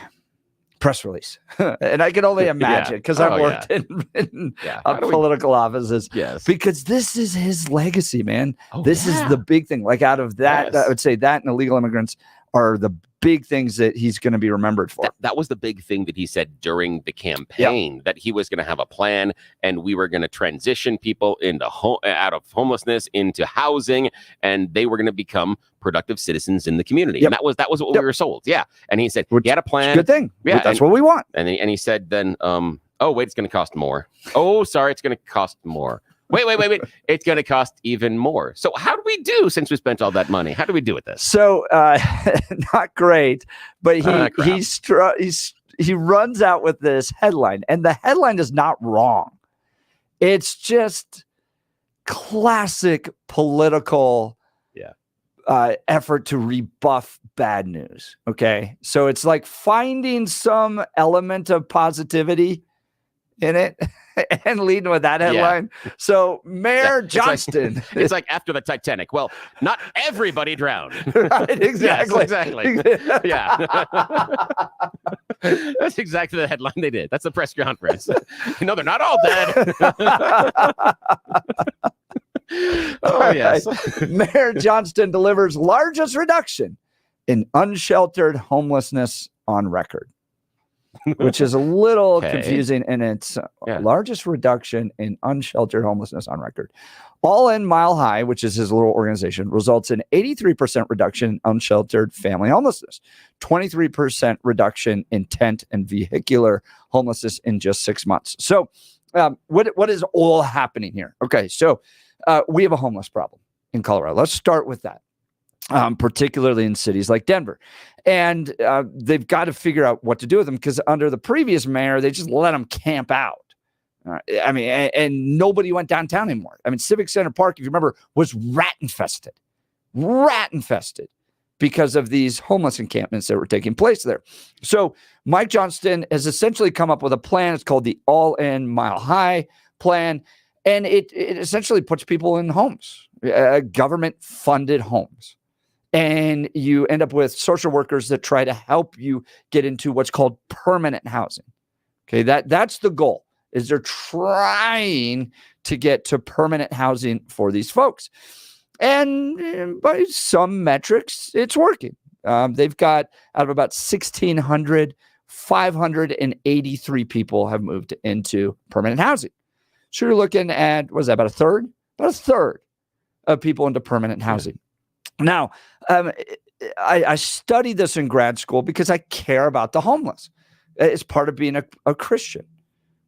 press release. And I can only imagine because I've worked in political offices. Yes. Because this is his legacy, man. This is the big thing. Like out of that, I would say that and illegal immigrants are the big things that he's going to be remembered for. That was the big thing that he said during the campaign, that he was going to have a plan and we were going to transition people into out of homelessness into housing, and they were going to become productive citizens in the community. And that was what we were sold. Yeah. And he said, he had a plan. Good thing. Yeah. That's what we want. And he said then, oh, wait, it's going to cost more. Oh, sorry, it's going to cost more. Wait. It's going to cost even more. So how do we do since we spent all that money? How do we do with this? So not great, but he runs out with this headline, and the headline is not wrong. It's just classic political effort to rebuff bad news. Okay. So it's like finding some element of positivity in it and leading with that headline. So Mayor Johnston. It's like after the Titanic. Well, not everybody drowned. Right, exactly. Yes, exactly. Yeah. That's exactly the headline they did. That's the press conference. No, they're not all dead. Oh, yes. Mayor Johnston delivers largest reduction in unsheltered homelessness on record. Which is a little confusing, and it's largest reduction in unsheltered homelessness on record. All in Mile High, which is his little organization, results in 83% reduction in unsheltered family homelessness, 23% reduction in tent and vehicular homelessness in just 6 months. So what is all happening here? Okay, so we have a homeless problem in Colorado. Let's start with that. Particularly in cities like Denver. And they've got to figure out what to do with them, because under the previous mayor, they just let them camp out. I mean, and nobody went downtown anymore. I mean, Civic Center Park, if you remember, was rat infested because of these homeless encampments that were taking place there. So Mike Johnston has essentially come up with a plan. It's called the All In Mile High plan. And it essentially puts people in homes, government funded homes. And you end up with social workers that try to help you get into what's called permanent housing. Okay, that's the goal, is they're trying to get to permanent housing for these folks. And by some metrics, it's working. They've got, out of about 1,600, 583 people have moved into permanent housing. So you're looking at, what was that, about a third? About a third of people into permanent housing. Now, I studied this in grad school because I care about the homeless. It's part of being a Christian,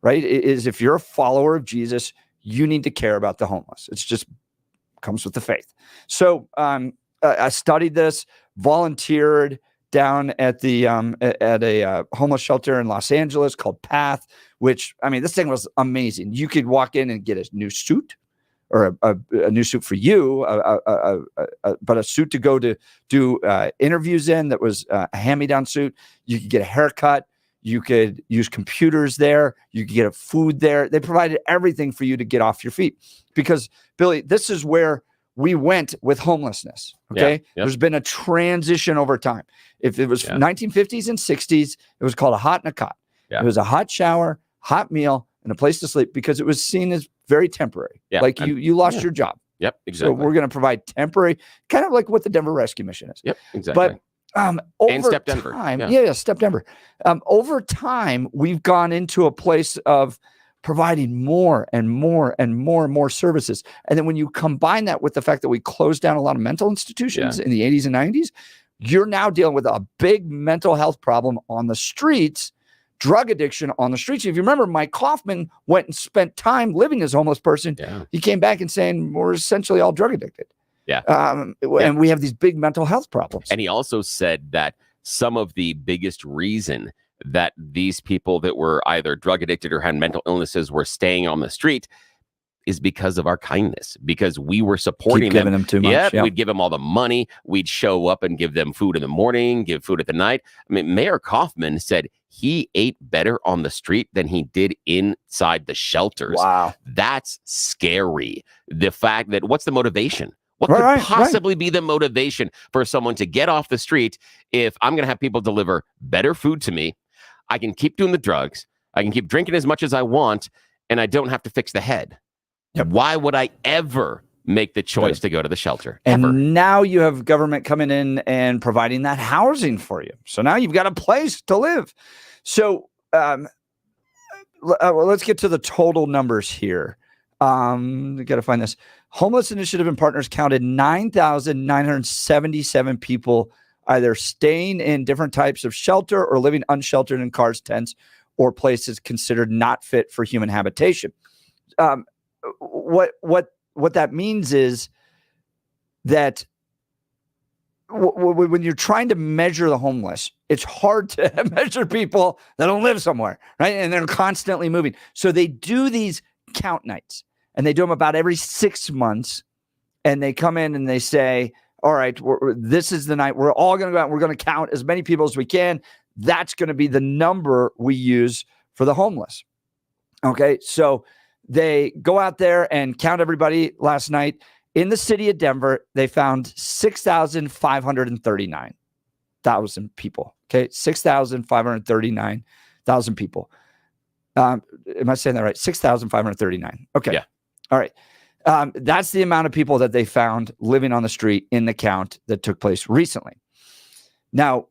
right? It is, if you're a follower of Jesus, you need to care about the homeless. It's just comes with the faith. So I studied this, volunteered down at the at a homeless shelter in Los Angeles called Path, which, I mean, this thing was amazing. You could walk in and get a new suit, or a new suit for you, but a suit to go to do interviews in that was a hand-me-down suit. You could get a haircut. You could use computers there. You could get a food there. They provided everything for you to get off your feet. Because, Billy, this is where we went with homelessness, okay? There's been a transition over time. If it was 1950s and 60s, it was called a hot and a cot. It was a hot shower, hot meal, and a place to sleep, because it was seen as very temporary. Like you lost your job. Yep, exactly. So we're going to provide temporary, kind of like what the Denver Rescue Mission is. Yep, exactly. But over and Step Denver. Time, Step Denver. Over time, we've gone into a place of providing more and more and more and more services. And then when you combine that with the fact that we closed down a lot of mental institutions in the 80s and 90s, you're now dealing with a big mental health problem on the streets. Drug addiction on the streets. If you remember, Mike Kaufman went and spent time living as a homeless person. He came back and saying, we're essentially all drug addicted. And we have these big mental health problems. And he also said that some of the biggest reason that these people that were either drug addicted or had mental illnesses were staying on the street is because of our kindness, because we were supporting Keep giving them too much. We'd give them all the money. We'd show up and give them food in the morning, give food at the night. I mean, Mayor Kaufman said he ate better on the street than he did inside the shelters. Wow. That's scary. The fact that, what's the motivation? What could possibly be the motivation for someone to get off the street if I'm going to have people deliver better food to me? I can keep doing the drugs. I can keep drinking as much as I want, and I don't have to fix the head. Why would I ever make the choice to go to the shelter? Ever? And now you have government coming in and providing that housing for you. So now you've got a place to live. So let's get to the total numbers here. We got to find this. Homeless Initiative and Partners counted 9,977 people either staying in different types of shelter or living unsheltered in cars, tents, or places considered not fit for human habitation. What that means is that when you're trying to measure the homeless, it's hard to measure people that don't live somewhere, right? And they're constantly moving. So they do these count nights, and they do them about every 6 months. And they come in and they say, all right, this is the night we're all going to go out and we're going to count as many people as we can. That's going to be the number we use for the homeless. Okay, so they go out there and count everybody last night. In the city of Denver, they found 6,539,000 people. Okay, 6,539,000 people. Am I saying that right? 6,539. Okay. Yeah. All right. That's the amount of people that they found living on the street in the count that took place recently. Now,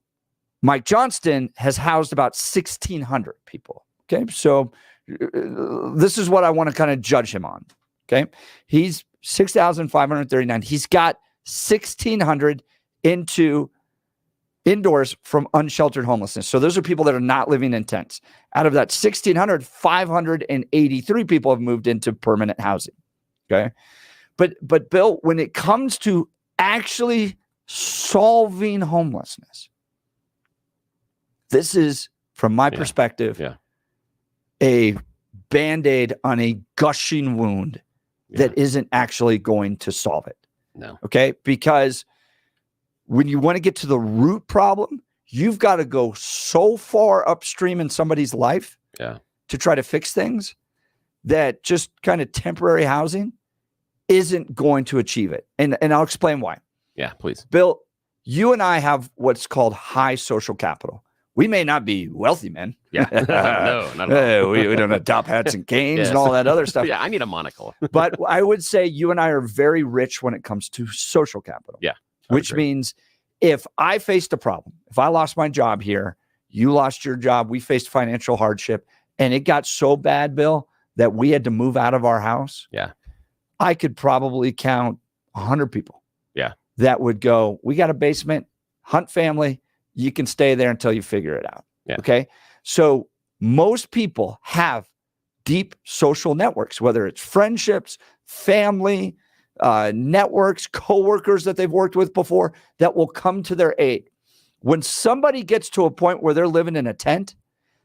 Mike Johnston has housed about 1,600 people. Okay, so this is what I want to kind of judge him on. Okay, he's 6,539. He's got 1,600 indoors from unsheltered homelessness. So those are people that are not living in tents. Out of that 1,600, 583 people have moved into permanent housing. Okay, but Bill, when it comes to actually solving homelessness, this is, from my perspective, a Band-Aid on a gushing wound that isn't actually going to solve it. No. Okay, because when you want to get to the root problem, you've got to go so far upstream in somebody's life to try to fix things that just kind of temporary housing isn't going to achieve it. And I'll explain why. Yeah, please. Bill, you and I have what's called high social capital. We may not be wealthy men. Yeah. No, not at all. We don't have top hats and canes and all that other stuff. Yeah, I need a monocle. But I would say you and I are very rich when it comes to social capital. Yeah. Which means if I faced a problem, if I lost my job here, you lost your job, we faced financial hardship, and it got so bad, Bill, that we had to move out of our house. Yeah. I could probably count 100 people. Yeah. That would go, we got a basement, Hunt family, you can stay there until you figure it out. Yeah. Okay. So most people have deep social networks, whether it's friendships, family, networks, coworkers that they've worked with before, that will come to their aid. When somebody gets to a point where they're living in a tent,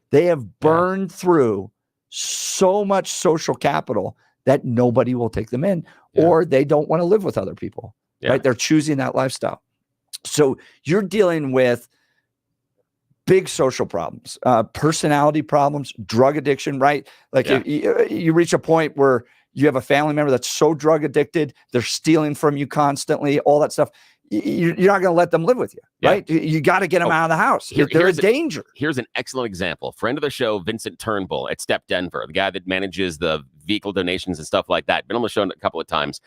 they have burned through so much social capital that nobody will take them in, or they don't want to live with other people, right? They're choosing that lifestyle. So you're dealing with big social problems, personality problems, drug addiction, right? Like you reach a point where you have a family member that's so drug addicted, they're stealing from you constantly, all that stuff. You're not going to let them live with you, right? You got to get them out of the house. They're a danger. Here's an excellent example. Friend of the show, Vincent Turnbull at Step Denver, the guy that manages the vehicle donations and stuff like that. Been on the show a couple of times.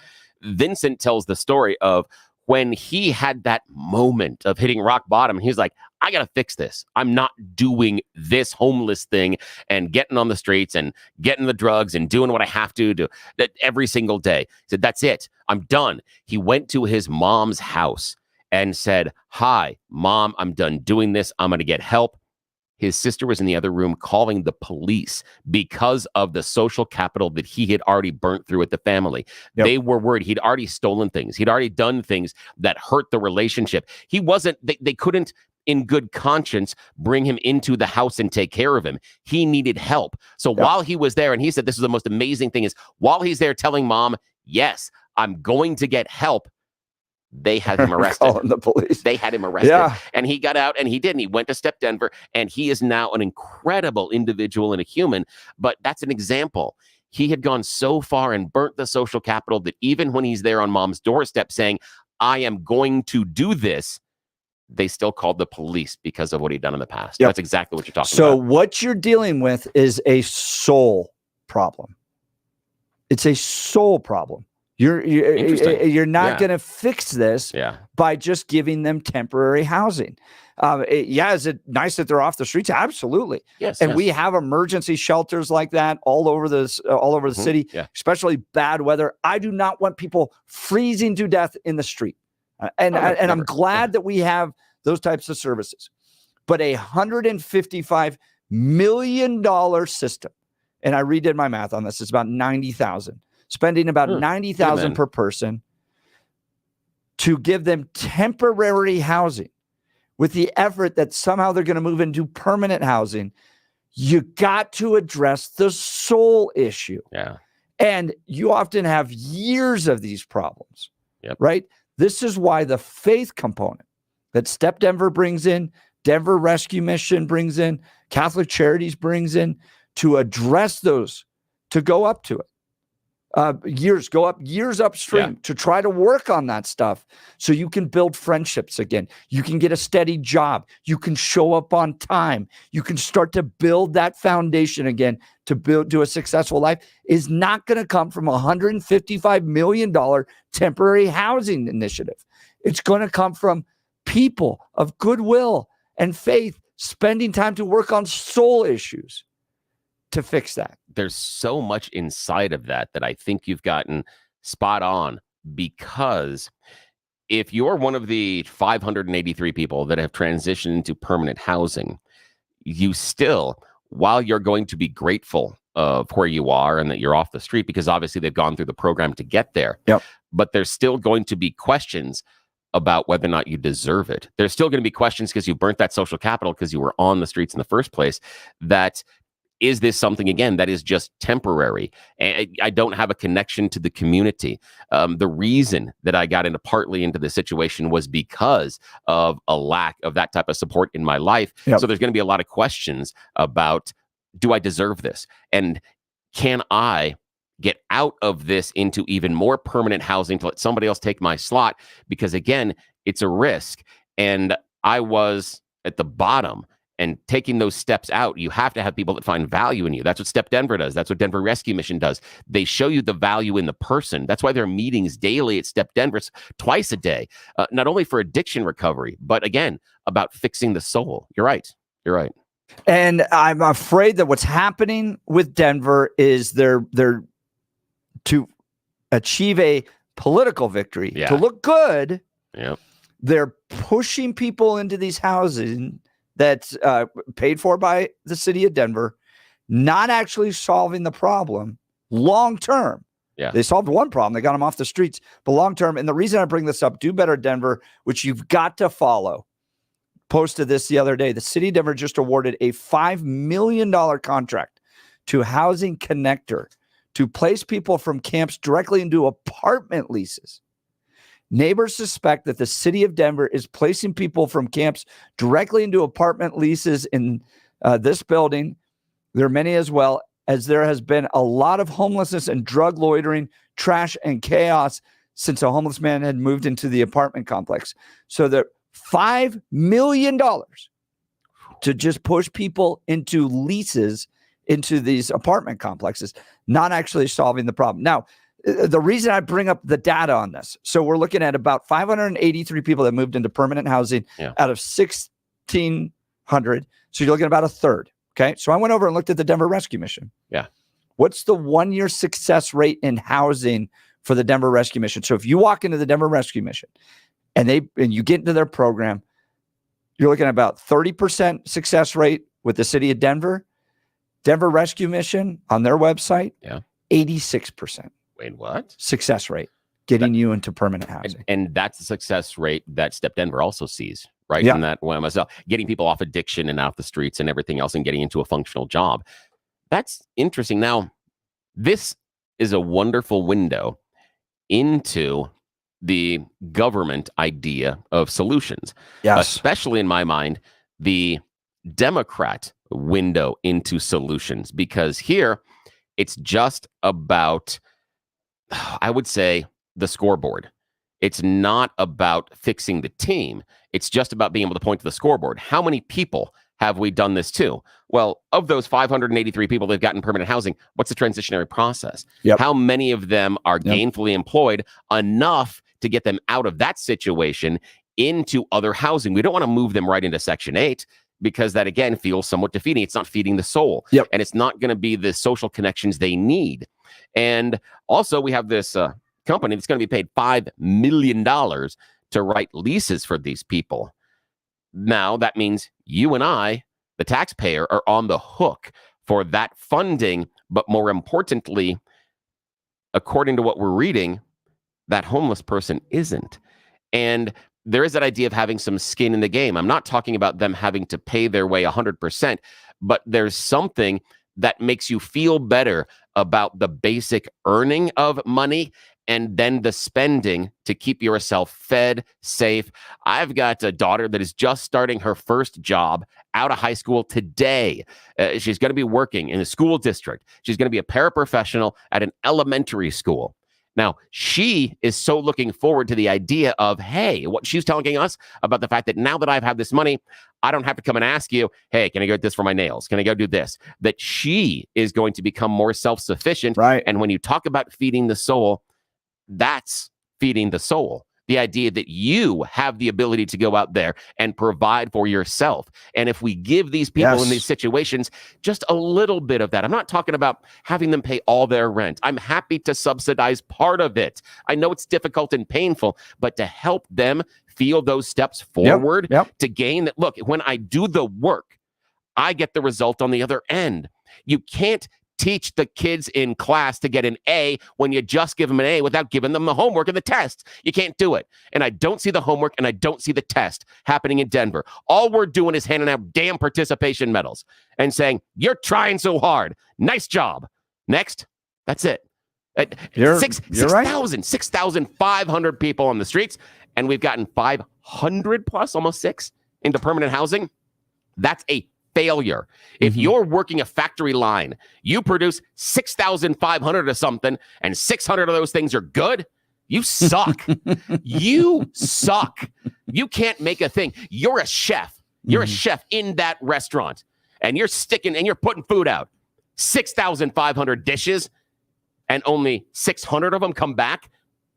Vincent tells the story of when he had that moment of hitting rock bottom. He's like, I got to fix this. I'm not doing this homeless thing and getting on the streets and getting the drugs and doing what I have to do that every single day. He said, that's it. I'm done. He went to his mom's house and said, hi, Mom, I'm done doing this. I'm going to get help. His sister was in the other room calling the police because of the social capital that he had already burnt through with the family. They were worried. He'd already stolen things. He'd already done things that hurt the relationship. He wasn't, they couldn't in good conscience bring him into the house and take care of him. He needed help. So while he was there, and he said this is the most amazing thing, is while he's there telling Mom, yes, I'm going to get help, they had him arrested. Calling the police. They had him arrested. And he got out and he did. And he went to Step Denver, and he is now an incredible individual and a human. But that's an example. he had gone so far and burnt the social capital that even when he's there on mom's doorstep saying, I am going to do this, they still called the police because of what he'd done in the past. Yep. That's exactly what you're talking So about. what you're dealing with is a soul problem. It's a soul problem. You're not going to fix this by just giving them temporary housing. Is it nice that they're off the streets? Absolutely. Yes. And we have emergency shelters like that all over the city, especially bad weather. I do not want people freezing to death in the street. I'm glad that we have those types of services. But a $155 million system, and I redid my math on this, it's about 90,000. Spending about 90,000 per person to give them temporary housing with the effort that somehow they're going to move into permanent housing. You got to address the soul issue. Yeah. And you often have years of these problems, right? This is why the faith component that Step Denver brings in, Denver Rescue Mission brings in, Catholic Charities brings in to address those, to go up to it. Years upstream to try to work on that stuff so you can build friendships again. You can get a steady job. You can show up on time. You can start to build that foundation again to do a successful life. Is not going to come from a $155 million temporary housing initiative. It's going to come from people of goodwill and faith spending time to work on soul issues to fix that. There's so much inside of that I think you've gotten spot on, because if you're one of the 583 people that have transitioned into permanent housing, you still, while you're going to be grateful of where you are and that you're off the street, because obviously they've gone through the program to get there, but there's still going to be questions about whether or not you deserve it. There's still going to be questions because you burnt that social capital because you were on the streets in the first place. That is this something, again, that is just temporary? And I don't have a connection to the community. The reason that I got partly into this situation was because of a lack of that type of support in my life. So there's going to be a lot of questions about, do I deserve this? And can I get out of this into even more permanent housing to let somebody else take my slot? Because again, it's a risk. And I was at the bottom. And taking those steps out, you have to have people that find value in you. That's what Step Denver does. That's what Denver Rescue Mission does. They show you the value in the person. That's why there are meetings daily at Step Denver, twice a day, not only for addiction recovery, but again, about fixing the soul. You're right. You're right. And I'm afraid that what's happening with Denver is they're to achieve a political victory, to look good. They're pushing people into these houses that's paid for by the city of Denver, not actually solving the problem long term. They solved one problem. They got them off the streets. But long term, and the reason I bring this up, Do Better Denver, which you've got to follow, posted this the other day. The city of Denver just awarded a $5 million contract to Housing Connector to place people from camps directly into apartment leases. Neighbors suspect that the city of Denver is placing people from camps directly into apartment leases in this building. There are many as well, as there has been a lot of homelessness and drug loitering, trash, and chaos since a homeless man had moved into the apartment complex. So the $5 million to just push people into leases into these apartment complexes, not actually solving the problem. Now, the reason I bring up the data on this, so we're looking at about 583 people that moved into permanent housing out of 1,600. So you're looking at about a third. Okay. So I went over and looked at the Denver Rescue Mission. What's the 1-year success rate in housing for the Denver Rescue Mission? So if you walk into the Denver Rescue Mission and you get into their program, you're looking at about 30% success rate with the city of Denver. Denver Rescue Mission on their website, 86%. Wait, what? Success rate, getting you into permanent housing. And that's the success rate that Step Denver also sees, right? Yeah. And that getting people off addiction and off the streets and everything else and getting into a functional job. That's interesting. Now, this is a wonderful window into the government idea of solutions. Especially in my mind, the Democrat window into solutions, because here It's just about, I would say, the scoreboard. It's not about fixing the team. It's just about being able to point to the scoreboard. How many people have we done this to? Well, of those 583 people that have gotten permanent housing, what's the transitionary process? How many of them are gainfully employed enough to get them out of that situation into other housing? We don't want to move them right into Section 8 because that, again, feels somewhat defeating. It's not feeding the soul. And it's not going to be the social connections they need. And also, we have this company that's going to be paid $5 million to write leases for these people. Now, that means you and I, the taxpayer, are on the hook for that funding. But more importantly, according to what we're reading, that homeless person isn't. And there is that idea of having some skin in the game. I'm not talking about them having to pay their way 100%, but there's something that makes you feel better about the basic earning of money and then the spending to keep yourself fed, safe. I've got a daughter that is just starting her first job out of high school today. She's going to be working in a school district. She's going to be a paraprofessional at an elementary school. Now, she is so looking forward to the idea of, hey, what she's telling us about the fact that now that I've had this money, I don't have to come and ask you, hey, can I go get this for my nails? Can I go do this? That she is going to become more self-sufficient. Right. And when you talk about feeding the soul, that's feeding the soul. The idea that you have the ability to go out there and provide for yourself. And if we give these people in these situations just a little bit of that, I'm not talking about having them pay all their rent. I'm happy to subsidize part of it. I know it's difficult and painful, but to help them feel those steps forward to gain that. Look, when I do the work, I get the result on the other end. You can't teach the kids in class to get an A when you just give them an A without giving them the homework and the test. You can't do it. And I don't see the homework and I don't see the test happening in Denver. All we're doing is handing out damn participation medals and saying, you're trying so hard. Nice job. Next. That's it. You're 6,500 people on the streets, and we've gotten 500 plus, almost 6, into permanent housing. That's a failure. If you're working a factory line, you produce 6,500 of something, and 600 of those things are good, you suck. You suck. You can't make a thing. You're a chef. You're a chef in that restaurant, and you're putting food out. 6,500 dishes, and only 600 of them come back,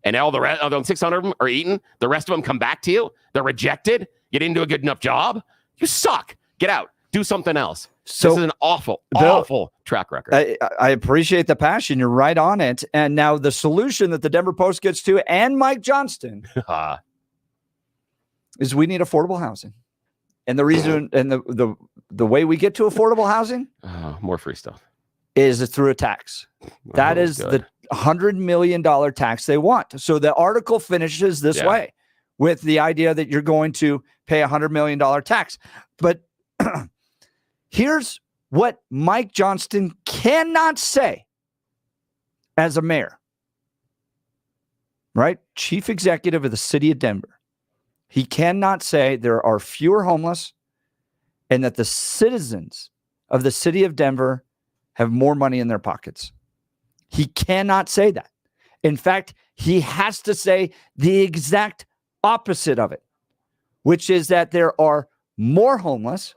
and all the rest of them, 600 of them are eaten. The rest of them come back to you. They're rejected. You didn't do a good enough job. You suck. Get out. Do something else. So this is an awful track record. I appreciate the passion. You're right on it. And now the solution that the Denver Post gets to, and Mike Johnston, is we need affordable housing. And the reason and the way we get to affordable housing, more free stuff, is through a tax. That is the $100 million tax they want. So the article finishes this way with the idea that you're going to pay $100 million tax. But here's what Mike Johnston cannot say as a mayor, right? Chief executive of the city of Denver. He cannot say there are fewer homeless and that the citizens of the city of Denver have more money in their pockets. He cannot say that. In fact, he has to say the exact opposite of it, which is that there are more homeless.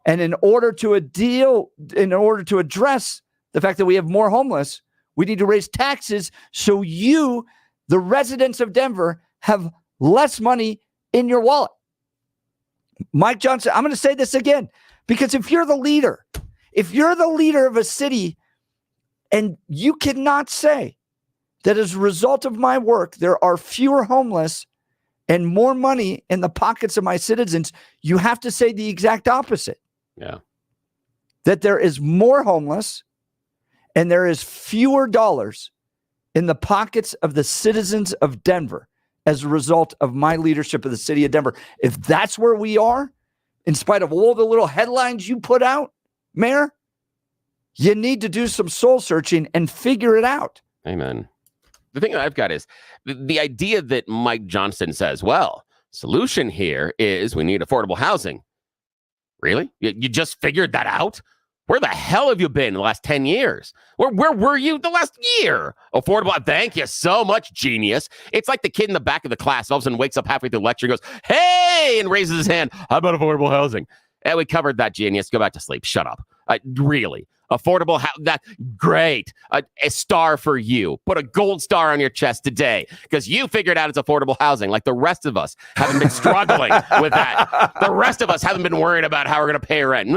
And in order to address the fact that we have more homeless, we need to raise taxes so you, the residents of Denver, have less money in your wallet. Mike Johnson, I'm going to say this again, because if you're the leader of a city and you cannot say that as a result of my work, there are fewer homeless and more money in the pockets of my citizens, you have to say the exact opposite. Yeah. That there is more homeless and there is fewer dollars in the pockets of the citizens of Denver as a result of my leadership of the city of Denver. If that's where we are, in spite of all the little headlines you put out, Mayor, you need to do some soul searching and figure it out. Amen. The thing that I've got is the idea that Mike Johnston says, well, solution here is we need affordable housing. Really? You just figured that out? Where the hell have you been in the last 10 years? Where were you the last year? Affordable. Thank you so much, genius. It's like the kid in the back of the class all of a sudden wakes up halfway through the lecture and goes, hey, and raises his hand. How about affordable housing? And we covered that, genius. Go back to sleep. Shut up. Really. Affordable. That great. A star for you. Put a gold star on your chest today because you figured out it's affordable housing like the rest of us haven't been struggling with that. The rest of us haven't been worried about how we're going to pay rent.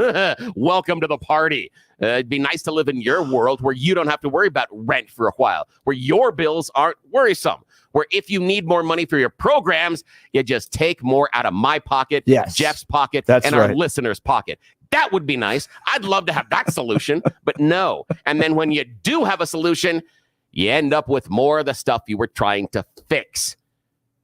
Welcome to the party. It'd be nice to live in your world where you don't have to worry about rent for a while, where your bills aren't worrisome, where if you need more money for your programs, you just take more out of my pocket, Jeff's pocket, and our listeners' pocket. That would be nice. I'd love to have that solution, but no. And then when you do have a solution, you end up with more of the stuff you were trying to fix.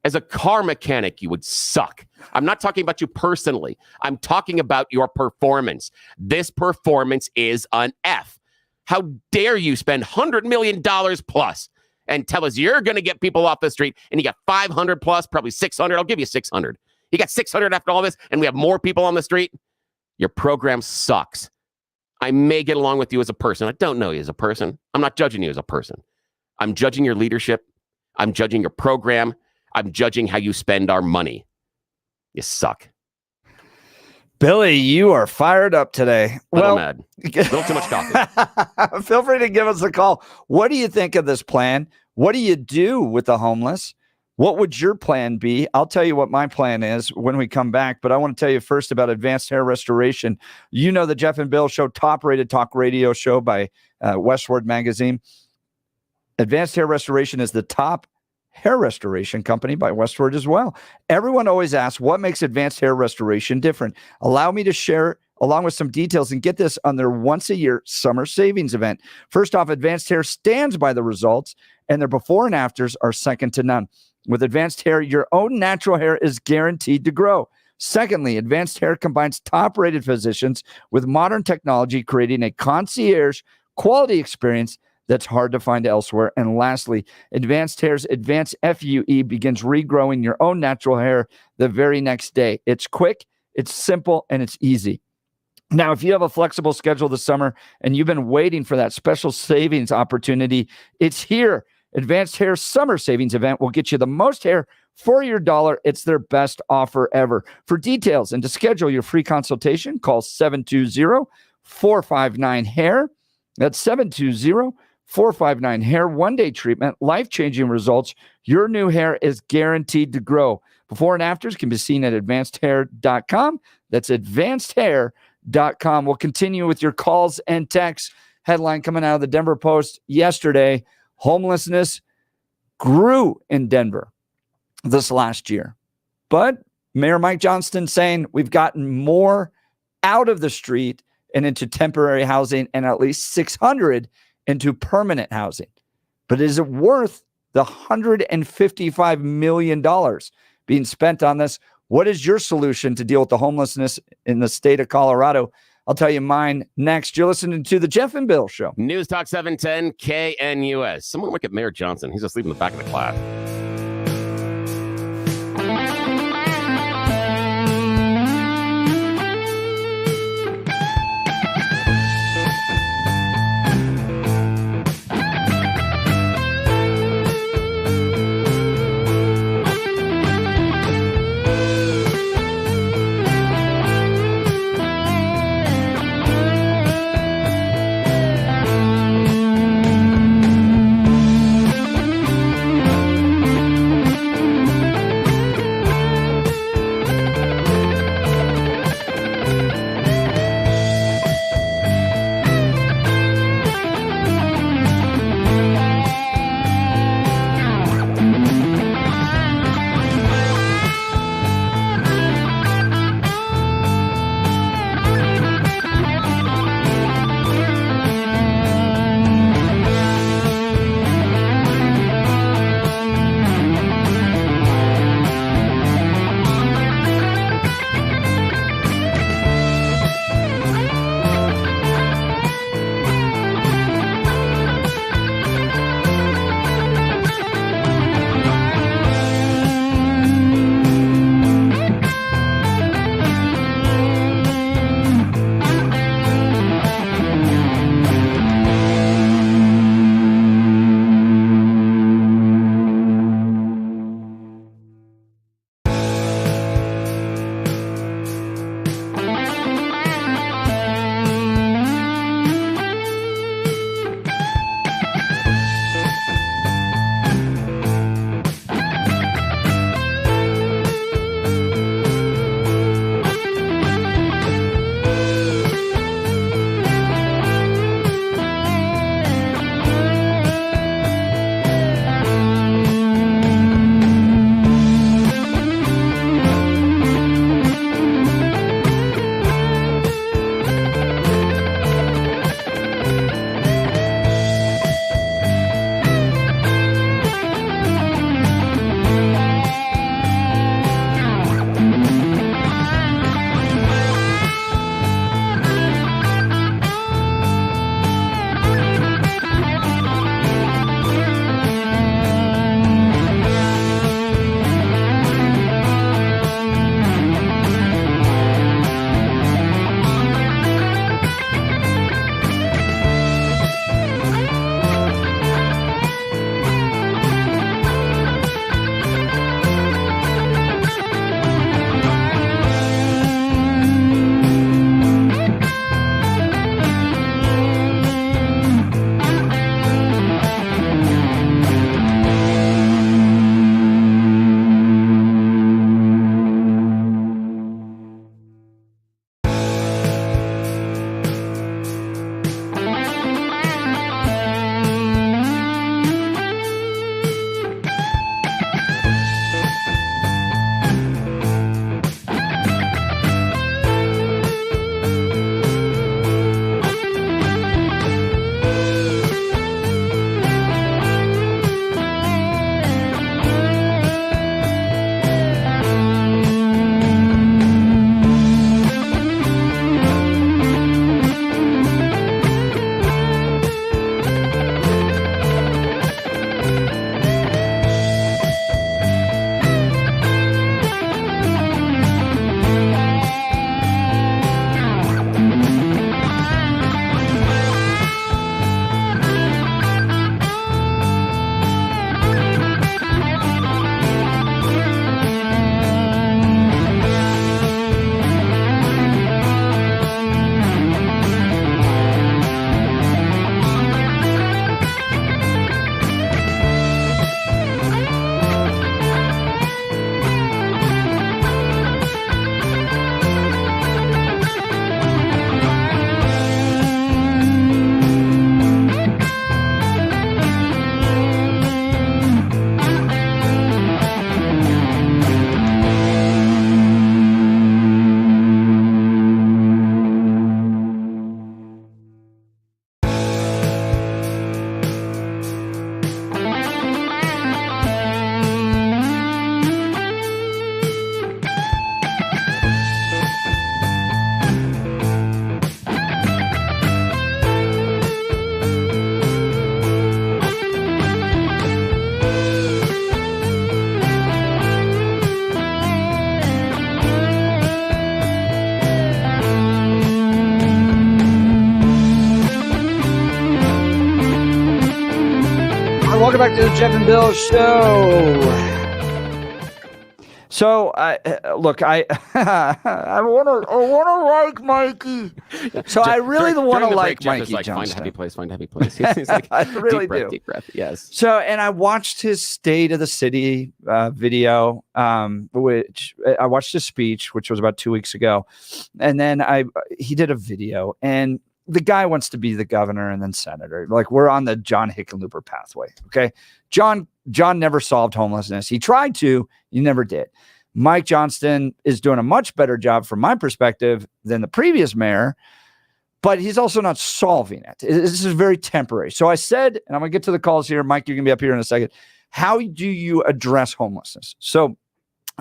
As a car mechanic, you would suck. I'm not talking about you personally. I'm talking about your performance. This performance is an F. How dare you spend $100 million plus and tell us you're going to get people off the street and you got 500 plus, probably 600. I'll give you 600. You got 600 after all this and we have more people on the street. Your program sucks. I may get along with you as a person. I don't know you as a person. I'm not judging you as a person. I'm judging your leadership. I'm judging your program. I'm judging how you spend our money. You suck. Billy, you are fired up today. Well, mad. A little too much coffee. Feel free to give us a call. What do you think of this plan? What do you do with the homeless? What would your plan be? I'll tell you what my plan is when we come back, but I want to tell you first about Advanced Hair Restoration. You know the Jeff and Bill Show, top-rated talk radio show by Westward Magazine. Advanced Hair Restoration is the top hair restoration company by Westward as well. Everyone always asks, what makes Advanced Hair Restoration different? Allow me to share along with some details and get this on their once-a-year summer savings event. First off, Advanced Hair stands by the results, and their before and afters are second to none. With Advanced Hair, your own natural hair is guaranteed to grow. Secondly, Advanced Hair combines top-rated physicians with modern technology, creating a concierge quality experience that's hard to find elsewhere. And lastly, Advanced Hair's Advanced FUE begins regrowing your own natural hair the very next day. It's quick, it's simple, and it's easy. Now, if you have a flexible schedule this summer and you've been waiting for that special savings opportunity, it's here. Advanced Hair Summer Savings Event will get you the most hair for your dollar. It's their best offer ever. For details and to schedule your free consultation, call 720-459-HAIR. That's 720-459-HAIR. One-day treatment, life-changing results. Your new hair is guaranteed to grow. Before and afters can be seen at advancedhair.com. That's advancedhair.com. We'll continue with your calls and texts. Headline coming out of the Denver Post yesterday. Homelessness grew in Denver this last year. But Mayor Mike Johnston saying we've gotten more out of the street and into temporary housing and at least 600 into permanent housing. But is it worth the $155 million being spent on this? What is your solution to deal with the homelessness in the state of Colorado? I'll tell you mine next. You're listening to the Jeff and Bill Show. News Talk 710 KNUS. Someone look at Mayor Johnson. He's asleep in the back of the class. welcome back to the Jeff and Bill Show. So, look, I want to like Mikey. So I really want to like Mikey Johnston. Find a happy place. Find a happy place. He's like, I really do. Deep breath. Yes. So, and I watched his State of the City video, which I watched his speech, which was about 2 weeks ago, and then he did a video, and the guy wants to be the governor and then senator. Like, we're on the John Hickenlooper pathway. Okay, John never solved homelessness. He tried to. He never did. Mike Johnston is doing a much better job from my perspective than the previous mayor, but he's also not solving it. This is very temporary. So I said, and I'm going to get to the calls here. Mike, you're going to be up here in a second. How do you address homelessness? So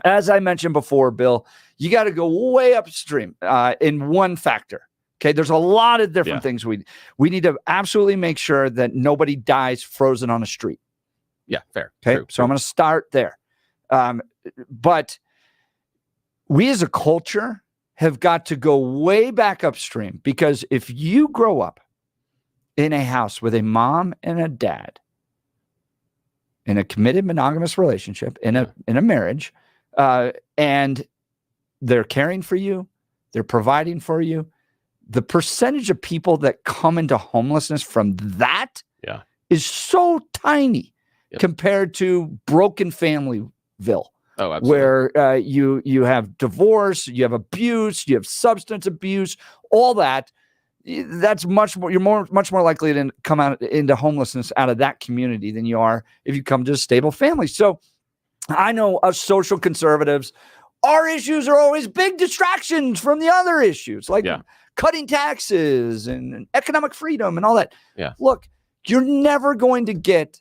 as I mentioned before, Bill, you got to go way upstream in one factor. Okay, there's a lot of different things we need to absolutely make sure that nobody dies frozen on a street. Yeah, fair. Okay, True. I'm going to start there. But we as a culture have got to go way back upstream, because if you grow up in a house with a mom and a dad in a committed monogamous relationship, in a marriage, and they're caring for you, they're providing for you, the percentage of people that come into homelessness from that is so tiny compared to broken Familyville. Oh, absolutely. Where you have divorce, you have abuse, you have substance abuse, all that. That's much more. You're much more likely to come out into homelessness out of that community than you are if you come to a stable family. So I know us social conservatives, our issues are always big distractions from the other issues, like cutting taxes and economic freedom and all that. Yeah. Look, you're never going to get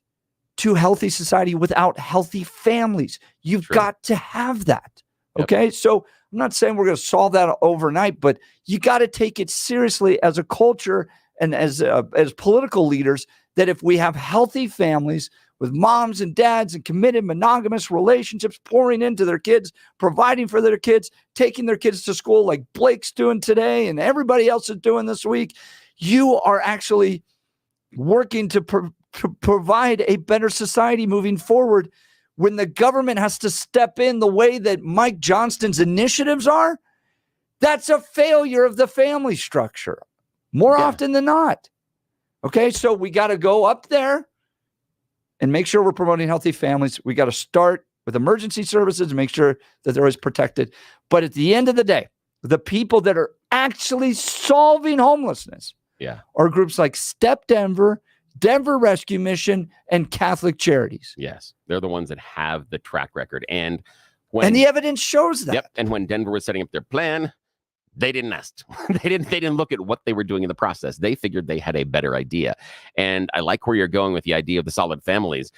to healthy society without healthy families. You've got to have that. Okay. So I'm not saying we're going to solve that overnight, but you got to take it seriously as a culture and as political leaders, that if we have healthy families with moms and dads and committed monogamous relationships, pouring into their kids, providing for their kids, taking their kids to school like Blake's doing today and everybody else is doing this week, you are actually working to provide a better society moving forward. When the government has to step in the way that Mike Johnston's initiatives are, that's a failure of the family structure more often than not. Okay, so we got to go up there and make sure we're promoting healthy families. We got to start with emergency services and make sure that they're always protected. But at the end of the day, the people that are actually solving homelessness are groups like Step Denver, Denver Rescue Mission, and Catholic Charities. Yes, they're the ones that have the track record. And the evidence shows that. Yep. And when Denver was setting up their plan, they didn't ask. They didn't look at what they were doing in the process. They figured they had a better idea. And I like where you're going with the idea of the solid families.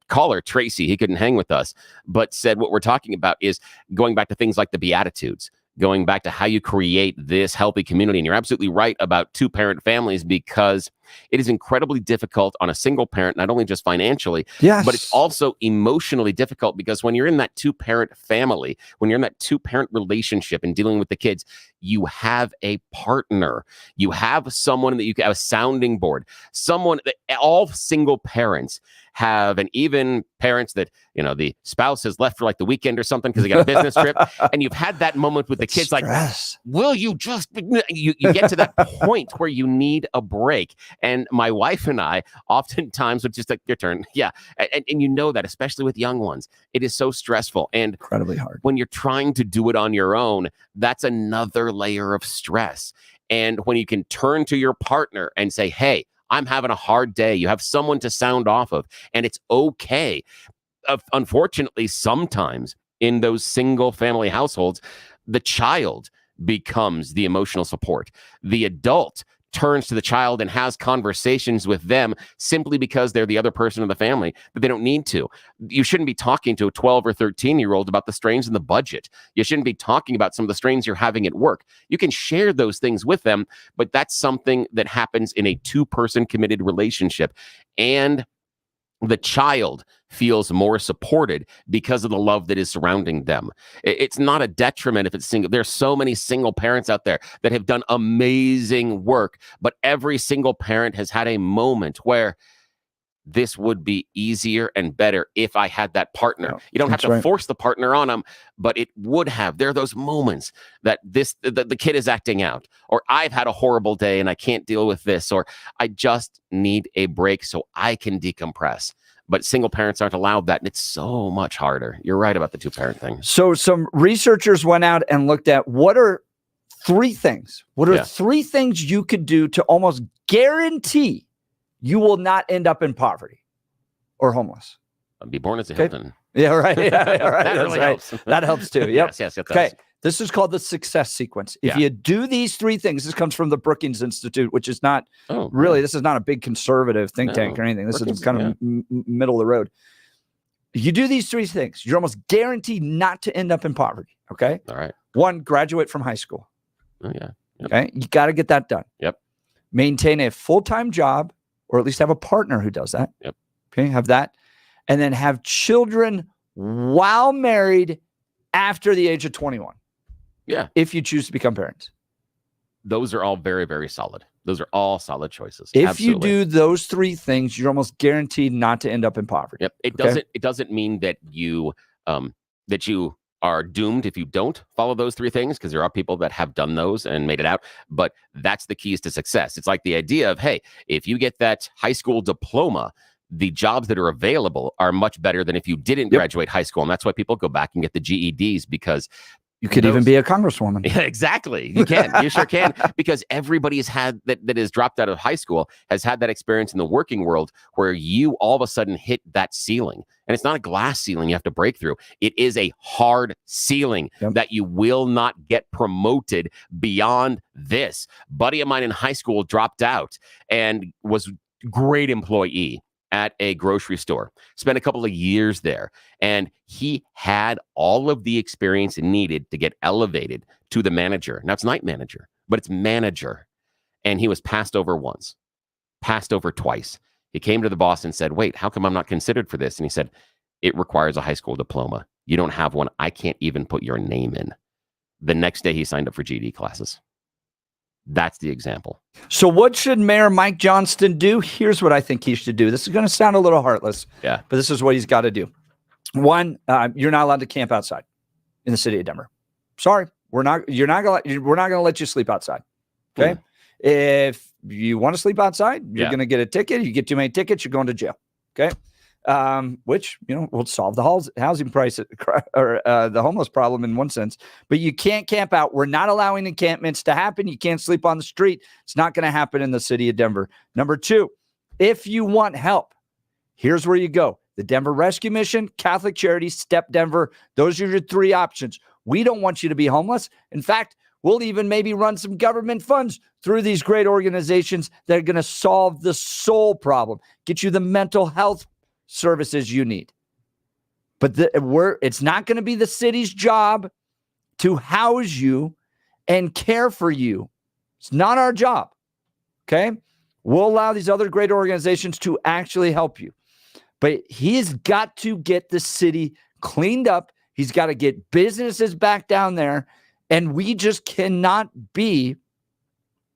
Caller Tracy, he couldn't hang with us, but said what we're talking about is going back to things like the Beatitudes, going back to how you create this healthy community. And you're absolutely right about two-parent families, because it is incredibly difficult on a single parent, not only just financially, but it's also emotionally difficult, because when you're in that two-parent family, when you're in that two-parent relationship and dealing with the kids, you have a partner. You have someone that you can have a sounding board, someone that all single parents have, and even parents that, the spouse has left for like the weekend or something because they got a business trip, and you've had that moment with the kids, stress. Like, will you just, you get to that point where you need a break. And my wife and I oftentimes would just like, your turn. Yeah. And you know that, especially with young ones, it is so stressful and incredibly hard. When you're trying to do it on your own, that's another layer of stress. And when you can turn to your partner and say, hey, I'm having a hard day. You have someone to sound off of, and it's okay. Unfortunately, sometimes in those single family households, the child becomes the emotional support. The adult turns to the child and has conversations with them simply because they're the other person in the family, but they don't need to. You shouldn't be talking to a 12 or 13-year-old about the strains in the budget. You shouldn't be talking about some of the strains you're having at work. You can share those things with them, but that's something that happens in a two-person committed relationship. And the child feels more supported because of the love that is surrounding them. It's not a detriment if it's single. There's so many single parents out there that have done amazing work, but every single parent has had a moment where this would be easier and better if I had that partner. Yeah, you don't have that's to right. force the partner on them, but it would have. There are those moments that the kid is acting out, or I've had a horrible day and I can't deal with this, or I just need a break so I can decompress. But single parents aren't allowed that, and it's so much harder. You're right about the two-parent thing. So some researchers went out and looked at what are three things. What are three things you could do to almost guarantee you will not end up in poverty or homeless? I'll be born as a Hilton. Yeah, right. Yeah, right. That really helps. That helps too. Yep. Yes, it does. Okay. This is called the success sequence. If you do these three things, this comes from the Brookings Institute, which is not really, this is not a big conservative think tank or anything. This is kind of middle of the road. You do these three things, you're almost guaranteed not to end up in poverty. Okay. All right. One, graduate from high school. Oh, yeah. Yep. Okay. You got to get that done. Yep. Maintain a full-time job, or at least have a partner who does that. Yep. Okay. Have that. And then have children while married after the age of 21. Yeah. If you choose to become parents. Those are all very, very solid. Those are all solid choices. If Absolutely. you do those three things, you're almost guaranteed not to end up in poverty. Yep. It doesn't mean that you are doomed if you don't follow those three things, because there are people that have done those and made it out. But that's the keys to success. It's like the idea of, hey, if you get that high school diploma, the jobs that are available are much better than if you didn't graduate high school. And that's why people go back and get the GEDs, because you could even be a congresswoman. Yeah, exactly. You can. You sure can. Because everybody has had that has dropped out of high school has had that experience in the working world where you all of a sudden hit that ceiling. And it's not a glass ceiling you have to break through. It is a hard ceiling that you will not get promoted beyond this. Buddy of mine in high school dropped out and was a great employee at a grocery store, spent a couple of years there, and he had all of the experience needed to get elevated to the manager. Now it's night manager, but it's manager. And he was passed over once, passed over twice. He came to the boss and said, wait, how come I'm not considered for this? And he said, it requires a high school diploma. You don't have one. I can't even put your name in. The next day he signed up for GED classes. That's the example. So what should Mayor Mike Johnston do? Here's what I think he should do. This is going to sound a little heartless, but this is what he's got to do. One, you're not allowed to camp outside in the city of Denver. Sorry, we're not going to let you sleep outside. Okay. If you want to sleep outside, you're going to get a ticket. You get too many tickets, you're going to jail. Okay. Which, will solve the housing price or the homeless problem in one sense, but you can't camp out. We're not allowing encampments to happen. You can't sleep on the street. It's not going to happen in the city of Denver. Number two, if you want help, here's where you go. The Denver Rescue Mission, Catholic Charities, Step Denver. Those are your three options. We don't want you to be homeless. In fact, we'll even maybe run some government funds through these great organizations that are going to solve the soul problem, get you the mental health services you need. But it's not going to be the city's job to house you and care for you. It's not our job. Okay. We'll allow these other great organizations to actually help you. But he's got to get the city cleaned up. He's got to get businesses back down there. And we just cannot be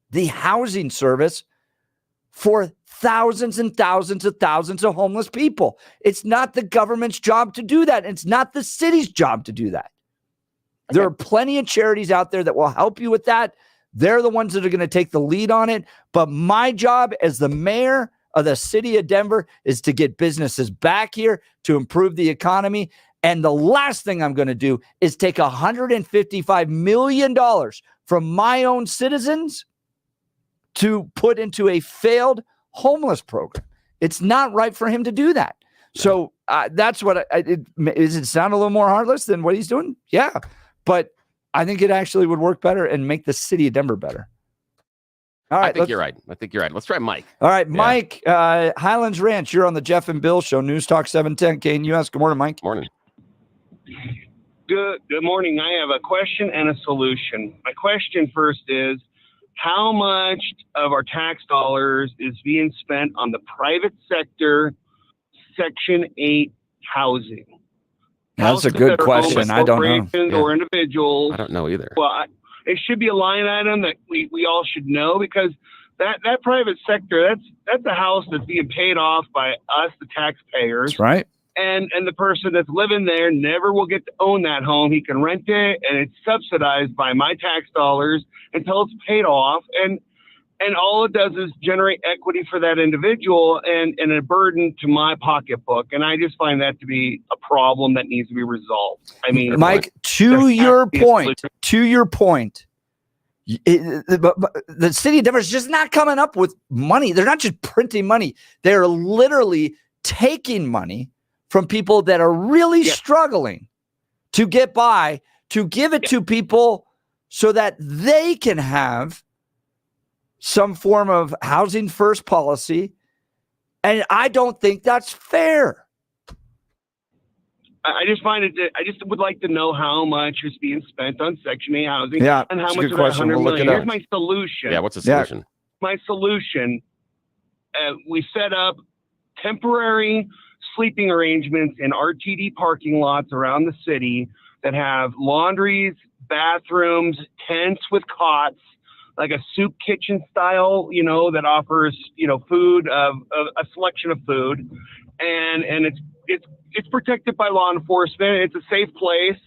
the housing service for thousands and thousands of homeless people. It's not the government's job to do that. It's not the city's job to do that. There are plenty of charities out there that will help you with that. They're the ones that are going to take the lead on it. But my job as the mayor of the city of Denver is to get businesses back here to improve the economy. And the last thing I'm going to do is take $155 million from my own citizens to put into a failed homeless program. It's not right for him to do that. So that's what does it sound a little more heartless than what he's doing? Yeah. But I think it actually would work better and make the city of Denver better. All right. I think you're right. Let's try Mike. All right. Mike, Highlands Ranch, you're on the Jeff and Bill Show, News Talk 710 KNUS. Good morning, Mike. Morning. Good morning. I have a question and a solution. My question first is, how much of our tax dollars is being spent on the private sector Section 8 housing? That's a good question. I don't know. Or individuals. I don't know either. Well, it should be a line item that we all should know, because that private sector, that's a house that's being paid off by us, the taxpayers. That's right. And the person that's living there never will get to own that home. He can rent it, and it's subsidized by my tax dollars until it's paid off. And all it does is generate equity for that individual and a burden to my pocketbook. And I just find that to be a problem that needs to be resolved. I mean, Mike, to your point, the city of Denver is just not coming up with money. They're not just printing money. They're literally taking money from people that are really struggling to get by, to give it to people so that they can have some form of housing first policy. And I don't think that's fair. I just find it. I just would like to know how much is being spent on Section 8 housing, Yeah, and how that's a much good of that question. 100 We'll look million. it Here's up. my solution. Yeah, what's the solution? My solution. We set up temporary sleeping arrangements in RTD parking lots around the city that have laundries, bathrooms, tents with cots, like a soup kitchen style, that offers, food, a selection of food, and it's protected by law enforcement. It's a safe place,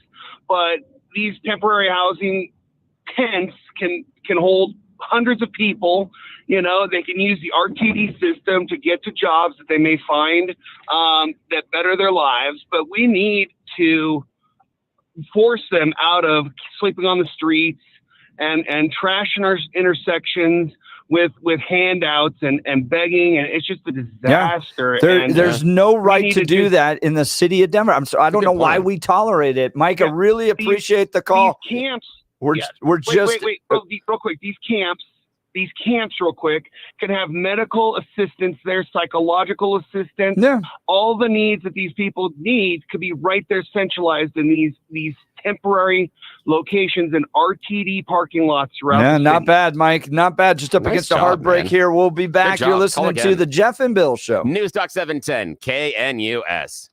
but these temporary housing tents can hold hundreds of people. They can use the RTD system to get to jobs that they may find that better their lives. But we need to force them out of sleeping on the streets and trashing our intersections with handouts and begging, and it's just a disaster. There's no right to do that in the city of Denver. I don't know why we tolerate it, Mike. I really appreciate the call. These camps. We're just wait. Real quick. These camps, real quick, can have medical assistance there, psychological assistance. Yeah. All the needs that these people need could be right there, centralized in these temporary locations and RTD parking lots throughout the city. Not bad, Mike. Not bad. Just up Nice against a job, hard break man. here. We'll be back. Good job. You're listening Call to again. the Jeff and Bill Show. News Talk 710 KNUS.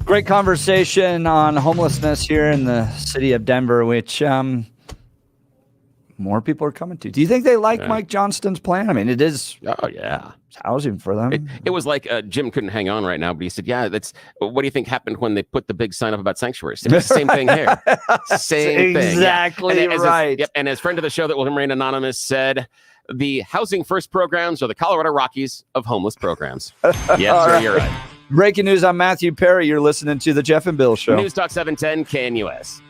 Great conversation on homelessness here in the city of Denver, which more people are coming to. Do you think they like Mike Johnston's plan? I mean, it is. Oh, yeah. It's housing for them. It was like Jim couldn't hang on right now, but he said, yeah, what do you think happened when they put the big sign up about sanctuaries? It's the same thing here. Same thing. Exactly right. And as friend of the show that will remain anonymous said, the Housing First programs are the Colorado Rockies of homeless programs. Yes, sir, you're right. Breaking news on Matthew Perry. You're listening to the Jeff and Bill Show. News Talk 710 KNUS.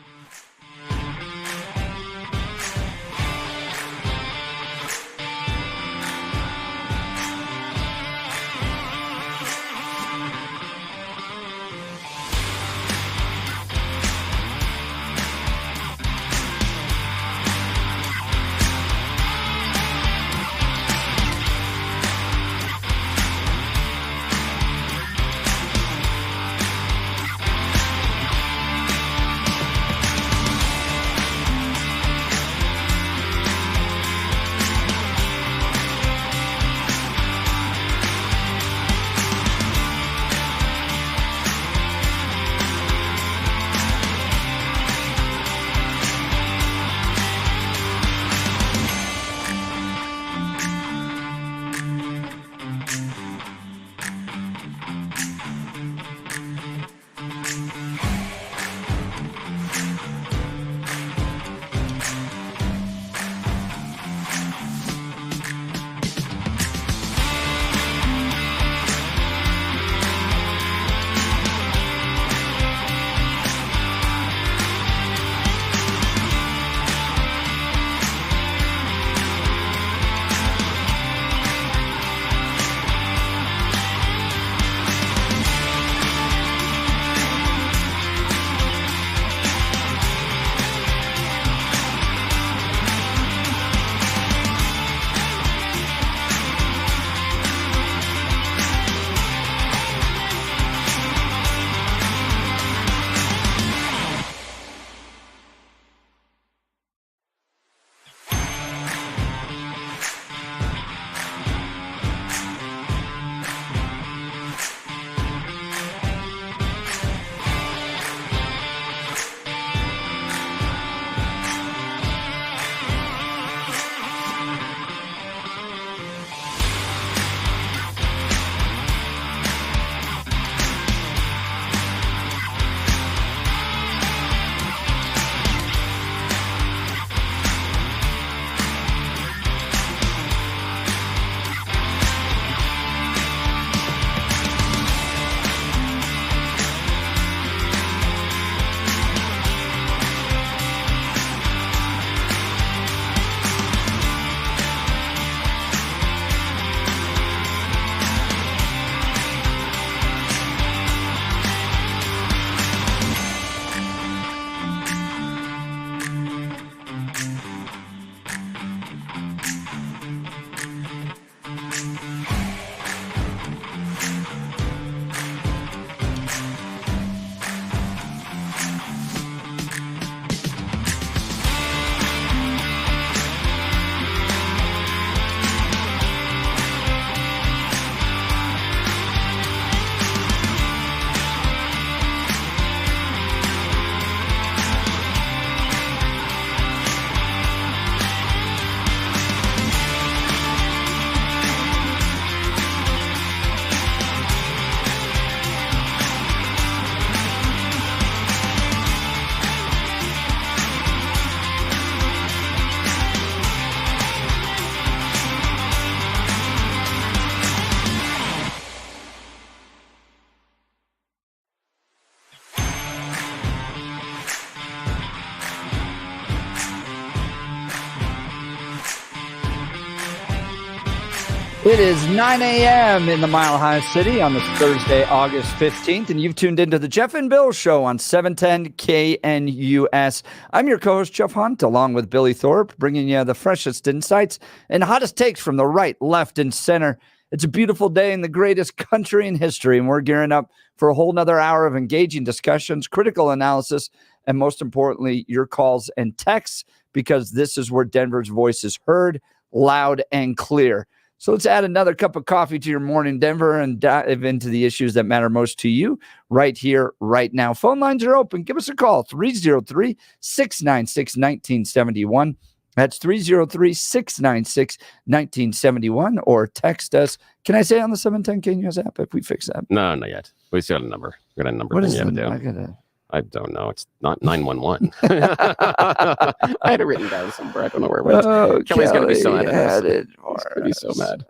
It is 9 a.m. in the Mile High City on this Thursday, August 15th, and you've tuned into the Jeff and Bill Show on 710 KNUS. I'm your co-host, Jeff Hunt, along with Billy Thorpe, bringing you the freshest insights and hottest takes from the right, left, and center. It's a beautiful day in the greatest country in history, and we're gearing up for a whole nother hour of engaging discussions, critical analysis, and most importantly, your calls and texts, because this is where Denver's voice is heard loud and clear. So let's add another cup of coffee to your morning, Denver, and dive into the issues that matter most to you right here, right now. Phone lines are open. Give us a call, 303-696-1971. That's 303-696-1971, or text us. Can I say on the 710 KNUS app if we fix that? No, not yet. We still got a number. We got a number. What thing is you have the to do. I don't know. It's not 911. I had it written down somewhere. I don't know where it was. Oh, Kelly's going to be so mad at us. He's going to be so mad.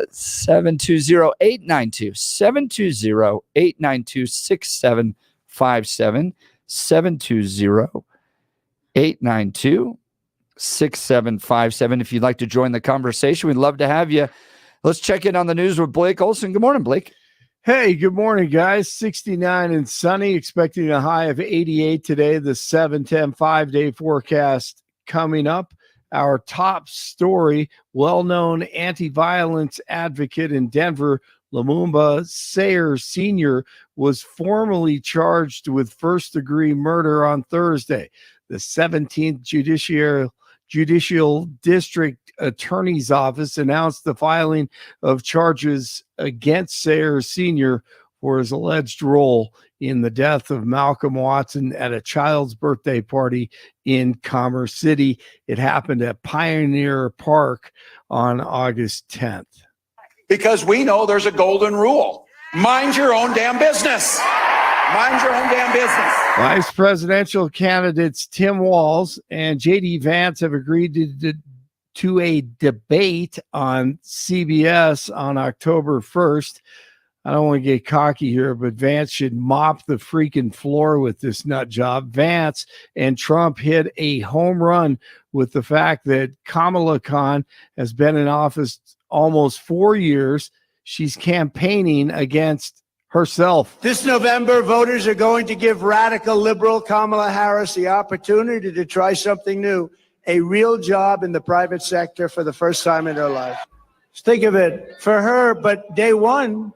720-892. 720-892-6757. 720-892-6757. If you'd like to join the conversation, we'd love to have you. Let's check in on the news with Blake Olson. Good morning, Blake. Hey, good morning, guys. 69 and sunny, expecting a high of 88 today. The 7-10 5-day forecast coming up. Our top story, well-known anti-violence advocate in Denver, Lumumba Sayers Sr., was formally charged with first-degree murder on Thursday. The 17th Judicial District Attorney's Office announced the filing of charges against Sayers Sr. for his alleged role in the death of Malcolm Watson at a child's birthday party in Commerce City. It happened at Pioneer Park on August 10th. Because we know there's a golden rule. Mind your own damn business. Mind your own damn business. Vice presidential candidates Tim Walz and J.D. Vance have agreed to a debate on CBS on October 1st. I don't want to get cocky here, but Vance should mop the freaking floor with this nut job. Vance and Trump hit a home run with the fact that Kamala Khan has been in office almost 4 years. She's campaigning against herself. This November, voters are going to give radical liberal Kamala Harris the opportunity to try something new, a real job in the private sector for the first time in her life. Just think of it for her, but day one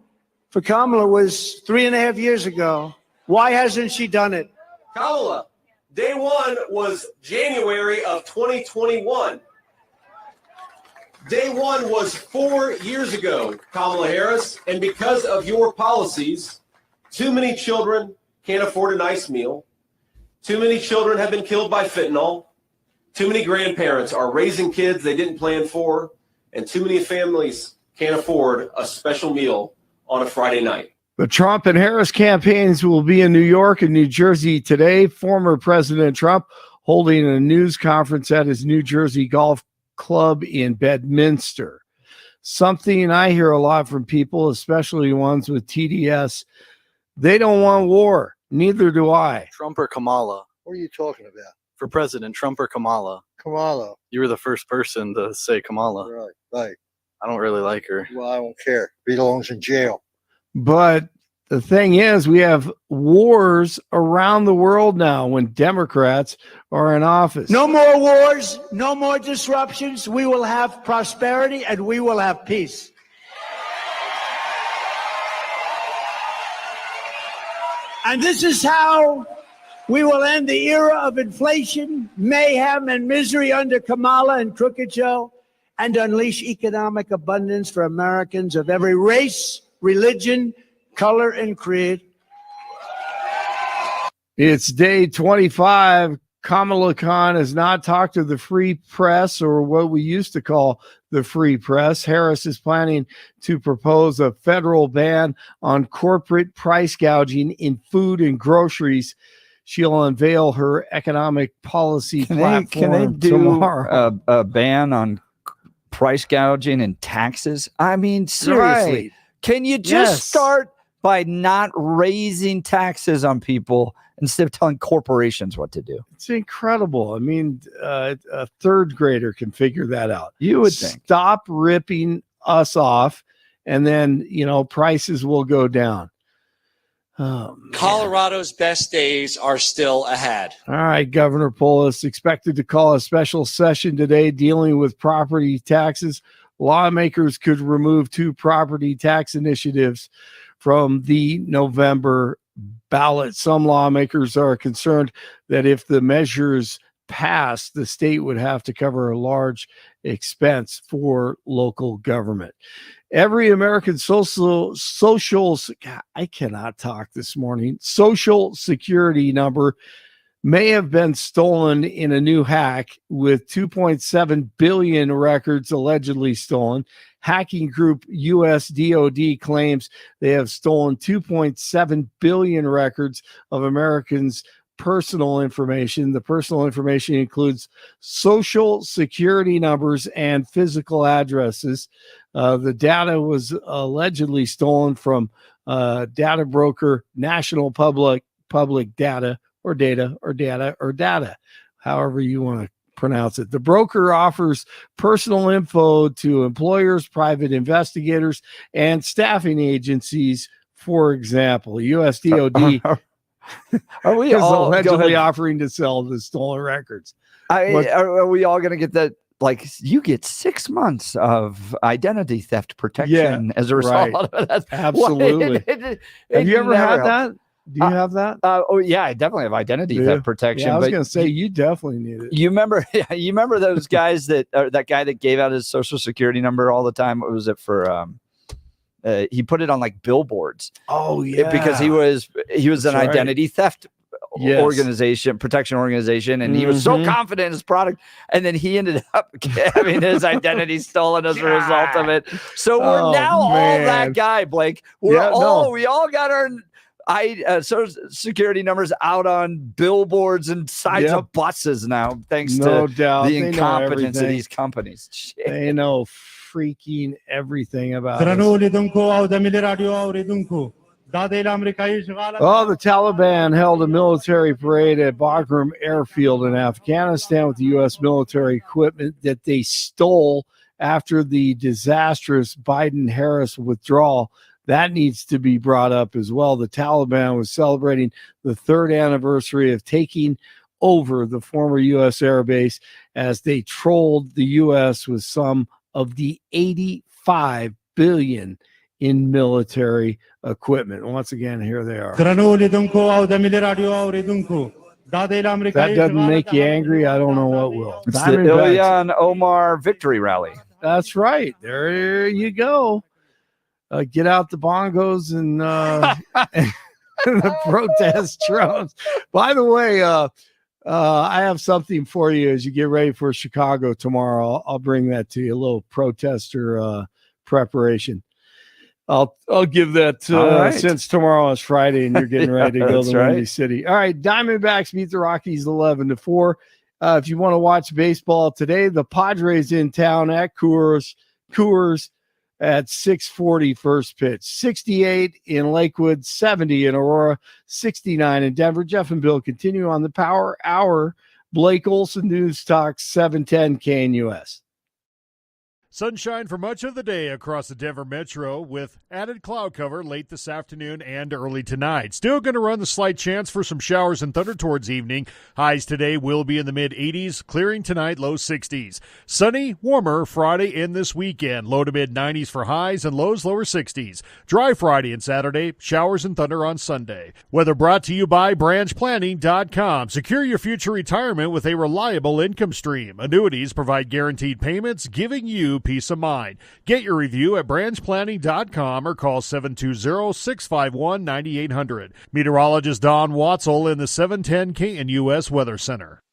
for Kamala was 3.5 years ago. Why hasn't she done it? Kamala, day one was January of 2021. Day one was 4 years ago, Kamala Harris, and because of your policies, too many children can't afford a nice meal. Too many children have been killed by fentanyl. Too many grandparents are raising kids they didn't plan for, and too many families can't afford a special meal on a Friday night. The Trump and Harris campaigns will be in New York and New Jersey today. Former President Trump holding a news conference at his New Jersey golf club in Bedminster. Something I hear a lot from people, especially ones with TDS, they don't want war. Neither do I. Trump or Kamala? What are you talking about? For president, Trump or Kamala? Kamala. You were the first person to say Kamala. Right. I don't really like her. Well, I don't care. Belongs in jail. But the thing is, we have wars around the world now when Democrats are in office. No more wars, no more disruptions. We will have prosperity and we will have peace. And this is how we will end the era of inflation, mayhem, and misery under Kamala and Crooked Joe, and unleash economic abundance for Americans of every race, religion, color, and creed. It's day 25. Kamala Khan has not talked to the free press, or what we used to call the free press. Harris is planning to propose a federal ban on corporate price gouging in food and groceries. She'll unveil her economic policy platform Can they do tomorrow. a ban on price gouging and taxes? I mean, seriously, Right. Can you just Yes. start by not raising taxes on people instead of telling corporations what to do? It's incredible. I mean, a third grader can figure that out. You would think. Stop ripping us off, and then, prices will go down. Colorado's best days are still ahead. All right, Governor Polis expected to call a special session today dealing with property taxes. Lawmakers could remove 2 property tax initiatives from the November ballot. Some lawmakers are concerned that if the measures pass, the state would have to cover a large expense for local government. Every American I cannot talk this morning, social security number may have been stolen in a new hack, with 2.7 billion records allegedly stolen. Hacking group US DoD claims they have stolen 2.7 billion records of Americans' personal information. The personal information includes social security numbers and physical addresses. The data was allegedly stolen from data broker National Public Data, or data, however you want to pronounce it. The broker offers personal info to employers, private investigators, and staffing agencies. For example, US DoD are we is all allegedly offering to sell the stolen records. Are we all going to get that? Like, you get 6 months of identity theft protection as a result of that. Absolutely. Have you ever had that? Do you have that? Oh yeah, I definitely have identity theft protection. Yeah, I was going to say you definitely need it. You remember those guys that guy that gave out his social security number all the time? What was it for? He put it on like billboards. Oh yeah, because he was an identity theft protection organization, and he was so confident in his product, and then he ended up having his identity stolen as a result of it. So we're now all that guy, Blake. We all got our social security numbers out on billboards and sides of buses now, thanks to the incompetence of these companies. Shit. They know freaking everything about us. The Taliban held a military parade at Bagram Airfield in Afghanistan with the U.S. military equipment that they stole after the disastrous Biden-Harris withdrawal. That needs to be brought up as well. The Taliban was celebrating the 3rd anniversary of taking over the former U.S. Air Base as they trolled the U.S. with some of the $85 billion in military equipment. Once again, here they are. That doesn't make you angry. I don't know what will. It's the Ilhan Omar victory rally. That's right. There you go. Get out the bongos and the protest drones. By the way, I have something for you as you get ready for Chicago tomorrow. I'll bring that to you, a little protester preparation. I'll give that since tomorrow is Friday and you're getting ready to go to Windy City. All right, Diamondbacks beat the Rockies 11-4. If you want to watch baseball today, the Padres in town at Coors at 6:40 first pitch. 68 in Lakewood, 70 in Aurora, 69 in Denver. Jeff and Bill continue on the Power Hour. Blake Olson, News Talk 710 KNUS. Sunshine for much of the day across the Denver metro with added cloud cover late this afternoon and early tonight. Still going to run the slight chance for some showers and thunder towards evening. Highs today will be in the mid-80s, clearing tonight, low 60s. Sunny, warmer Friday and this weekend. Low to mid-90s for highs and lows, lower 60s. Dry Friday and Saturday, showers and thunder on Sunday. Weather brought to you by branchplanning.com. Secure your future retirement with a reliable income stream. Annuities provide guaranteed payments, giving you peace of mind. Get your review at branchplanning.com or call 720-651-9800. Meteorologist Don Watzel in the 710 KNUS Weather Center.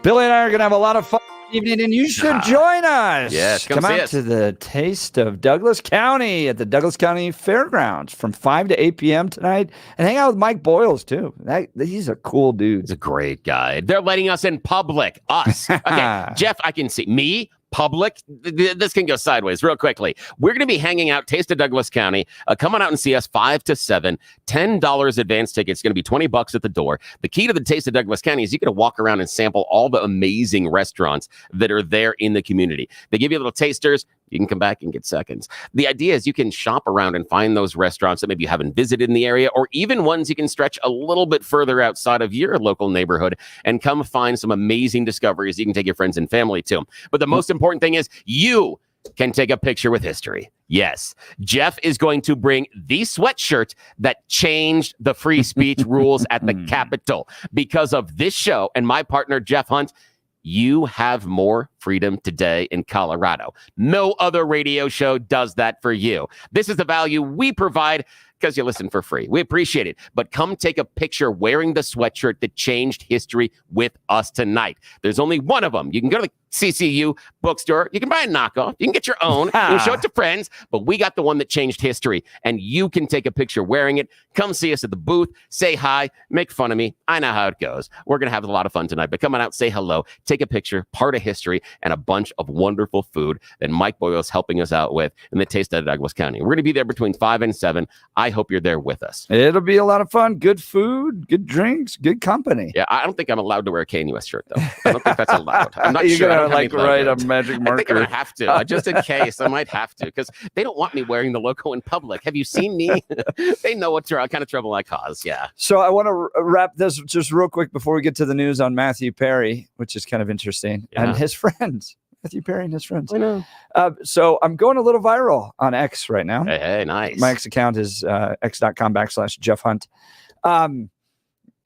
Billy and I are going to have a lot of fun evening, and you should join us. Yes, come out to the Taste of Douglas County at the Douglas County Fairgrounds from 5 to 8 p.m. tonight, and hang out with Mike Boyles too. He's a cool dude. He's a great guy. They're letting us in public. Us. Okay, Jeff, I can see me. Public, this can go sideways real quickly. We're going to be hanging out, Taste of Douglas County. Come on out and see us 5 to 7. $10 advance tickets. It's going to be $20 at the door. The key to the Taste of Douglas County is you get to walk around and sample all the amazing restaurants that are there in the community. They give you little tasters. You can come back and get seconds. The idea is you can shop around and find those restaurants that maybe you haven't visited in the area, or even ones you can stretch a little bit further outside of your local neighborhood and come find some amazing discoveries you can take your friends and family to. But the most important thing is you can take a picture with history. Yes, Jeff is going to bring the sweatshirt that changed the free speech rules at the Capitol. Because of this show and my partner, Jeff Hunt, you have more freedom today in Colorado. No other radio show does that for you. This is the value we provide because you listen for free. We appreciate it. But come take a picture wearing the sweatshirt that changed history with us tonight. There's only one of them. You can go to the CCU bookstore. You can buy a knockoff. You can get your own. You can show it to friends. But we got the one that changed history. And you can take a picture wearing it. Come see us at the booth. Say hi. Make fun of me. I know how it goes. We're going to have a lot of fun tonight. But come on out, say hello. Take a picture, part of history, and a bunch of wonderful food that Mike Boyle's helping us out with in the Taste of Douglas County. We're going to be there between 5 and 7. I hope you're there with us. It'll be a lot of fun. Good food, good drinks, good company. Yeah, I don't think I'm allowed to wear a KNUS shirt, though. I don't think that's allowed. I'm not sure. You're going to write a magic marker. I think I'm going to have to. Just in case, I might have to, because they don't want me wearing the logo in public. Have you seen me? They know what kind of trouble I cause. Yeah. So I want to wrap this just real quick before we get to the news on Matthew Perry, which is kind of interesting, and his friends. Matthew Perry and his friends. I know. So I'm going a little viral on X right now. Hey, nice. My X account is x.com/Jeff Hunt.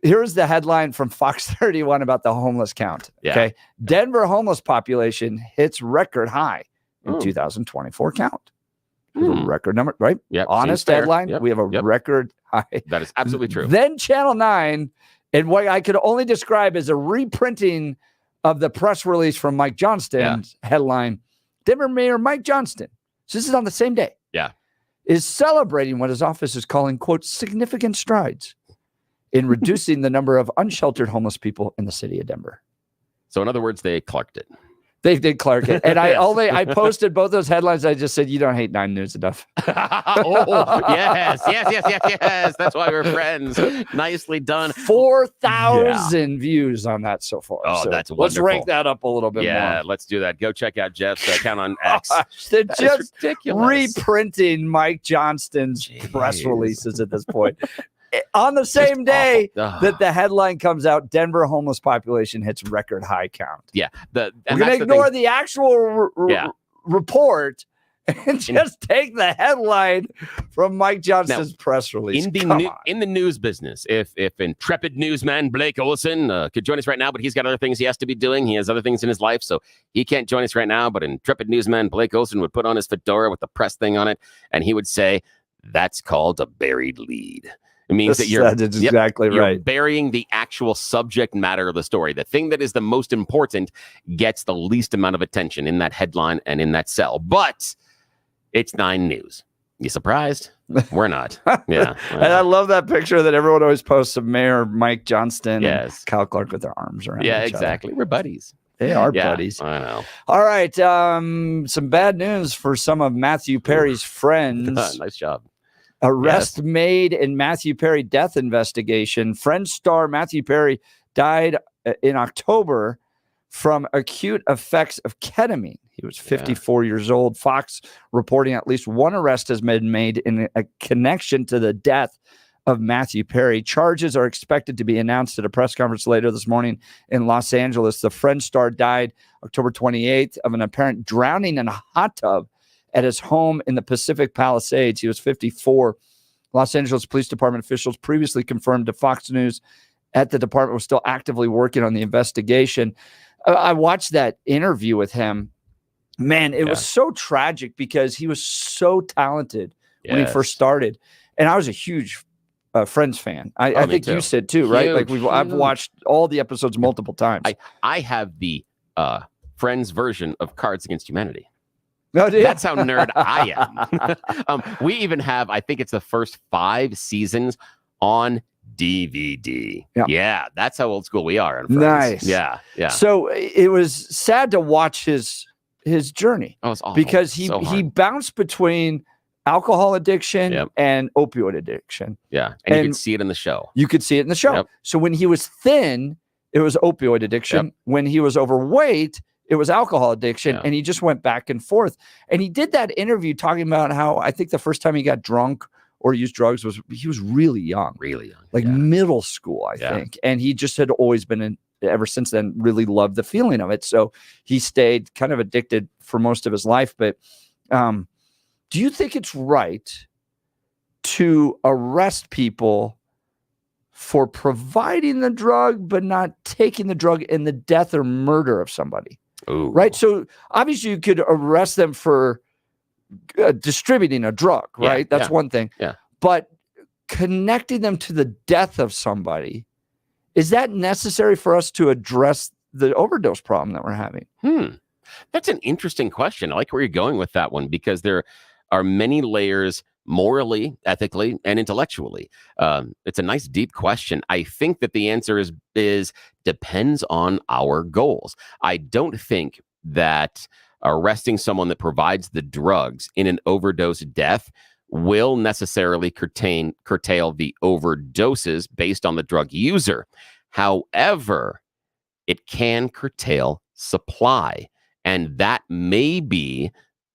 Here's the headline from Fox 31 about the homeless count. Yeah. Okay. Denver homeless population hits record high in 2024 count. Record number, right? Yeah. Honest deadline. We have a record high. That is absolutely true. Then Channel 9, and what I could only describe as a reprinting of the press release from Mike Johnston's headline, Denver Mayor Mike Johnston, so this is on the same day, is celebrating what his office is calling, quote, significant strides in reducing the number of unsheltered homeless people in the city of Denver. So in other words, they Clarked it. They did Clark it. And I posted both those headlines. I just said, you don't hate 9 News enough. Yes. That's why we're friends. Nicely done. 4,000 views on that so far. Oh, so that's let's wonderful. rank that up a little bit more. Yeah, let's do that. Go check out Jeff's account on X. They're That just is ridiculous. reprinting Mike Johnston's press releases at this point. On the same day that the headline comes out, Denver homeless population hits record high count. Yeah. We're going to ignore the actual report and just take the headline from Mike Johnston's press release. In the news business, if intrepid newsman Blake Olson could join us right now, but he's got other things he has to be doing. He has other things in his life, so he can't join us right now. But intrepid newsman Blake Olson would put on his fedora with the press thing on it, and he would say, that's called a buried lead. It means that you're burying the actual subject matter of the story. The thing that is the most important gets the least amount of attention in that headline and in that cell. But it's 9 News. You surprised? We're not. Yeah. And I love that picture that everyone always posts of Mayor Mike Johnston and Kyle Clark with their arms around each exactly. other. We're buddies. They are buddies. I know. All right. Some bad news for some of Matthew Perry's friends. Nice job. Arrest made in Matthew Perry death investigation. Friends star Matthew Perry died in October from acute effects of ketamine. He was 54 years old. Fox reporting at least one arrest has been made in a connection to the death of Matthew Perry. Charges are expected to be announced at a press conference later this morning in Los Angeles. The Friends star died October 28th of an apparent drowning in a hot tub at his home in the Pacific Palisades. He was 54. Los Angeles Police Department officials previously confirmed to Fox News that the department was still actively working on the investigation. I watched that interview with him. Man, it was so tragic because he was so talented when he first started. And I was a huge Friends fan. I think you said too, right? Like I've watched all the episodes multiple times. I have the Friends version of Cards Against Humanity. No, that's how nerd I am. We even have, I think it's the first 5 seasons on DVD. Yeah, that's how old school we are. Nice. Yeah. So it was sad to watch his journey. Oh, it's awful. Because he bounced between alcohol addiction and opioid addiction. Yeah, and you could see it in the show. You could see it in the show. So when he was thin, it was opioid addiction. When he was overweight, it was alcohol addiction. Yeah. And he just went back and forth. And he did that interview talking about how I think the first time he got drunk or used drugs he was really young, like middle school, I think. And he just had always been ever since then, really loved the feeling of it. So he stayed kind of addicted for most of his life. But do you think it's right to arrest people for providing the drug, but not taking the drug in the death or murder of somebody? Ooh. Right. So obviously you could arrest them for distributing a drug, right? That's one thing. Yeah. But connecting them to the death of somebody, is that necessary for us to address the overdose problem that we're having? That's an interesting question. I like where you're going with that one, because there are many layers morally, ethically, and intellectually. It's a nice, deep question. I think that the answer is depends on our goals. I don't think that arresting someone that provides the drugs in an overdose death will necessarily curtail the overdoses based on the drug user. However, it can curtail supply, and that may be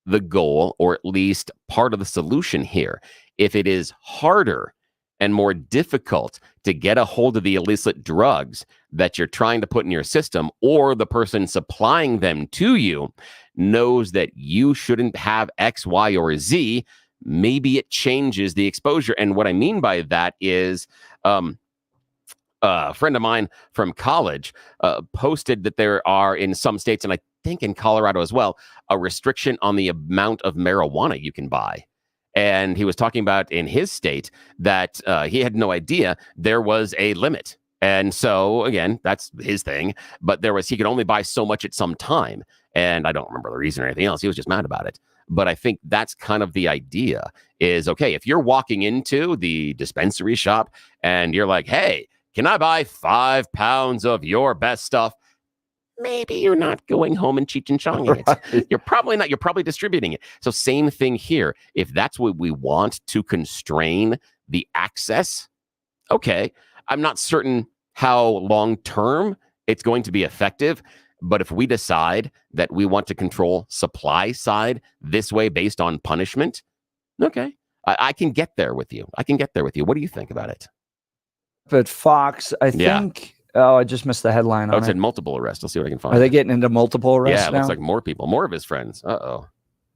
the goal, or at least part of the solution here. If it is harder and more difficult to get a hold of the illicit drugs that you're trying to put in your system, or the person supplying them to you knows that you shouldn't have X, Y, or Z, maybe it changes the exposure. And what I mean by that is a friend of mine from college posted that there are in some states, and I think in Colorado as well, a restriction on the amount of marijuana you can buy. And he was talking about in his state that he had no idea there was a limit. And so, again, that's his thing. But he could only buy so much at some time. And I don't remember the reason or anything else. He was just mad about it. But I think that's kind of the idea is, okay, if you're walking into the dispensary shop and you're like, hey, can I buy 5 pounds of your best stuff? Maybe you're not going home and Cheech and Chonging it. You're probably not. You're probably distributing it. So same thing here. If that's what we want to constrain the access, okay. I'm not certain how long-term it's going to be effective. But if we decide that we want to control supply side this way based on punishment, okay, I can get there with you. What do you think about it? But Fox, I think, I just missed the headline on it. Said multiple arrests. I'll see what I can find. Are they getting into multiple arrests now? now? Looks like more people, more of his friends. Uh-oh.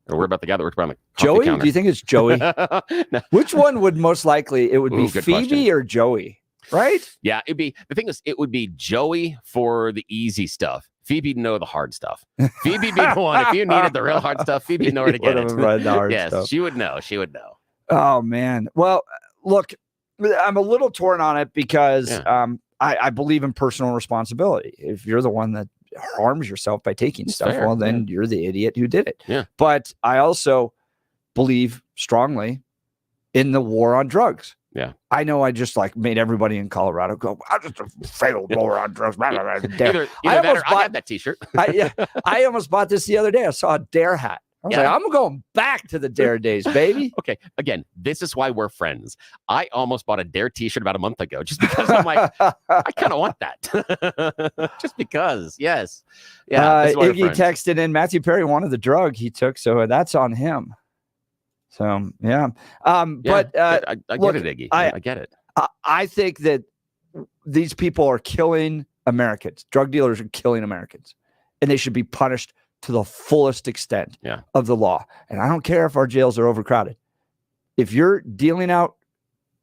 We're about the guy that works around the Joey? counter. Do you think it's Joey? No. Which one would most likely, it would be good Phoebe question. or Joey, right? Yeah, the thing is, it would be Joey for the easy stuff. Phoebe'd know the hard stuff. Phoebe'd be the one. If you needed the real hard stuff, Phoebe'd know where to get it. Yes, stuff. she would know. She would know. Oh, man. Well, look, I'm a little torn on it because I believe in personal responsibility. If you're the one that harms yourself by taking stuff, fair. well, then you're the idiot who did it. Yeah. But I also believe strongly in the war on drugs. Yeah. I know I just made everybody in Colorado go, I just failed war on drugs. Either that or I had that t-shirt. I almost bought this the other day. I saw a Dare hat. I was like, I'm going back to the Dare days, baby. Okay. Again, this is why we're friends. I almost bought a Dare t-shirt about a month ago just because I'm like, I kind of want that. Just because. Yes. Yeah. Iggy texted in, Matthew Perry wanted the drug he took, so that's on him. So, yeah. But I get it, Iggy. I get it. I think that these people are killing Americans. Drug dealers are killing Americans, and they should be punished to the fullest extent of the law. And I don't care if our jails are overcrowded. If you're dealing out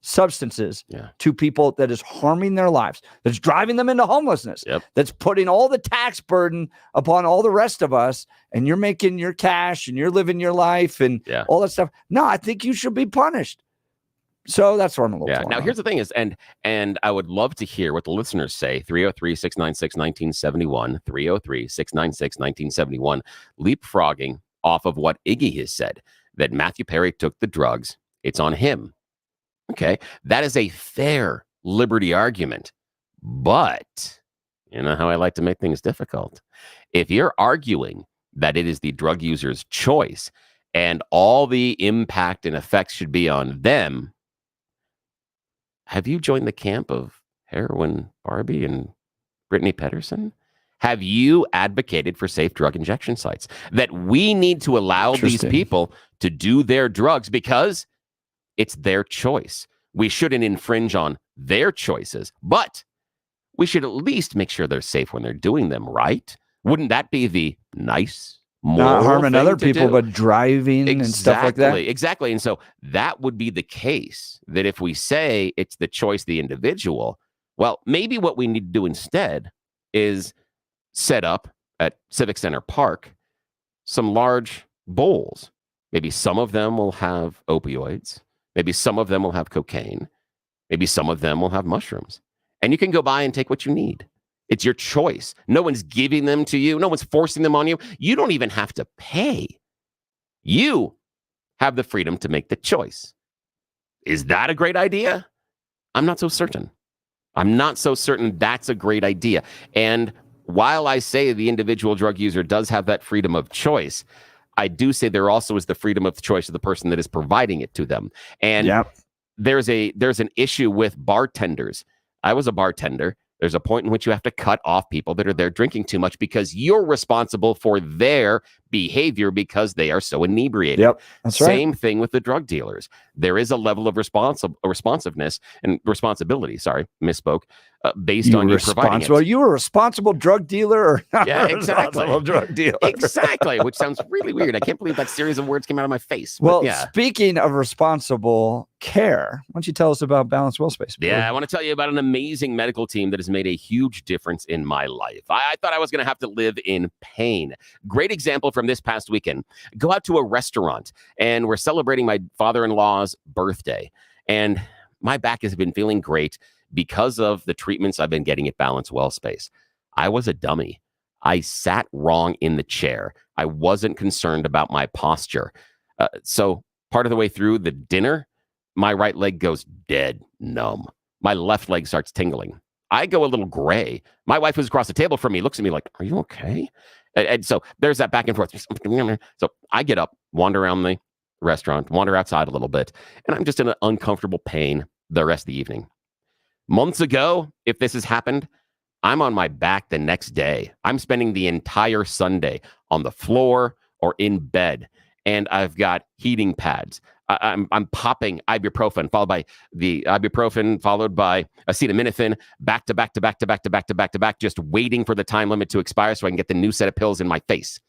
substances to people that is harming their lives, that's driving them into homelessness, that's putting all the tax burden upon all the rest of us, and you're making your cash and you're living your life and all that stuff. No, I think you should be punished. So that's where I'm a little torn Now, on. here's the thing is, and I would love to hear what the listeners say. 303-696-1971, 303-696-1971, leapfrogging off of what Iggy has said, that Matthew Perry took the drugs. It's on him. Okay. That is a fair liberty argument. But you know how I like to make things difficult. If you're arguing that it is the drug user's choice and all the impact and effects should be on them, have you joined the camp of Heroin Barbie and Brittany Pedersen? Have you advocated for safe drug injection sites? That we need to allow these people to do their drugs because it's their choice. We shouldn't infringe on their choices, but we should at least make sure they're safe when they're doing them, right? Wouldn't that be the nice, not harming thing other to people, do? but driving and stuff like that? Exactly. And so that would be the case, that if we say it's the choice of the individual, well, maybe what we need to do instead is set up at Civic Center Park some large bowls. Maybe some of them will have opioids. Maybe some of them will have cocaine. Maybe some of them will have mushrooms. And you can go by and take what you need. It's your choice. No one's giving them to you. No one's forcing them on you. You don't even have to pay. You have the freedom to make the choice. Is that a great idea? I'm not so certain. I'm not so certain that's a great idea. And while I say the individual drug user does have that freedom of choice, I do say there also is the freedom of choice of the person that is providing it to them. And there's an issue with bartenders. I was a bartender. There's a point in which you have to cut off people that are there drinking too much because you're responsible for their behavior because they are so inebriated. Yep, that's right. Same thing with the drug dealers. There is a level of responsiveness and responsibility. Sorry, misspoke. Based on you providing it. Are you a responsible drug dealer or not? Yeah, a exactly. responsible drug dealer? Exactly, which sounds really weird. I can't believe that series of words came out of my face. Well, yeah. Speaking of responsible care, why don't you tell us about Balanced Well Space? Yeah, I want to tell you about an amazing medical team that has made a huge difference in my life. I thought I was going to have to live in pain. Great example from this past weekend. Go out to a restaurant, and we're celebrating my father-in-law's birthday. And my back has been feeling great because of the treatments I've been getting at Balanced Well Space. I was a dummy. I sat wrong in the chair. I wasn't concerned about my posture. So part of the way through the dinner, my right leg goes dead numb. My left leg starts tingling. I go a little gray. My wife who's across the table from me looks at me like, "Are you okay?" And so there's that back and forth. So I get up, wander around the restaurant, wander outside a little bit, and I'm just in an uncomfortable pain the rest of the evening. Months ago, if this has happened, I'm on my back the next day. I'm spending the entire Sunday on the floor or in bed, and I've got heating pads. I'm popping ibuprofen, followed by the ibuprofen, followed by acetaminophen, back to back, just waiting for the time limit to expire so I can get the new set of pills in my face.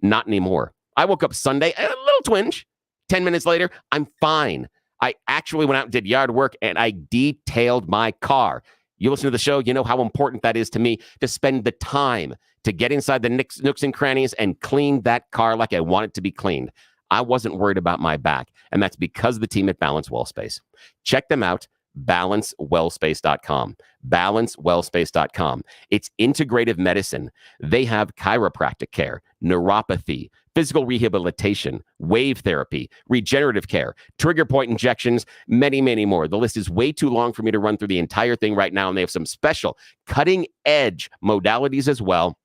Not anymore. I woke up Sunday, a little twinge. 10 minutes later, I'm fine. I actually went out and did yard work, and I detailed my car. You listen to the show, you know how important that is to me to spend the time to get inside the nooks and crannies and clean that car like I want it to be cleaned. I wasn't worried about my back, and that's because of the team at Balanced Well Space. Check them out, balancewellspace.com. Balancewellspace.com. It's integrative medicine. They have chiropractic care, neuropathy, physical rehabilitation, wave therapy, regenerative care, trigger point injections, many, many more. The list is way too long for me to run through the entire thing right now, and they have some special cutting-edge modalities as well.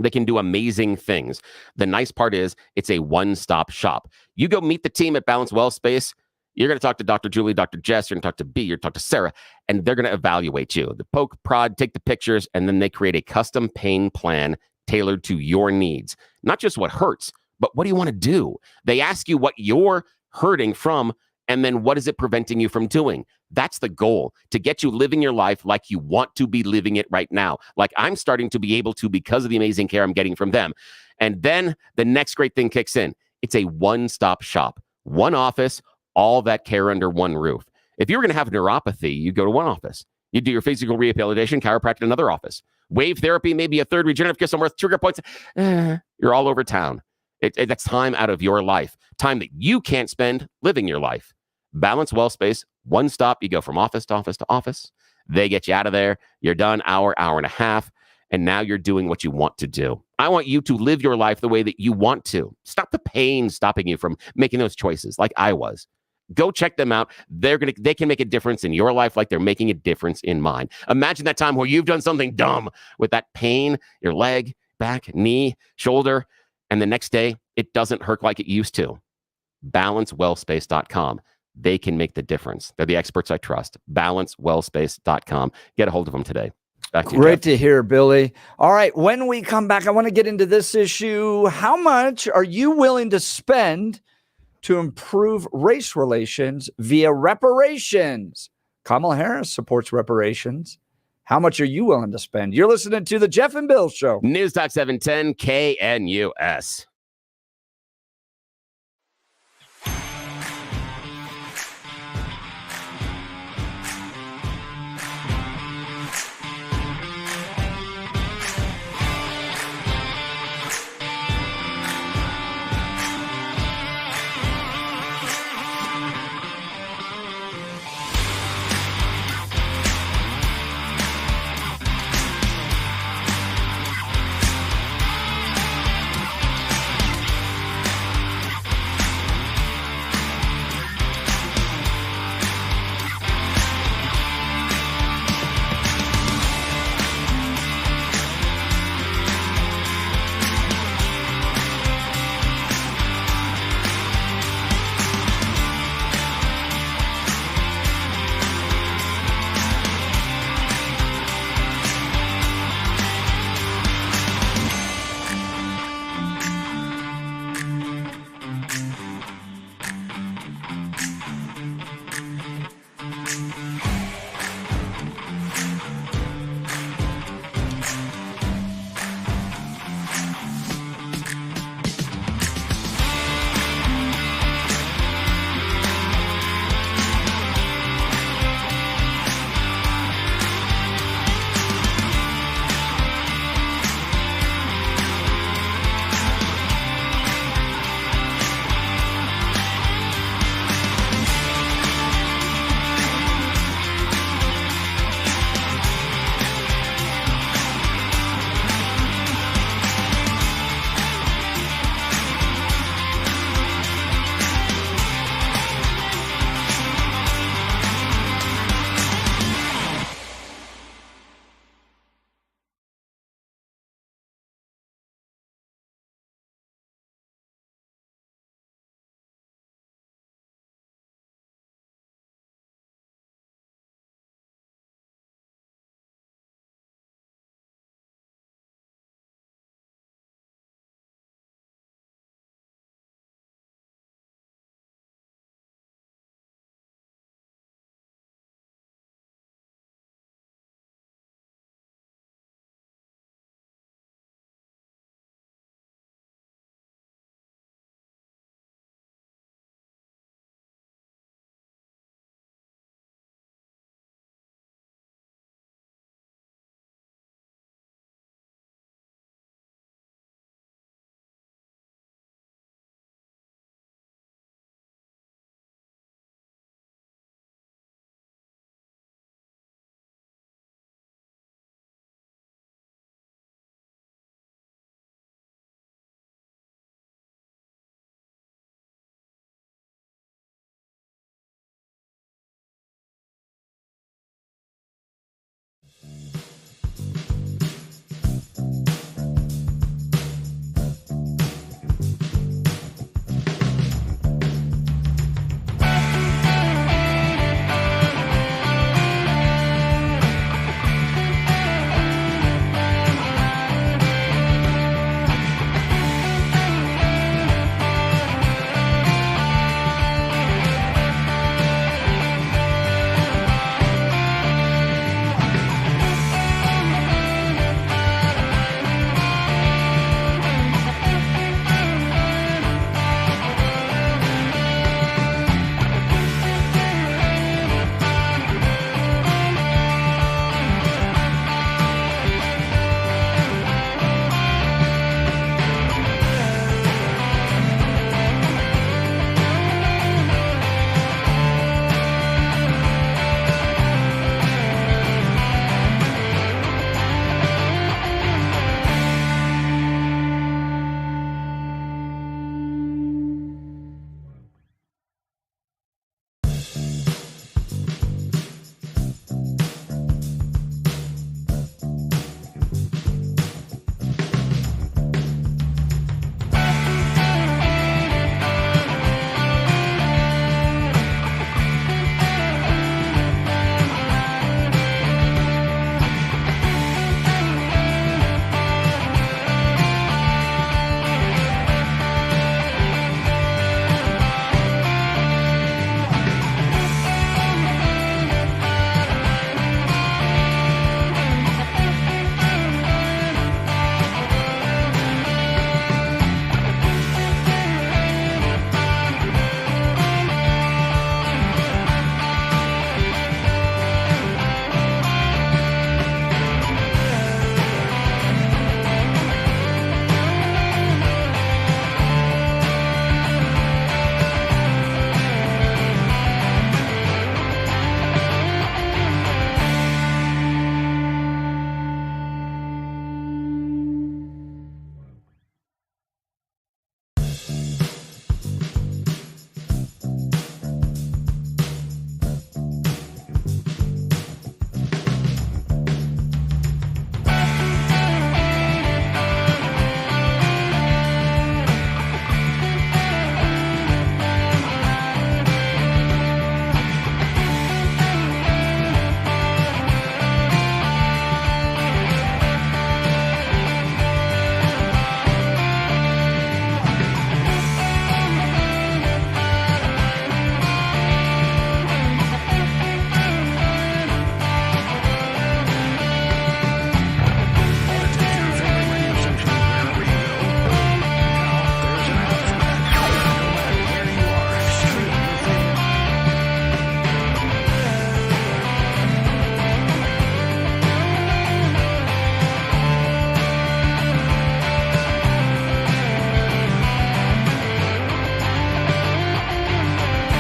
They can do amazing things. The nice part is it's a one-stop shop. You go meet the team at Balanced Well Space, you're going to talk to Dr. Julie, Dr. Jess, you're going to talk to B, you're going to talk to Sarah, and they're going to evaluate you. The poke, prod, take the pictures, and then they create a custom pain plan tailored to your needs. Not just what hurts, but what do you want to do? They ask you what you're hurting from, and then what is it preventing you from doing? That's the goal, to get you living your life like you want to be living it right now, like I'm starting to be able to because of the amazing care I'm getting from them. And then the next great thing kicks in. It's a one-stop shop, one office, all that care under one roof. If you're going to have neuropathy, you go to one office. You do your physical rehabilitation, chiropractic, another office. Wave therapy, maybe a third, regenerative care somewhere, trigger points. You're all over town. That's time out of your life, time that you can't spend living your life. Balanced Well Space, one stop. You go from office to office to office. They get you out of there. You're done, hour and a half. And now you're doing what you want to do. I want you to live your life the way that you want to. Stop the pain stopping you from making those choices like I was. Go check them out. They can make a difference in your life like they're making a difference in mine. Imagine that time where you've done something dumb with that pain, your leg, back, knee, shoulder, and the next day it doesn't hurt like it used to. Balancewellspace.com. They can make the difference. They're the experts I trust. Balancewellspace.com. Get a hold of them today. Back to you, Great Jeff. to hear, Billy. All right, when we come back, I want to get into this issue. How much are you willing to spend to improve race relations via reparations? Kamala Harris supports reparations. How much are you willing to spend? You're listening to the Jeff and Bill Show. News Talk 710 KNUS.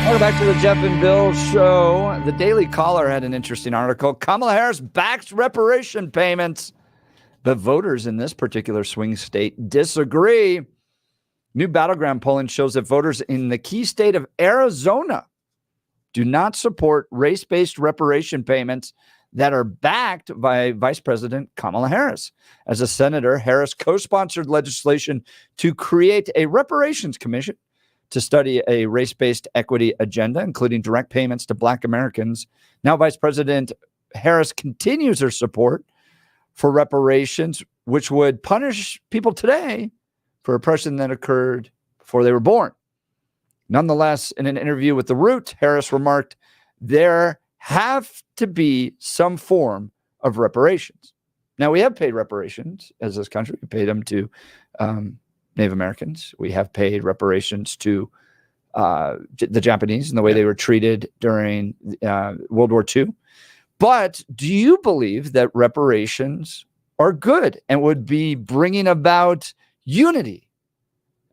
Welcome back to the Jeff and Bill Show. The Daily Caller had an interesting article. Kamala Harris backs reparation payments, but voters in this particular swing state disagree. New battleground polling shows that voters in the key state of Arizona do not support race-based reparation payments that are backed by Vice President Kamala Harris. As a senator, Harris co-sponsored legislation to create a reparations commission to study a race-based equity agenda, including direct payments to Black Americans. Now, Vice President Harris continues her support for reparations, which would punish people today for oppression that occurred before they were born. Nonetheless, in an interview with The Root, Harris remarked, there have to be some form of reparations. Now, we have paid reparations as this country. We paid them to Native Americans. We have paid reparations to the Japanese and the way they were treated during World War II. But do you believe that reparations are good and would be bringing about unity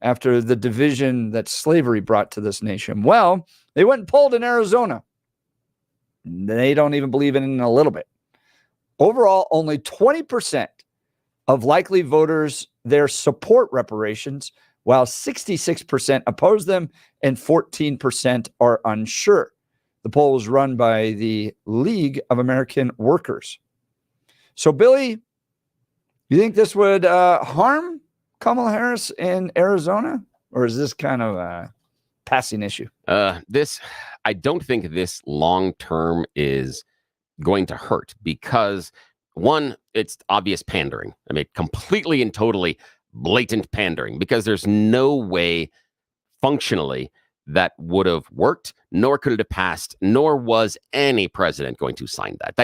after the division that slavery brought to this nation? Well, they went and polled in Arizona. They don't even believe in it in a little bit. Overall, only 20% of likely voters there support reparations, while 66% oppose them and 14% are unsure. The poll was run by the League of American Workers. So, Billy, you think this would harm Kamala Harris in Arizona, or is this kind of a passing issue? I don't think this long term is going to hurt because, one, it's obvious pandering. I mean, completely and totally blatant pandering, because there's no way functionally that would have worked, nor could it have passed, nor was any president going to sign that.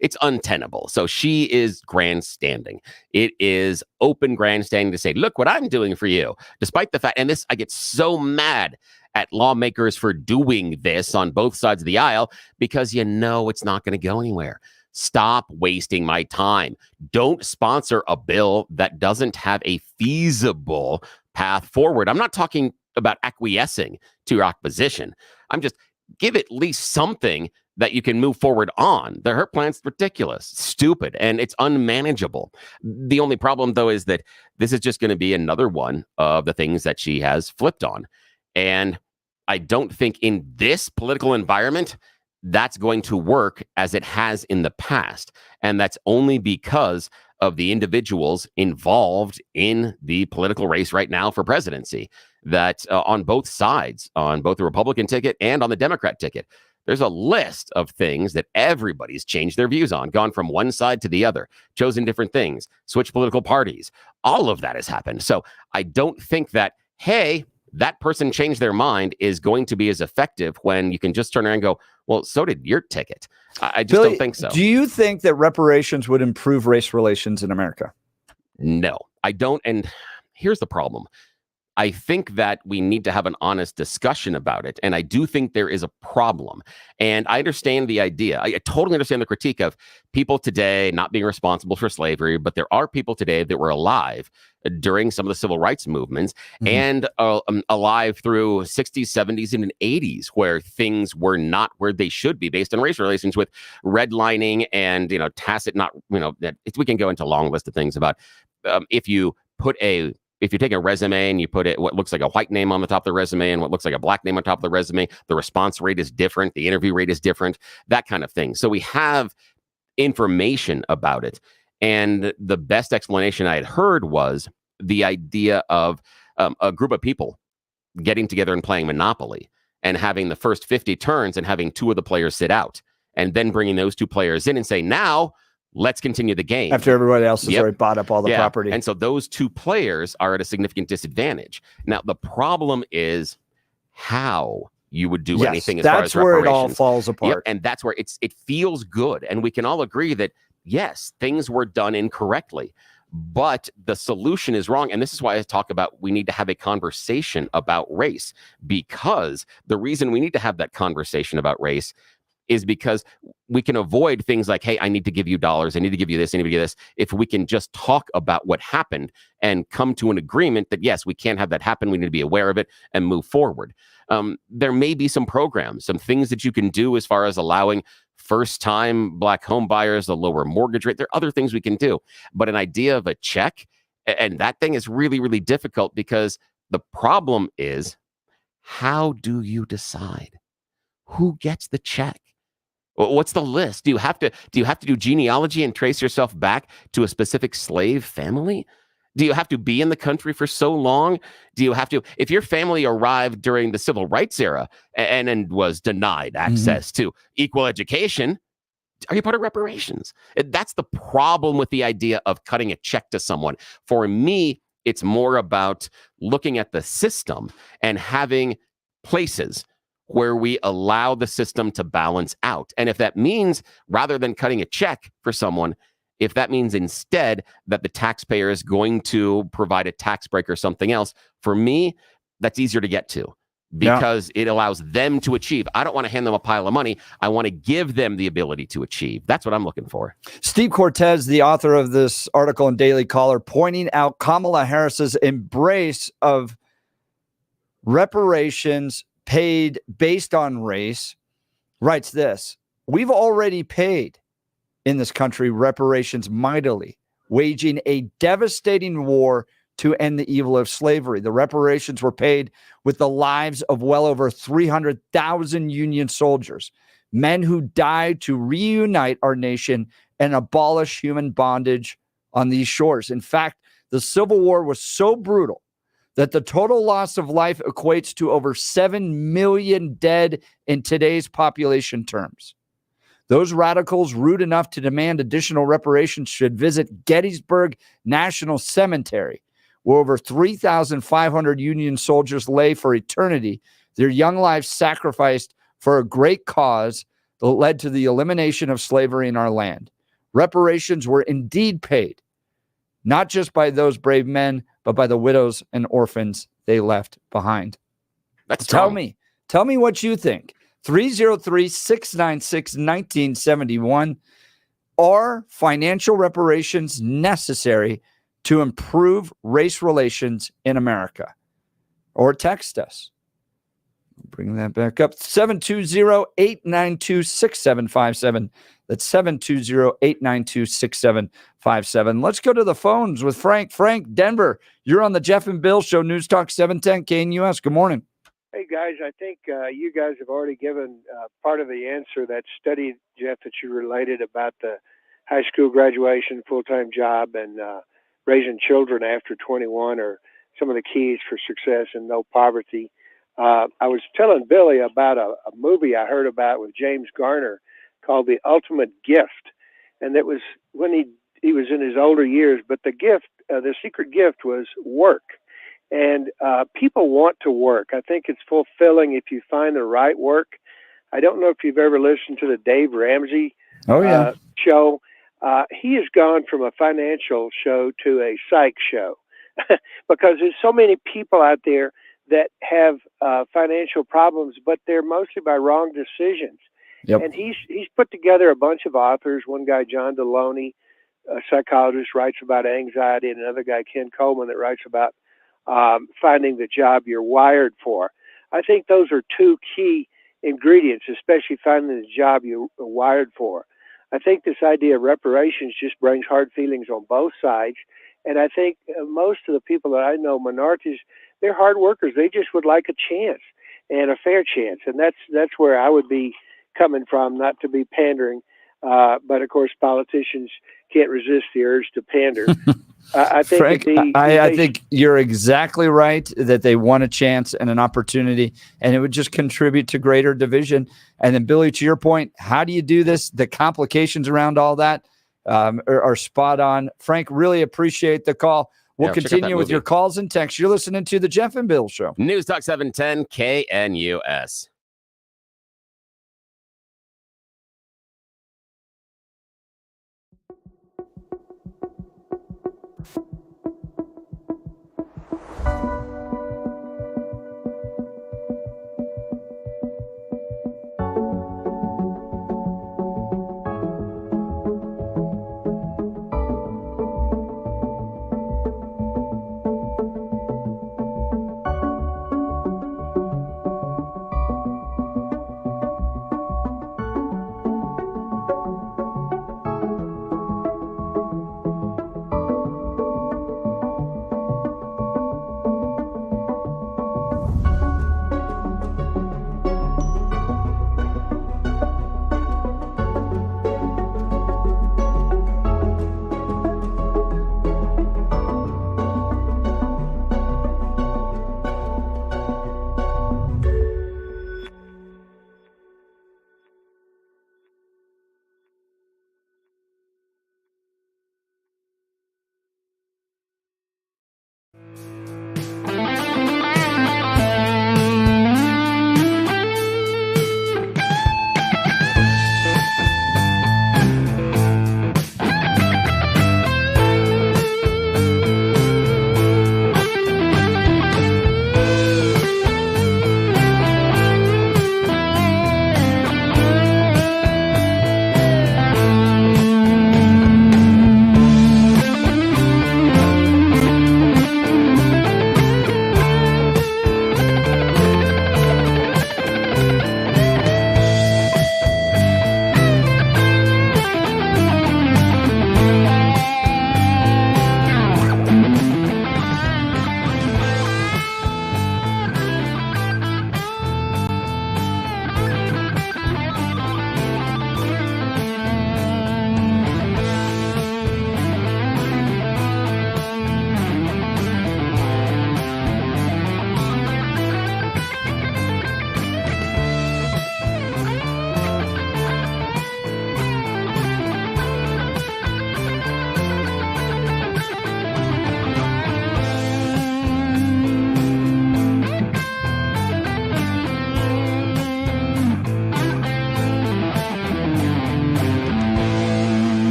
It's untenable. So she is grandstanding. It is open grandstanding to say, look what I'm doing for you, despite the fact, and this, I get so mad at lawmakers for doing this on both sides of the aisle, because it's not going to go anywhere. Stop wasting my time. Don't sponsor a bill that doesn't have a feasible path forward. I'm not talking about acquiescing to your opposition. I'm just, give at least something that you can move forward on. Her plan's ridiculous, stupid, and it's unmanageable. The only problem, though, is that this is just going to be another one of the things that she has flipped on. And I don't think in this political environment that's going to work as it has in the past. And that's only because of the individuals involved in the political race right now for presidency, that on both sides, on both the Republican ticket and on the Democrat ticket, there's a list of things that everybody's changed their views on, gone from one side to the other, chosen different things, switched political parties. All of that has happened. So I don't think that, hey, that person changed their mind is going to be as effective when you can just turn around and go, well, so did your ticket. I just don't think so. Do you think that reparations would improve race relations in America? No, I don't. And here's the problem. I think that we need to have an honest discussion about it. And I do think there is a problem. And I understand the idea. I totally understand the critique of people today not being responsible for slavery, but there are people today that were alive during some of the civil rights movements and alive through 60s, 70s, and 80s, where things were not where they should be based on race relations, with redlining and, tacit, we can go into a long list of things about if you take a resume and you put what looks like a white name on the top of the resume and what looks like a black name on top of the resume, the response rate is different, the interview rate is different, that kind of thing. So we have information about it. And the best explanation I had heard was the idea of a group of people getting together and playing Monopoly and having the first 50 turns and having two of the players sit out, and then bringing those two players in and say, now let's continue the game. After everybody else has already bought up all the property. And so those two players are at a significant disadvantage. Now, the problem is how you would do anything as far as reparations. That's where it all falls apart. And that's where it feels good. And we can all agree that, yes, things were done incorrectly, but the solution is wrong. And this is why I talk about we need to have a conversation about race, because the reason we need to have that conversation about race is because we can avoid things like, hey, I need to give you dollars, I need to give you this, I need to give you this, if we can just talk about what happened and come to an agreement that, yes, we can't have that happen, we need to be aware of it and move forward. There may be some programs, some things that you can do as far as allowing first-time Black home buyers a lower mortgage rate. There are other things we can do. But an idea of a check, and that thing is really, really difficult, because the problem is, how do you decide who gets the check? What's the list? Do you have to do genealogy and trace yourself back to a specific slave family? Do you have to be in the country for so long? Do you have to, if your family arrived during the civil rights era and was denied access to equal education, are you part of reparations? That's the problem with the idea of cutting a check to someone. For me, it's more about looking at the system and having places where we allow the system to balance out. And if that means, rather than cutting a check for someone, if that means instead that the taxpayer is going to provide a tax break or something else, for me, that's easier to get to, because it allows them to achieve. I don't want to hand them a pile of money. I want to give them the ability to achieve. That's what I'm looking for. Steve Cortez, the author of this article in Daily Caller, pointing out Kamala Harris's embrace of reparations paid based on race, writes this: we've already paid in this country reparations mightily, waging a devastating war to end the evil of slavery. The reparations were paid with the lives of well over 300,000 Union soldiers, men who died to reunite our nation and abolish human bondage on these shores. In fact, the Civil War was so brutal that the total loss of life equates to over 7 million dead in today's population terms. Those radicals rude enough to demand additional reparations should visit Gettysburg National Cemetery, where over 3,500 Union soldiers lay for eternity, their young lives sacrificed for a great cause that led to the elimination of slavery in our land. Reparations were indeed paid, not just by those brave men, but by the widows and orphans they left behind. Tell me what you think. 303-696-1971. Are financial reparations necessary to improve race relations in America? Or text us. Bring that back up. 720-892-6757. That's 720-892-6757. Let's go to the phones with Frank. Frank, Denver, you're on the Jeff and Bill Show, News Talk 710 KNUS. Good morning. Hey, guys, I think you guys have already given part of the answer. That study, Jeff, that you related about the high school graduation, full-time job, and raising children after 21 are some of the keys for success and no poverty. I was telling Billy about a movie I heard about with James Garner called The Ultimate Gift. And it was when he was in his older years, but the gift, the secret gift was work. And people want to work. I think it's fulfilling if you find the right work. I don't know if you've ever listened to the Dave Ramsey show. He has gone from a financial show to a psych show because there's so many people out there that have financial problems, but they're mostly by wrong decisions. Yep. And he's put together a bunch of authors. One guy, John Deloney, a psychologist, writes about anxiety, and another guy, Ken Coleman, that writes about finding the job you're wired for. I think those are two key ingredients, especially finding the job you're wired for. I think this idea of reparations just brings hard feelings on both sides. And I think most of the people that I know, minorities, they're hard workers. They just would like a chance and a fair chance. And that's where I would be coming from, not to be pandering. But of course, politicians can't resist the urge to pander. I think Frank, I think you're exactly right that they want a chance and an opportunity, and it would just contribute to greater division. And then, Billy, to your point, how do you do this? The complications around all that are spot on. Frank, really appreciate the call. We'll continue with your calls and texts. You're listening to the Jeff and Bill Show. News Talk 710 KNUS.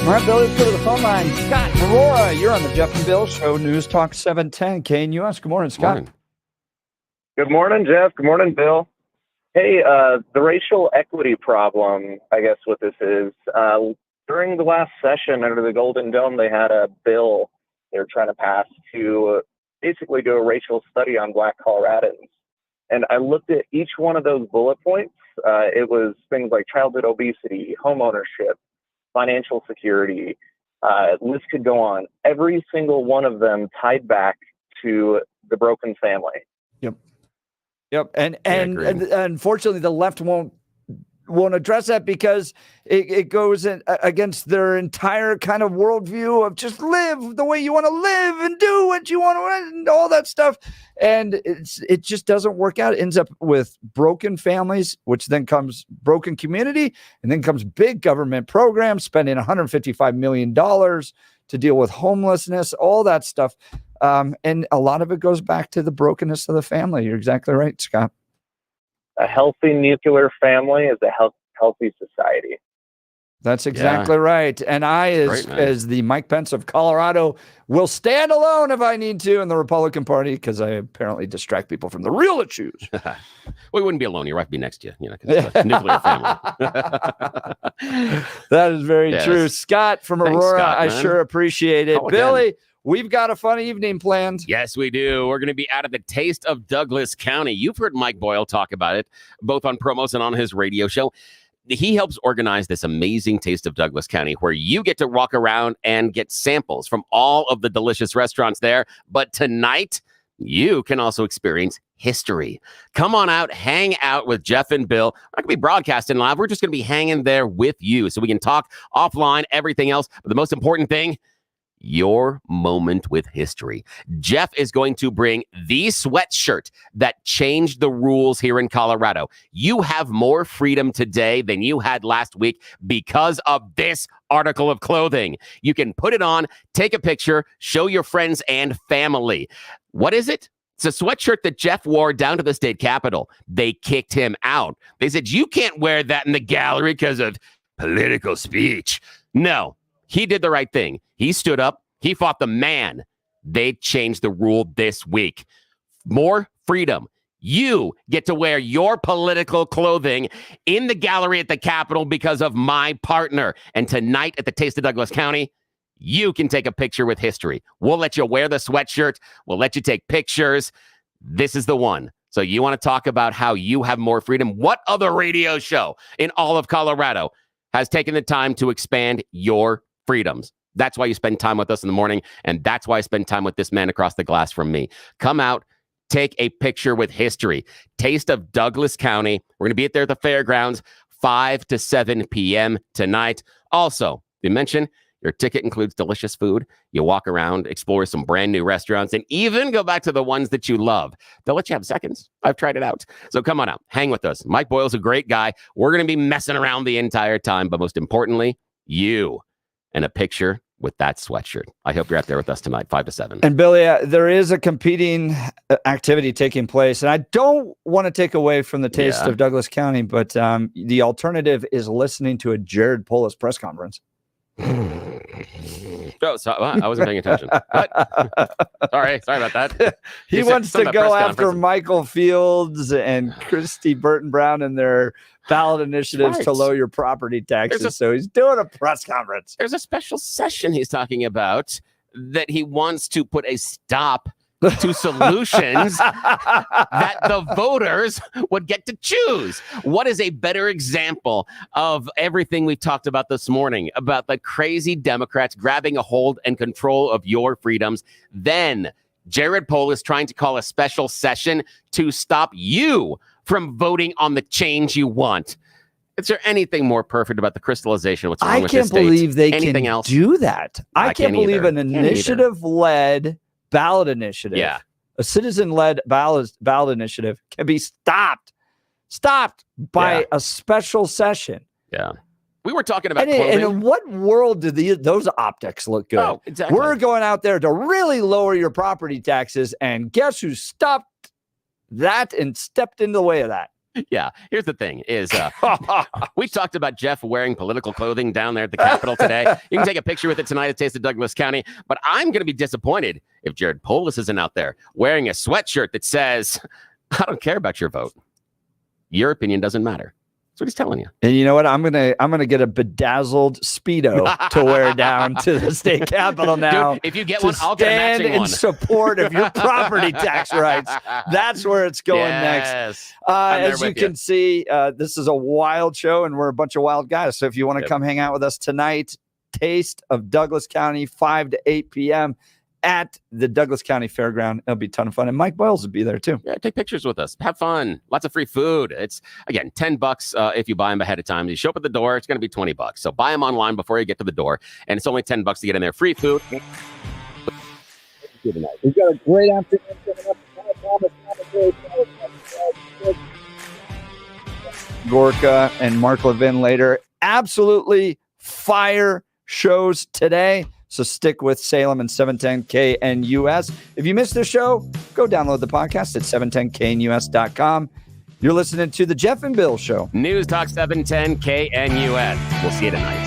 All right, Billy, let's go to the phone line. Scott, Aurora, you're on the Jeff and Bill Show, News Talk 710 KNUS. Good morning, Scott. Morning. Good morning, Jeff. Good morning, Bill. Hey, the racial equity problem, I guess what this is. During the last session under the Golden Dome, they had a bill they were trying to pass to basically do a racial study on Black Coloradans. And I looked at each one of those bullet points. It was things like childhood obesity, home ownership, financial security. List could go on. Every single one of them tied back to the broken family. Yep. And unfortunately, the left won't address that because it goes against their entire kind of worldview of just live the way you want to live and do what you want to and all that stuff. And it just doesn't work out. It ends up with broken families, which then comes broken community, and then comes big government programs spending $155 million to deal with homelessness, all that stuff. And a lot of it goes back to the brokenness of the family. You're exactly right, Scott. A healthy nuclear family is a healthy society. That's exactly right. And I, as the Mike Pence of Colorado, will stand alone if I need to in the Republican Party because I apparently distract people from the real issues. We wouldn't be alone. Your wife would be next to you. You know, 'cause it's a nuclear family. That is very true. Scott from Thanks, Aurora, Scott, I man. sure appreciate it. Oh, Billy, we've got a fun evening planned. Yes, we do. We're going to be out of the Taste of Douglas County. You've heard Mike Boyle talk about it, both on promos and on his radio show. He helps organize this amazing Taste of Douglas County where you get to walk around and get samples from all of the delicious restaurants there. But tonight, you can also experience history. Come on out, hang out with Jeff and Bill. We're not going to be broadcasting live. We're just going to be hanging there with you so we can talk offline, everything else. But the most important thing, your moment with history. Jeff is going to bring the sweatshirt that changed the rules here in Colorado. You have more freedom today than you had last week because of this article of clothing. You can put it on, take a picture, show your friends and family. What is it? It's a sweatshirt that Jeff wore down to the state capitol. They kicked him out. They said, you can't wear that in the gallery because of political speech. No. He did the right thing. He stood up. He fought the man. They changed the rule this week. More freedom. You get to wear your political clothing in the gallery at the Capitol because of my partner. And tonight at the Taste of Douglas County, you can take a picture with history. We'll let you wear the sweatshirt. We'll let you take pictures. This is the one. So you want to talk about how you have more freedom? What other radio show in all of Colorado has taken the time to expand your freedoms? That's why you spend time with us in the morning, and that's why I spend time with this man across the glass from me. Come out, take a picture with history. Taste of Douglas County. We're going to be there at the fairgrounds, 5 to 7 p.m. tonight. Also, you mentioned your ticket includes delicious food. You walk around, explore some brand new restaurants, and even go back to the ones that you love. They'll let you have seconds. I've tried it out. So come on out. Hang with us. Mike Boyle's a great guy. We're going to be messing around the entire time, but most importantly, you and a picture with that sweatshirt. I hope you're out there with us tonight, 5 to 7. And Billy, there is a competing activity taking place, and I don't want to take away from the Taste of Douglas County, but the alternative is listening to a Jared Polis press conference. Oh, so, I wasn't paying attention. Sorry about that. He wants to go after Michael Fields and Christy Burton Brown and their ballot initiatives to lower your property taxes. So he's doing a press conference. There's a special session he's talking about that he wants to put a stop to solutions that the voters would get to choose. What is a better example of everything we've talked about this morning about the crazy Democrats grabbing a hold and control of your freedoms than Jared Polis trying to call a special session to stop you from voting on the change you want? Is there anything more perfect about the crystallization? What's wrong with this state? I can't believe they Anything can else? do that. I can't believe either. an initiative-led ballot initiative, a citizen-led ballot initiative can be stopped by a special session. Yeah. We were talking about and in what world do those optics look good? Oh, exactly. We're going out there to really lower your property taxes, and guess who stopped that and stepped in the way of that? Yeah. Here's the thing is we talked about Jeff wearing political clothing down there at the Capitol today. You can take a picture with it tonight at Taste of Douglas County. But I'm going to be disappointed if Jared Polis isn't out there wearing a sweatshirt that says, I don't care about your vote. Your opinion doesn't matter. That's what he's telling you. And you know what? I'm gonna get a bedazzled Speedo to wear down to the state capitol now. Dude, if you get one, I'll get a matching in one. support of your property tax rights. That's where it's going next. As you can see, this is a wild show, and we're a bunch of wild guys. So if you want to come hang out with us tonight, Taste of Douglas County, 5 to 8 p.m. at the Douglas County Fairground. It'll be a ton of fun. And Mike Boyles will be there too. Yeah, take pictures with us. Have fun. Lots of free food. It's, again, $10 if you buy them ahead of time. You show up at the door, it's going to be $20. So buy them online before you get to the door. And it's only $10 to get in there. Free food. We've got a great afternoon coming up. Gorka and Mark Levin later. Absolutely fire shows today. So stick with Salem and 710K and US. If you missed the show, go download the podcast at 710knus.com. You're listening to the Jeff and Bill Show. News Talk 710 KNUS. We'll see you tonight.